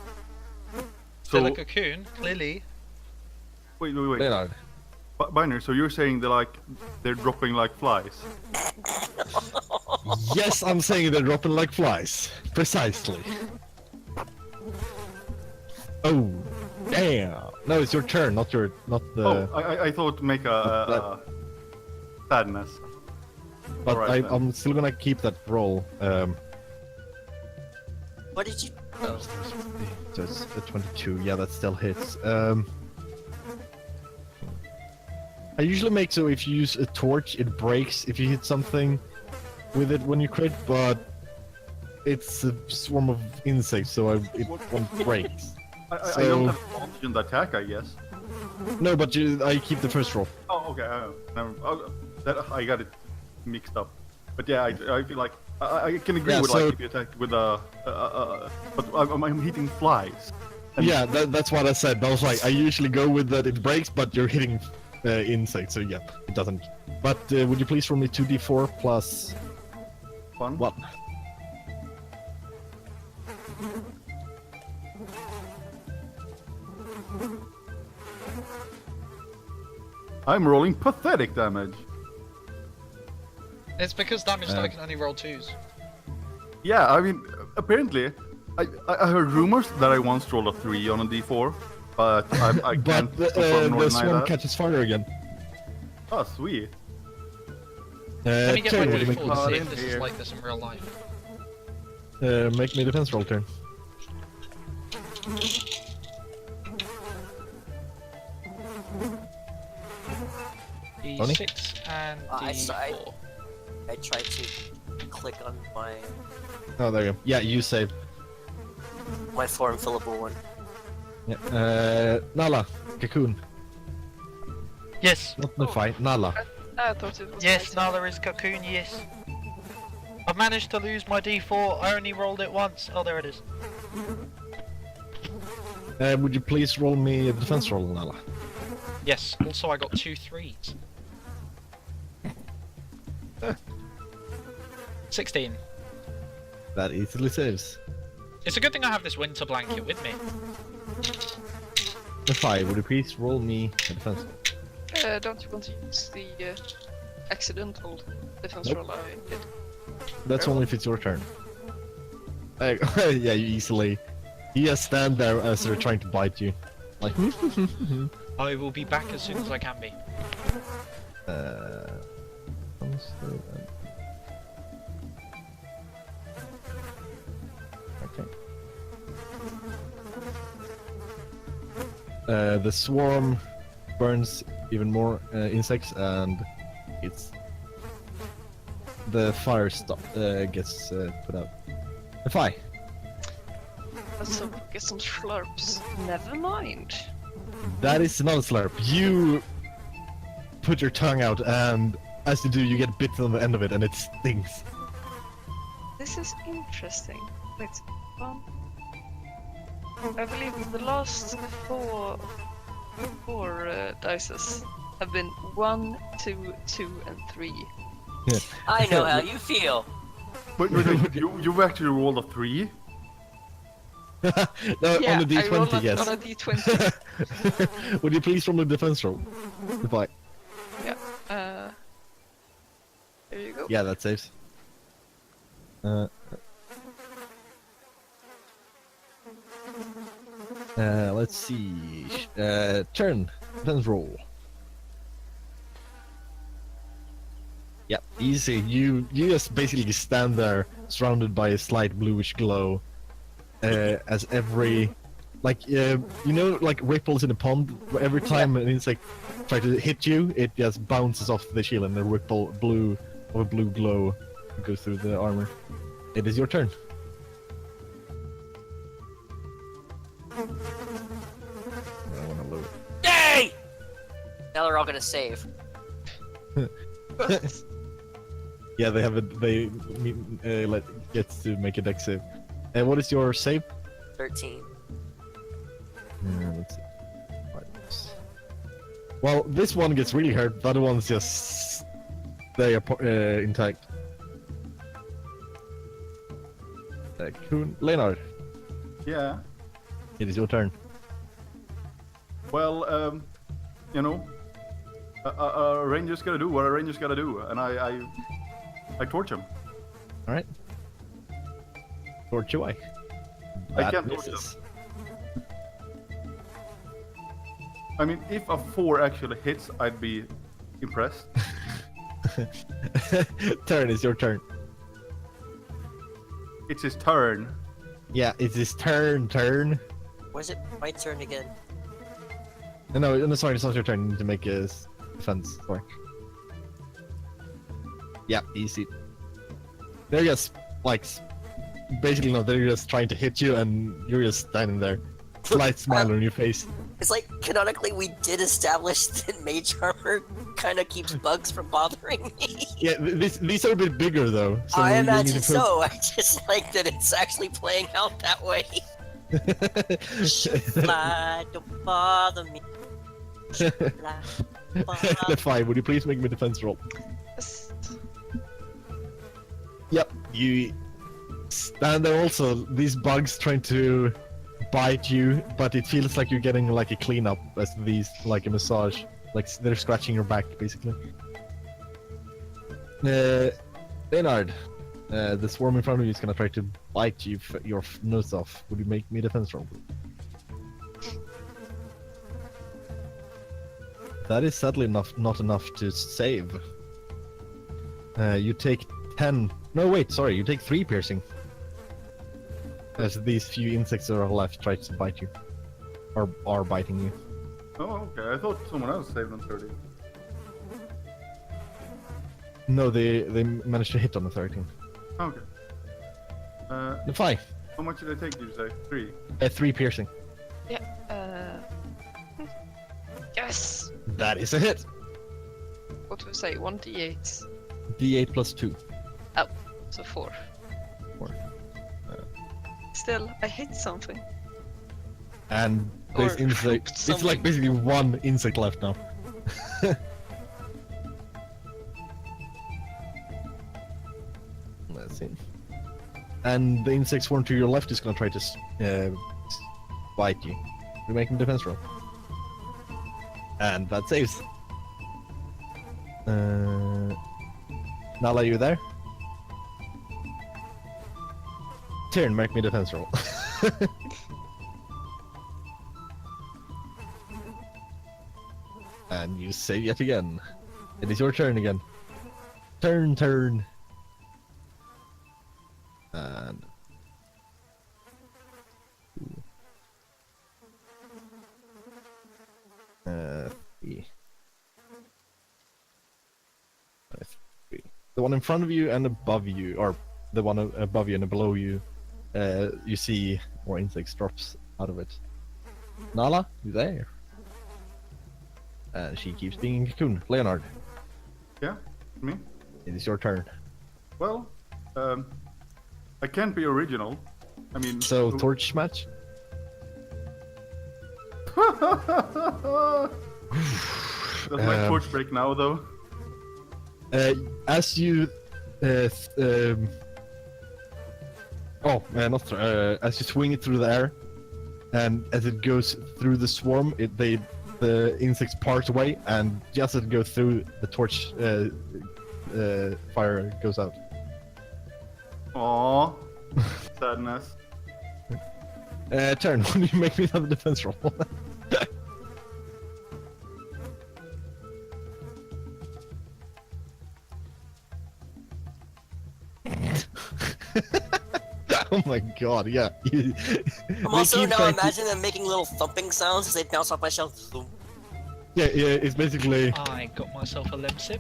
Still a cocoon, clearly.
Wait.
Leonard.
Binary, so you're saying they're dropping like flies?
Yes, I'm saying they're dropping like flies. Precisely. Oh, damn! No, it's your turn, not the.
Oh, I thought to make a sadness.
But
Alright,
I'm still gonna keep that roll.
What did you...
So it's a 22. Yeah, that still hits. I usually make so if you use a torch, it breaks if you hit something with it when you crit, but it's a swarm of insects, so it won't break.
I don't have advantage on the attack, I guess.
No, but I keep the first roll.
Oh, okay. I got it mixed up. But yeah, I feel like I can agree with like if you attack with but I'm hitting flies. And
yeah, that's what I said. I was like, I usually go with that it breaks, but you're hitting insects, so yeah, it doesn't. But would you please roll me 2d4 plus
1. I'm rolling pathetic damage.
It's because damage that I can only roll 2s.
Yeah, I mean, apparently, I heard rumors that I once rolled a 3 on a d4, but I can't
but
confirm nor
the
deny
swarm
that.
catches fire again.
Oh, sweet.
Let me get my
Turn, would you make
d4 to see if
in
this
here.
is like this in real life.
make me a defense roll turn.
D6 and
I
D4.
I tried to click on my
Oh, there you go. Yeah, you save.
form fillable one.
Yeah. Nala, cocoon.
Yes.
Not Nefai, Nala.
I thought it was.
Yes, Nala is cocoon, yes. I've managed to lose my D4. I only rolled it once. Oh, there it is.
Would you please roll me a defense roll, Nala?
Yes. Also, I got 2 3s. 16.
That easily saves.
It's a good thing I have this winter blanket with me.
A 5. Would you please roll me a defense roll?
Don't you want to use the accidental defense
Nope.
roll I did?
That's only if it's your turn. Yeah, you easily. You just stand there as they're trying to bite you. Like,
I will be back as soon as I can be.
Okay. The swarm burns even more insects, and it's the fire gets put out. A 5.
So get some slurps. Never mind.
That is not a slurp. You put your tongue out, and as you do, you get bitten on the end of it, and it stings.
This is interesting. Wait, one. I believe the last four dices have been 1, 2, 2, and 3.
Yeah.
I know how you feel.
Wait, you've actually rolled a 3?
No,
Yeah,
on a
I rolled
D20, yes.
on a D20.
Would you please roll a defense roll? Goodbye.
Yeah. There you go.
Yeah, that saves. Let's see. Turn. Defense roll. Yep, easy. You just basically stand there, surrounded by a slight bluish glow, as every, like like ripples in a pond. Where every time an insect tries to hit you, it just bounces off the shield, and a ripple of a blue glow goes through the armor. It is your turn. I wanna load.
Yay! Now they're all gonna save.
Yeah, they gets to make a dex save. And what is your save?
13.
Let's see. Right. Well, this one gets really hurt. The other ones just stay intact. Leonard,
Yeah.
it is your turn.
Well, a ranger's gotta do what a ranger's gotta do, and I torch him.
All right. Torch away.
I can't torch
misses.
I mean, if a 4 actually hits, I'd be impressed.
Turn is your turn.
It's his turn.
Yeah, it's his turn.
Was it my turn again?
No, sorry, it's not your turn. You need to make a defense. Sorry. Yeah, easy. They're just like, basically no, they're just trying to hit you, and you're just standing there, slight smile on your face.
It's like, canonically, we did establish that mage armor kind of keeps bugs from bothering me.
Yeah, these are a bit bigger though. So
I
you need to
imagine
put-
so. I just like that it's actually playing out that way. Fly, don't bother me. Fly, bother
Fine, would you please make me a defense roll?
Yes.
Yep, you stand there also. These bugs trying to bite you, but it feels like you're getting like a cleanup as these, like a massage. Like they're scratching your back, basically. Leonard, the swarm in front of you is gonna try to bite you your nose off. Would you make me a defense roll? That is sadly not enough to save. You take 10. No, wait, sorry. You take 3 piercing. As these few insects that are left try to bite you, or are biting you.
Oh, okay. I thought someone else saved on 30.
No, they managed to hit on the 13.
Okay.
The 5.
How much did I take? Did you say 3?
3 piercing.
Yeah. Yes.
That is a hit.
What do we say? 1d8.
D8 plus 2.
Oh. So 4.
4.
Still, I hit something.
And there's
Or
insect.
pooped
It's like
something.
basically one insect left now. Let's see. And the insect swarm to your left is gonna try to bite you. You're making a defense roll. And that saves. Nala, you there? Turn, make me a defense roll. And you save yet again. It is your turn again. Turn. And... three. Three. The one in front of you and above you, or the one above you and below you, you see more insects drops out of it. Nala, you there? And she keeps being a cocoon. Leonard,
Yeah, me.
it is your turn.
Well, I can't be original. I mean,
So, torch match?
Does my torch break now, though?
As you... as you swing it through the air, and as it goes through the swarm, the insects part away, and just as it goes through, the torch fire goes out.
Aww. Sadness.
Turn, when you make me another defense roll. Oh my god, yeah.
I'm also now imagining them making little thumping sounds as they bounce off my shelf.
Yeah, it's basically...
I got myself a lemon sip.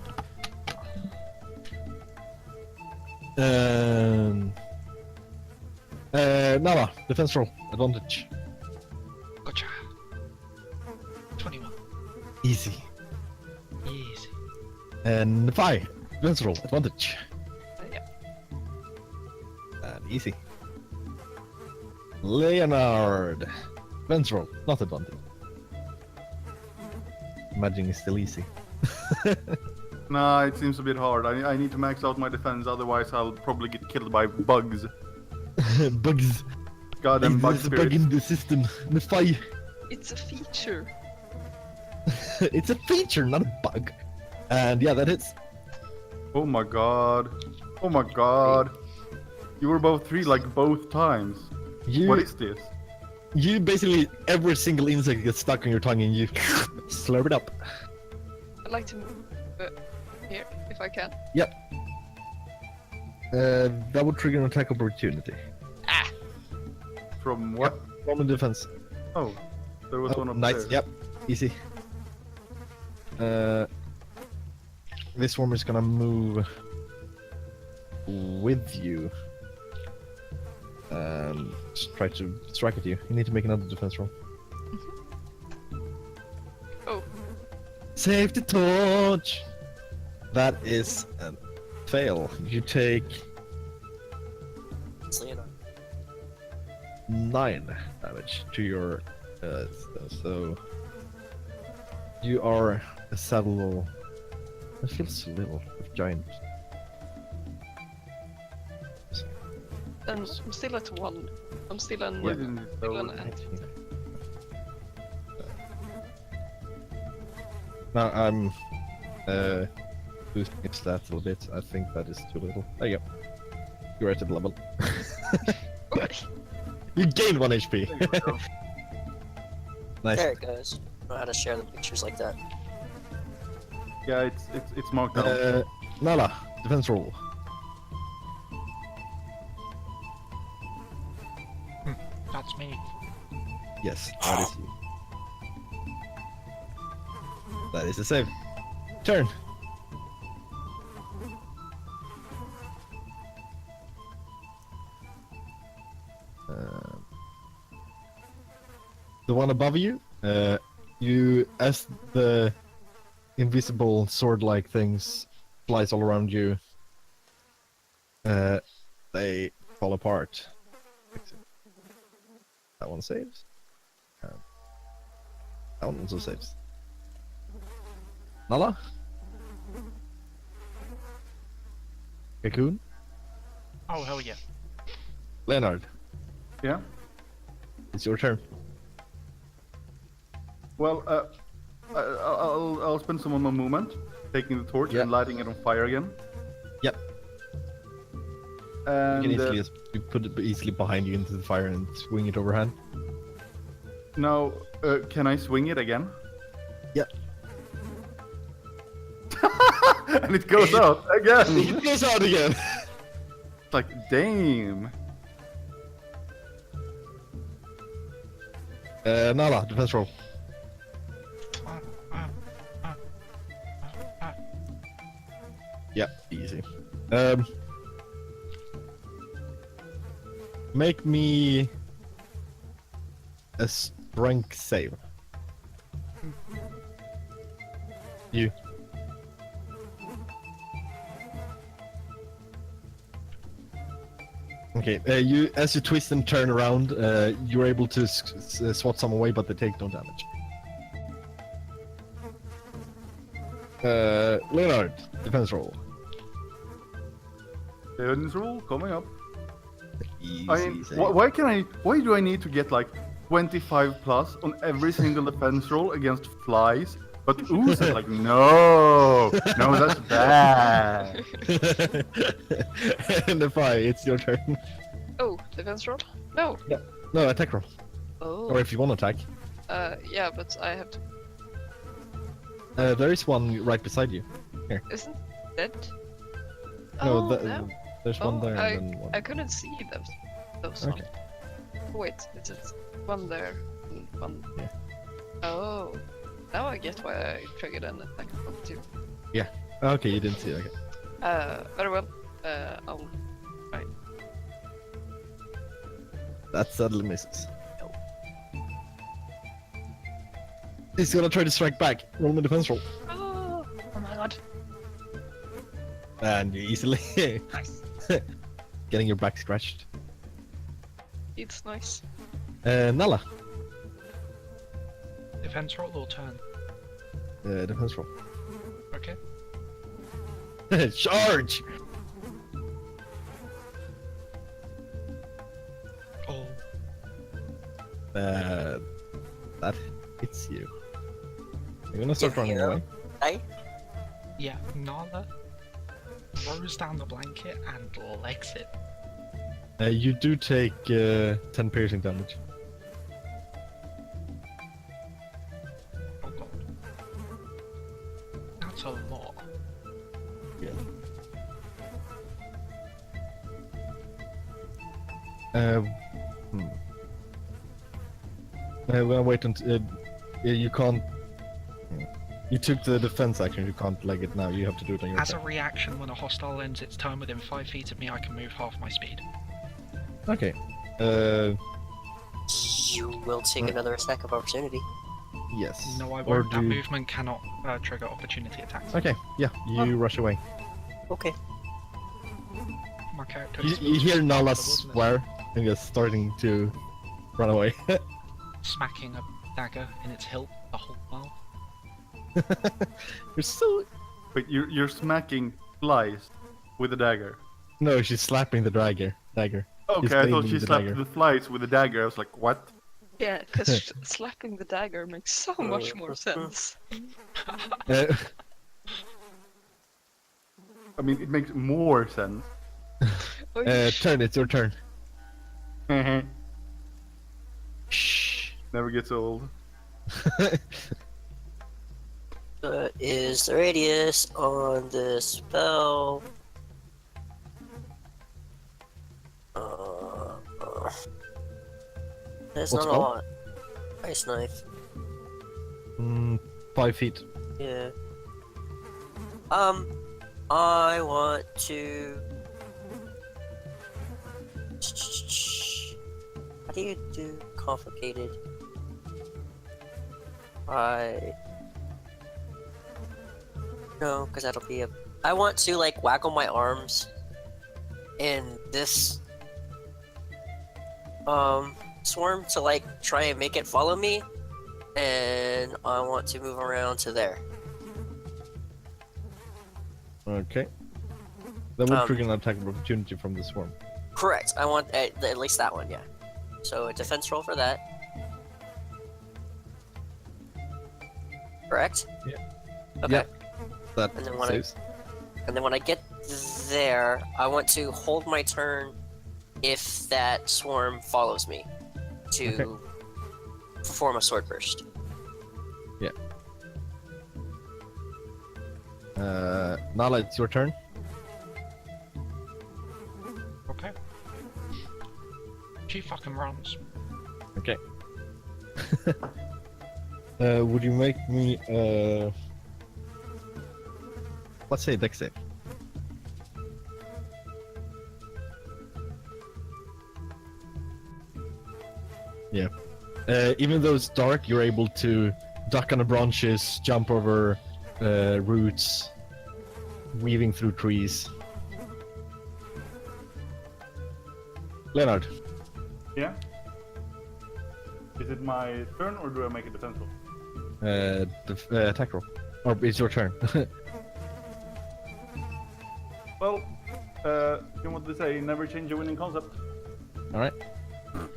Nala, defense roll, advantage.
Gotcha. 21.
Easy.
Easy.
And 5, defense roll, advantage.
Yeah.
And easy. Leonard, defense roll, not advantage. Imagining is still easy.
Nah, it seems a bit hard. I need to max out my defense, otherwise I'll probably get killed by bugs.
Bugs.
Goddamn bug
There's a bug
spirits.
in the system. The fire.
It's a feature.
It's a feature, not a bug. And yeah, that hits.
Oh my god. Oh my god. You were both 3 like both times. What is this?
You basically, every single insect gets stuck on your tongue and you slurp it up.
I'd like to move here, if I can.
Yep. That would trigger an attack opportunity.
From what?
Roman defense.
Oh, there was one up
nice.
there.
Yep. Easy. This one is gonna move with you. And try to strike at you. You need to make another defense roll.
Oh,
Save the torch! That is a fail. You take
Leonard.
9 damage to your so you are a saddle. It feels so little with giant.
I'm still at 1. I'm still on.
Why didn't it
Still
go?
on ant.
Now I'm boosting its stats a little bit. I think that is too little. There you go. You're at the level. You gained 1 HP.
There you go.
Nice.
There it goes. I don't know how to share the pictures like that.
Yeah, it's marked down.
Nala, defense roll.
That's me.
Yes, that is you. That is a save. Turn. The one above you, as the invisible sword-like things flies all around you, They fall apart. That one saves. That one also saves. Nala? Cocoon?
Oh, hell yeah.
Leonard,
Yeah.
it's your turn.
Well, I'll spend some of my movement taking the torch
Yeah.
and lighting it on fire again.
Yep.
And
You can easily just you put it easily behind you into the fire and swing it overhand.
now, can I swing it again?
Yep.
And it goes out again.
It goes out again.
It's like, damn.
Nala, defense roll. Yep, easy. Make me a strength save. You. Okay, you as you twist and turn around, you're able to swat some away, but they take no damage. Leonard, defense roll.
Defense roll coming up.
Easy
I mean,
save.
why do I need to get like 25 plus on every single defense roll against flies? But ooze is like, no, that's bad.
And the fire, it's your turn.
Oh, defense roll? No.
No, attack roll.
Oh.
Or if you want to attack.
Yeah, but I have to.
There is one right beside you.
Isn't dead?
No,
Oh, no.
there's one
Oh,
there and then one.
I couldn't see those
Okay.
one. Wait, is it one there and one?
Yeah.
Oh, now I get why I triggered an attack from two.
Okay, you didn't see it. Okay.
Very well. I'll.
That suddenly misses. He's gonna try to strike back. Roll me defense roll.
Oh my god.
And you easily
Nice.
getting your back scratched.
It's nice.
Nala,
Defense roll or turn?
defense roll.
Okay.
Charge!
Oh,
That hits you. You're gonna start
Yeah,
running
yeah.
away.
I
yeah. Nala throws down the blanket and legs it.
You do take 10 piercing damage.
Oh god. That's a lot.
Yeah. Well, wait until you can't. You took the defense action. You can't leg it now. You have to do it on your
As a
turn.
reaction, when a hostile ends its turn within 5 feet of me, I can move half my speed.
Okay.
you will take another attack of opportunity.
Yes.
No, I
Or
won't. That
do-
movement cannot trigger opportunity attacks.
Okay. Yeah. You rush away.
Okay.
My character.
You hear Nala
wasn't it?
swear and just starting to run away.
Smacking a dagger in its hilt the whole while.
You're so.
Wait, you're smacking flies with a dagger.
No, she's slapping the dagger. He's
Okay, I thought
aiming
she
the
slapped
dagger.
the flies with a dagger. I was like, what?
Yeah, because slapping the dagger makes so much more sense.
Uh,
I mean, it makes more sense.
Oh,
turn. It's your turn.
Shh. Never gets old.
Is the radius on this spell? That's
What
not a
spell?
lot. Ice knife.
5 feet.
Yeah. I want to. How do you do complicated? No, because that'll be a. I want to like waggle my arms in this swarm to like try and make it follow me, and I want to move around to there.
Okay. That would trigger an attack of opportunity from the swarm.
Correct. I want at least that one, yeah. So a defense roll for that. Correct?
Yeah.
Okay.
Yeah. That
And then when
saves.
And then when I get there, I want to hold my turn if that swarm follows me to perform a sword burst.
Yeah. Nala, it's your turn.
Okay. She fucking runs.
Okay. Would you make me let's say dex save. Yeah. Even though it's dark, you're able to duck on the branches, jump over roots, weaving through trees. Leonard.
Yeah? Is it my turn or do I make a defense roll?
Attack roll. Or it's your turn.
Well, you know what they say, never change a winning concept.
Alright.
Well,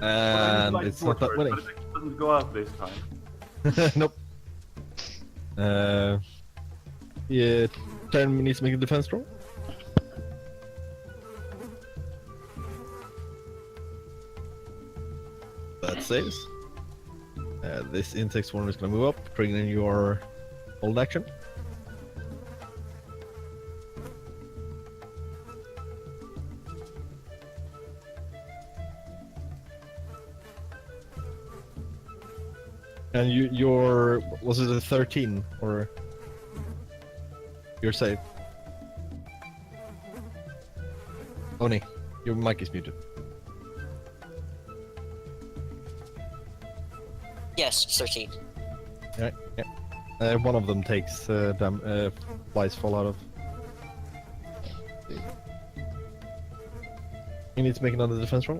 I
And
need to
it's not that
first,
winning.
but it doesn't go out this time.
Nope. Yeah, turn needs to make a defense roll. That saves. This insect swarm is gonna move up, triggering your hold action. And your was it a 13 or you're safe? Oni, your mic is muted.
Yes, 13.
Alright, yeah. One of them takes flies fall out of. You need to make another defense roll.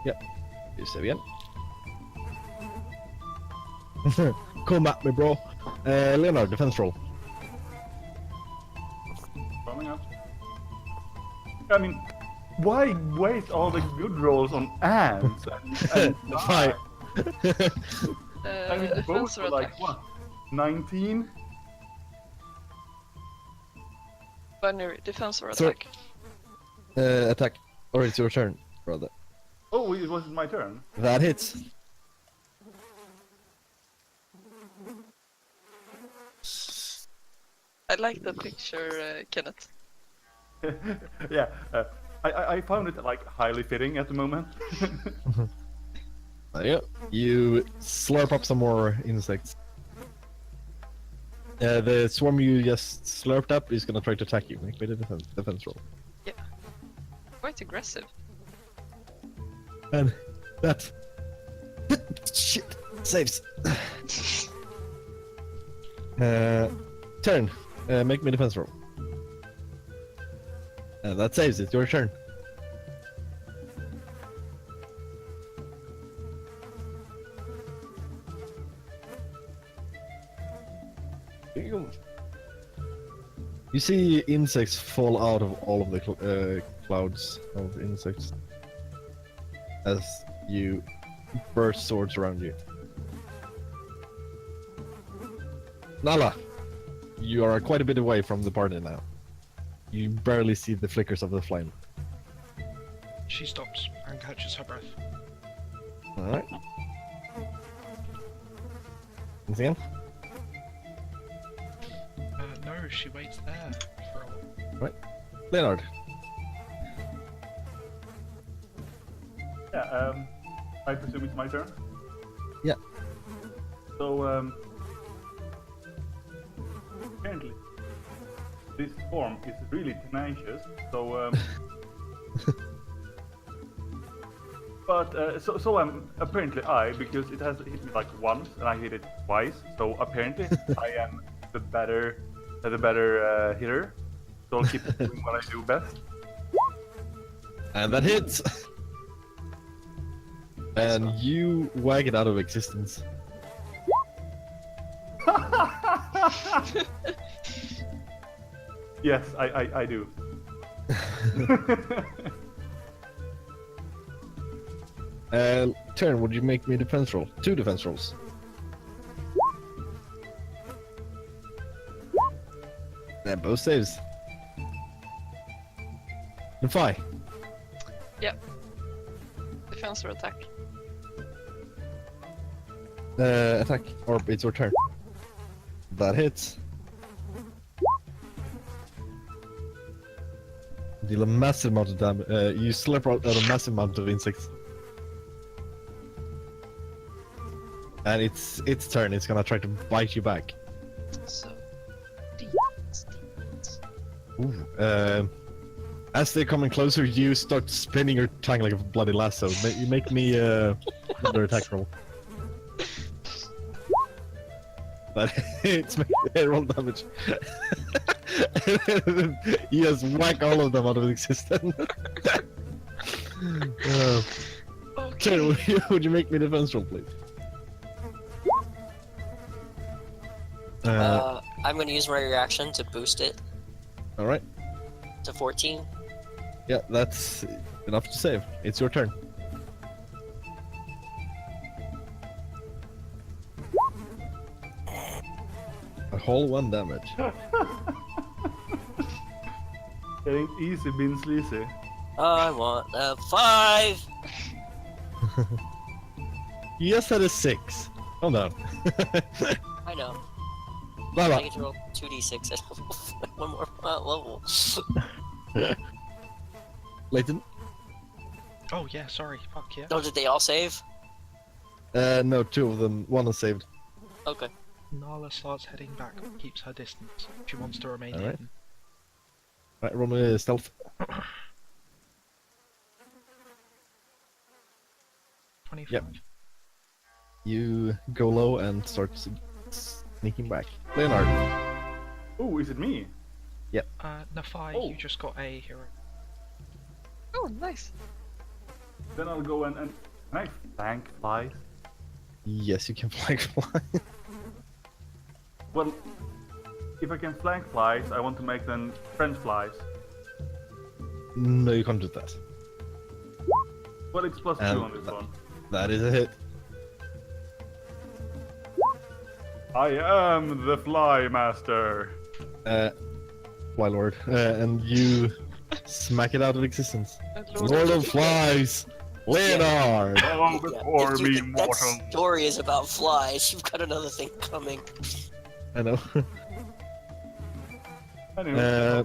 Yep. You save again. Come at me, bro. Leonard, defense roll.
Coming up. I mean, why waste all the good rolls on ants? And
Fine.
I mean, both
Defense
were
or
like,
attack?
what? 19?
Binary, defense or
So-
attack?
Attack. Or it's your turn, brother.
Oh, it was my turn.
That hits.
I like the picture, Kenneth.
Yeah, I found it like highly fitting at the moment.
There you go. You slurp up some more insects. The swarm you just slurped up is gonna try to attack you. Make me the defense roll.
Quite aggressive.
And that shit saves. Turn. Make me a defense roll. That saves it. Your turn. Here you go. You see insects fall out of all of the clouds of insects as you burst swords around you. Nala, you are quite a bit away from the party now. You barely see the flickers of the flame.
She stops and catches her breath.
Alright. Anything else?
No, she waits there for a while.
Leonard.
Yeah, I presume it's my turn?
Yeah.
So, apparently, this form is really tenacious, so, But so I'm apparently because it has hit me like once and I hit it twice. So apparently I am the better hitter. So I'll keep doing what I do best.
And that hits. And you wag it out of existence.
Yes, I do.
Turn, would you make me a defense roll? 2 defense rolls. And both saves. Defy.
Yep. Defense or attack?
Attack. Or it's your turn. That hits. Deal a massive amount of damage. You slip out a massive amount of insects. And it's turn. It's gonna try to bite you back.
So,
Ooh. As they're coming closer, you start spinning your tongue like a bloody lasso. You make me another attack roll. But it's roll damage. You just whack all of them out of existence.
okay.
Would you make me defense roll, please?
I'm gonna use my reaction to boost it
All right.
to 14.
Yeah, that's enough to save. It's your turn. A whole 1 damage.
It ain't easy being sleazy.
I want a 5.
You just had a 6. Oh no.
I know.
Blah,
I
blah.
get to roll 2d6 at one more level.
Leighton?
Oh yeah, sorry. Fuck yeah.
Oh, did they all save?
No, 2 of them. 1 is saved.
Okay.
Nala starts heading back, but keeps her distance. She wants to remain
Alright.
hidden.
Right, roll me stealth.
25.
Yep. You go low and start sneaking back. Leonard.
Oh, is it me?
Nafai,
Oh.
you just got a hero.
Oh, nice.
Then I'll go and can I flank flies?
Yes, you can flank fly.
Well, if I can flank flies, I want to make them French flies.
No, you can't do that.
Well, it's plus 2 on this one.
That is a hit.
I am the Fly Master.
Fly Lord. And you smack it out of existence.
Lord
Lord of Flies! Leonard!
Oh, before
If you
me,
think that
mortal.
story is about flies, you've got another thing coming.
I know.
Anyway,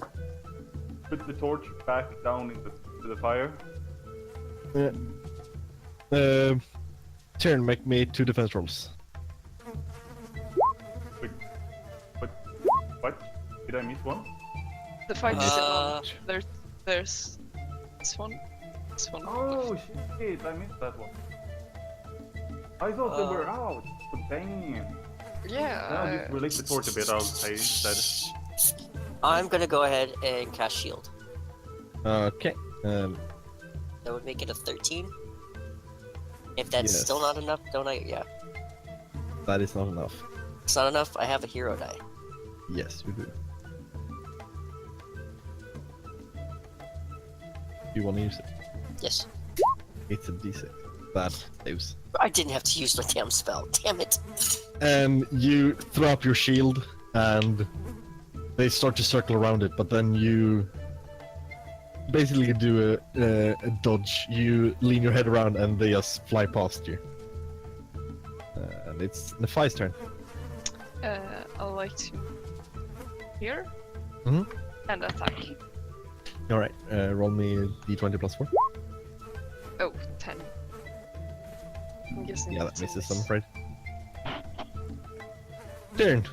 put the torch back down into the fire.
Turn, make me 2 defense rolls.
Wait, what? Did I miss one?
The fight is still
Uh,
on. There's this one. This one.
Oh shit, I missed that one. I thought they were out. But dang. I'll
Yeah.
just release the torch a bit, I'll say instead.
I'm gonna go ahead and cast shield.
Okay.
That would make it a 13. If that's
Yes.
still not enough, don't I? Yeah.
That is not enough.
It's not enough. I have a hero die.
Yes, we do. You want to use it?
Yes.
It's a d6. That saves.
I didn't have to use the damn spell. Damn it.
You throw up your shield, and they start to circle around it, but then you basically do a dodge. You lean your head around, and they just fly past you. And it's Nefai's turn.
I'd like to here
Mhm.
and attack.
Alright, roll me d20 plus 4.
Oh, 10. I'm guessing
Yeah, that
it's a
misses,
miss.
I'm afraid. Turn.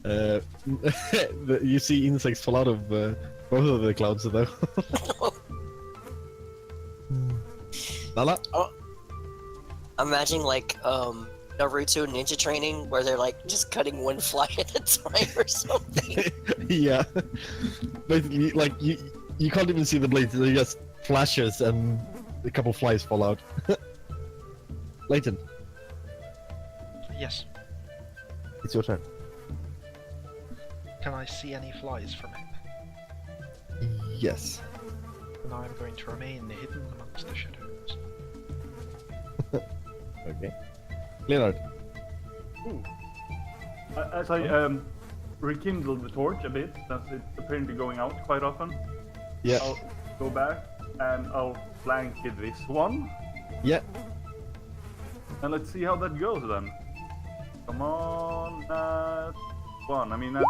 You see insects fall out of both of the clouds though. Lala?
Imagine like Naruto ninja training where they're like just cutting one fly at a time or something.
Yeah. Basically, like you can't even see the blades. They just flashes and a couple flies fall out. Leighton,
Yes.
it's your turn.
Can I see any flies from it?
Yes.
And I'm going to remain hidden amongst the shadows.
Okay. Leonard.
As I rekindle the torch a bit, since it's apparently going out quite often,
Yeah.
I'll go back and I'll flank this one.
Yeah.
And let's see how that goes then. Come on, that one. I mean, that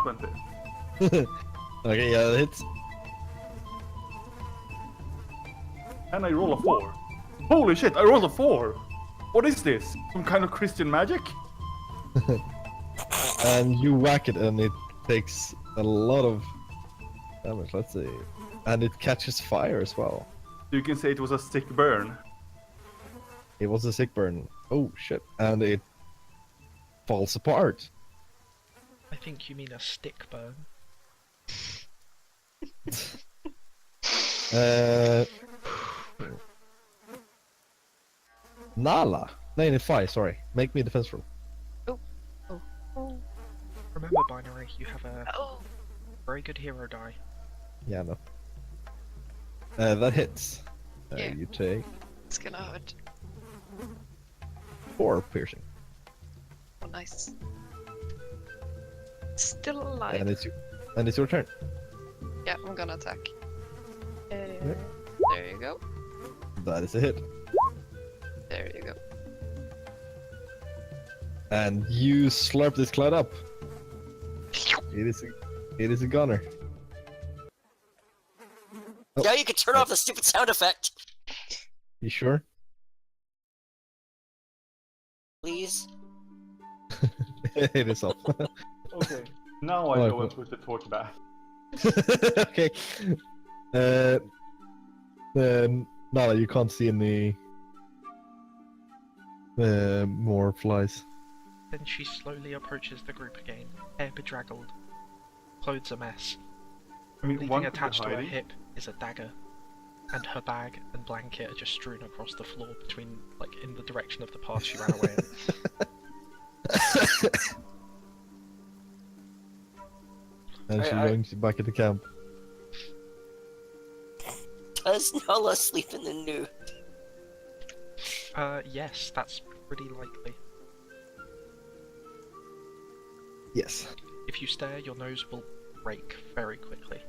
20.
Okay, yeah, that hits.
And I roll a 4. Holy shit, I rolled a 4! What is this? Some kind of Christian magic?
And you whack it and it takes a lot of damage, let's see. And it catches fire as well.
You can say it was a sick burn.
It was a sick burn. Oh shit. And it falls apart.
I think you mean a stick burn.
Nala. 95, sorry. Make me a defense roll.
Remember, Binary, you have a very good hero die.
Yeah, no. That hits.
Yeah.
You take
It's gonna hurt.
4 piercing.
Oh, nice. Still alive.
And it's your turn.
Yeah, I'm gonna attack. There you go.
That is a hit.
There you go.
And you slurp this cloud up. It is a gunner. Oh.
Now you can turn off the stupid sound effect,
You sure?
please.
It is off.
Okay, now I go and put the torch back.
Okay. Nala, you can't see any more flies.
Then she slowly approaches the group again, hair bedraggled, clothes a mess.
I mean,
Leaving
one
attached to her
hiding.
hip is a dagger, and her bag and blanket are just strewn across the floor between, like, in the direction of the path she ran away in.
And she's going back at the camp.
Does Nala sleep in the nude?
Yes, that's pretty likely.
Yes.
If you stare, your nose will break very quickly.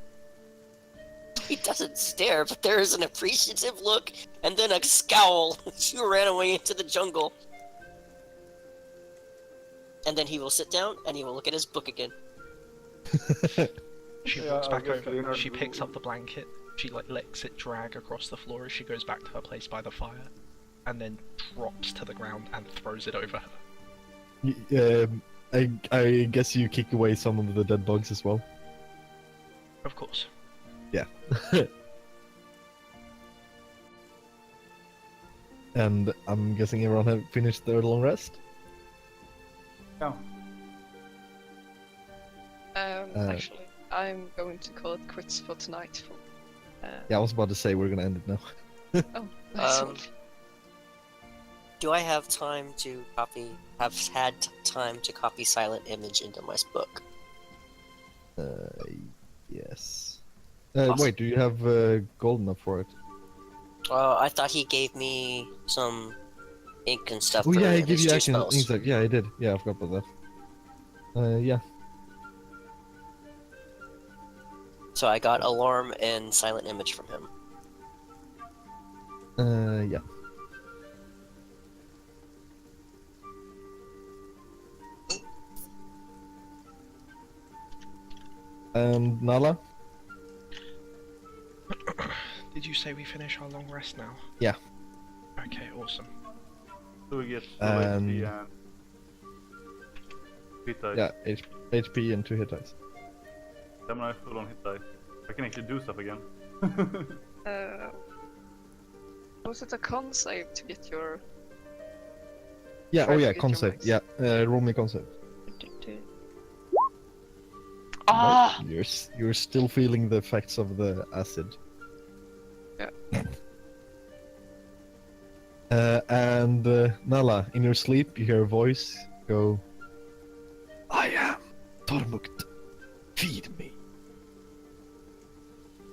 He doesn't stare, but there is an appreciative look and then a scowl. You ran away into the jungle. And then he will sit down and he will look at his book again.
She
Yeah,
walks
I
back
guess
over,
Leonard
she picks
will-
up the blanket, she like lets it drag across the floor as she goes back to her place by the fire, and then drops to the ground and throws it over her.
I guess you kick away some of the dead bugs as well.
Of course.
Yeah. And I'm guessing everyone have finished their long rest?
Yeah.
Actually, I'm going to call it quits for tonight.
Yeah, I was about to say we're gonna end it now.
Oh, nice
Um,
one.
Do I have time to copy? Have had time to copy Silent Image into my book?
Yes.
Awesome.
Wait, do you have gold enough for it?
I thought he gave me some ink and stuff.
Oh
for
yeah, he
his
gave you
2
action.
spells.
Yeah, I did. Yeah, I forgot about that. Yeah.
So I got Alarm and Silent Image from him.
Yeah. And Nala?
Did you say we finish our long rest now?
Yeah.
Okay, awesome.
So we get
Um,
the Hit dice.
Yeah, HP and 2 hit dice.
Then when I full on hit dice, I can actually do stuff again.
Was it a con save to get your?
Yeah,
Try
oh
to
yeah,
get your
concept.
max.
Yeah, roll me concept.
Ah!
No, you're still feeling the effects of the acid.
Yeah.
And Nala, in your sleep, you hear a voice go, I am Tormukt. Feed me.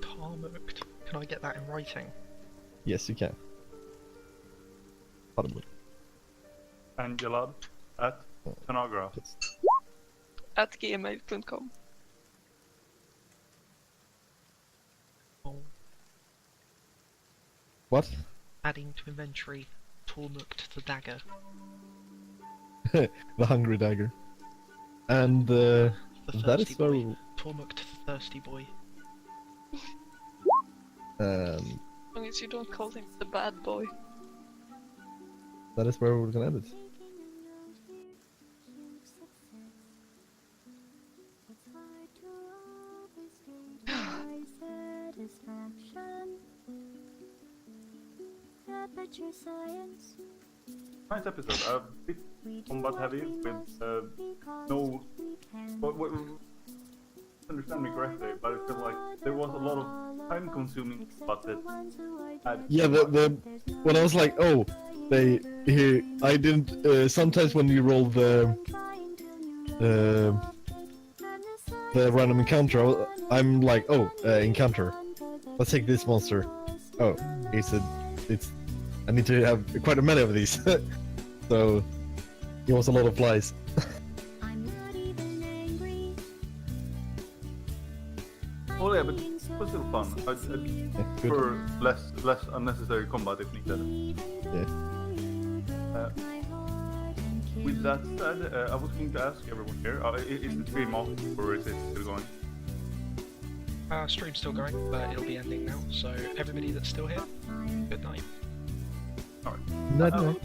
Tarmukt. Can I get that in writing?
Yes, you can. Tormukt.
And Jalad at Tanagra.
At gmail.com.
Oh.
What?
Adding to inventory. Tarmukt the dagger.
The hungry dagger. And
The
that
thirsty
is where
boy. Tarmukt the thirsty boy.
As long as you don't call him the bad boy.
that is where we're gonna end it.
Nice episode. A bit combat heavy with no. Understand me correctly, but it felt like there was a lot of time-consuming combat that had.
Yeah, when I was like, oh, I didn't. Sometimes when you roll the random encounter, I'm like, oh, encounter. Let's take this monster. Oh, it's. I need to have quite a many of these. So it was a lot of flies.
Oh yeah, but it was still fun. I'd prefer less unnecessary combat if needed.
Yeah.
With that said, I was going to ask everyone here: is the stream off or is it still going?
Stream's still going, but it'll be ending now. So everybody that's still here, good night.
All right.
Night, night.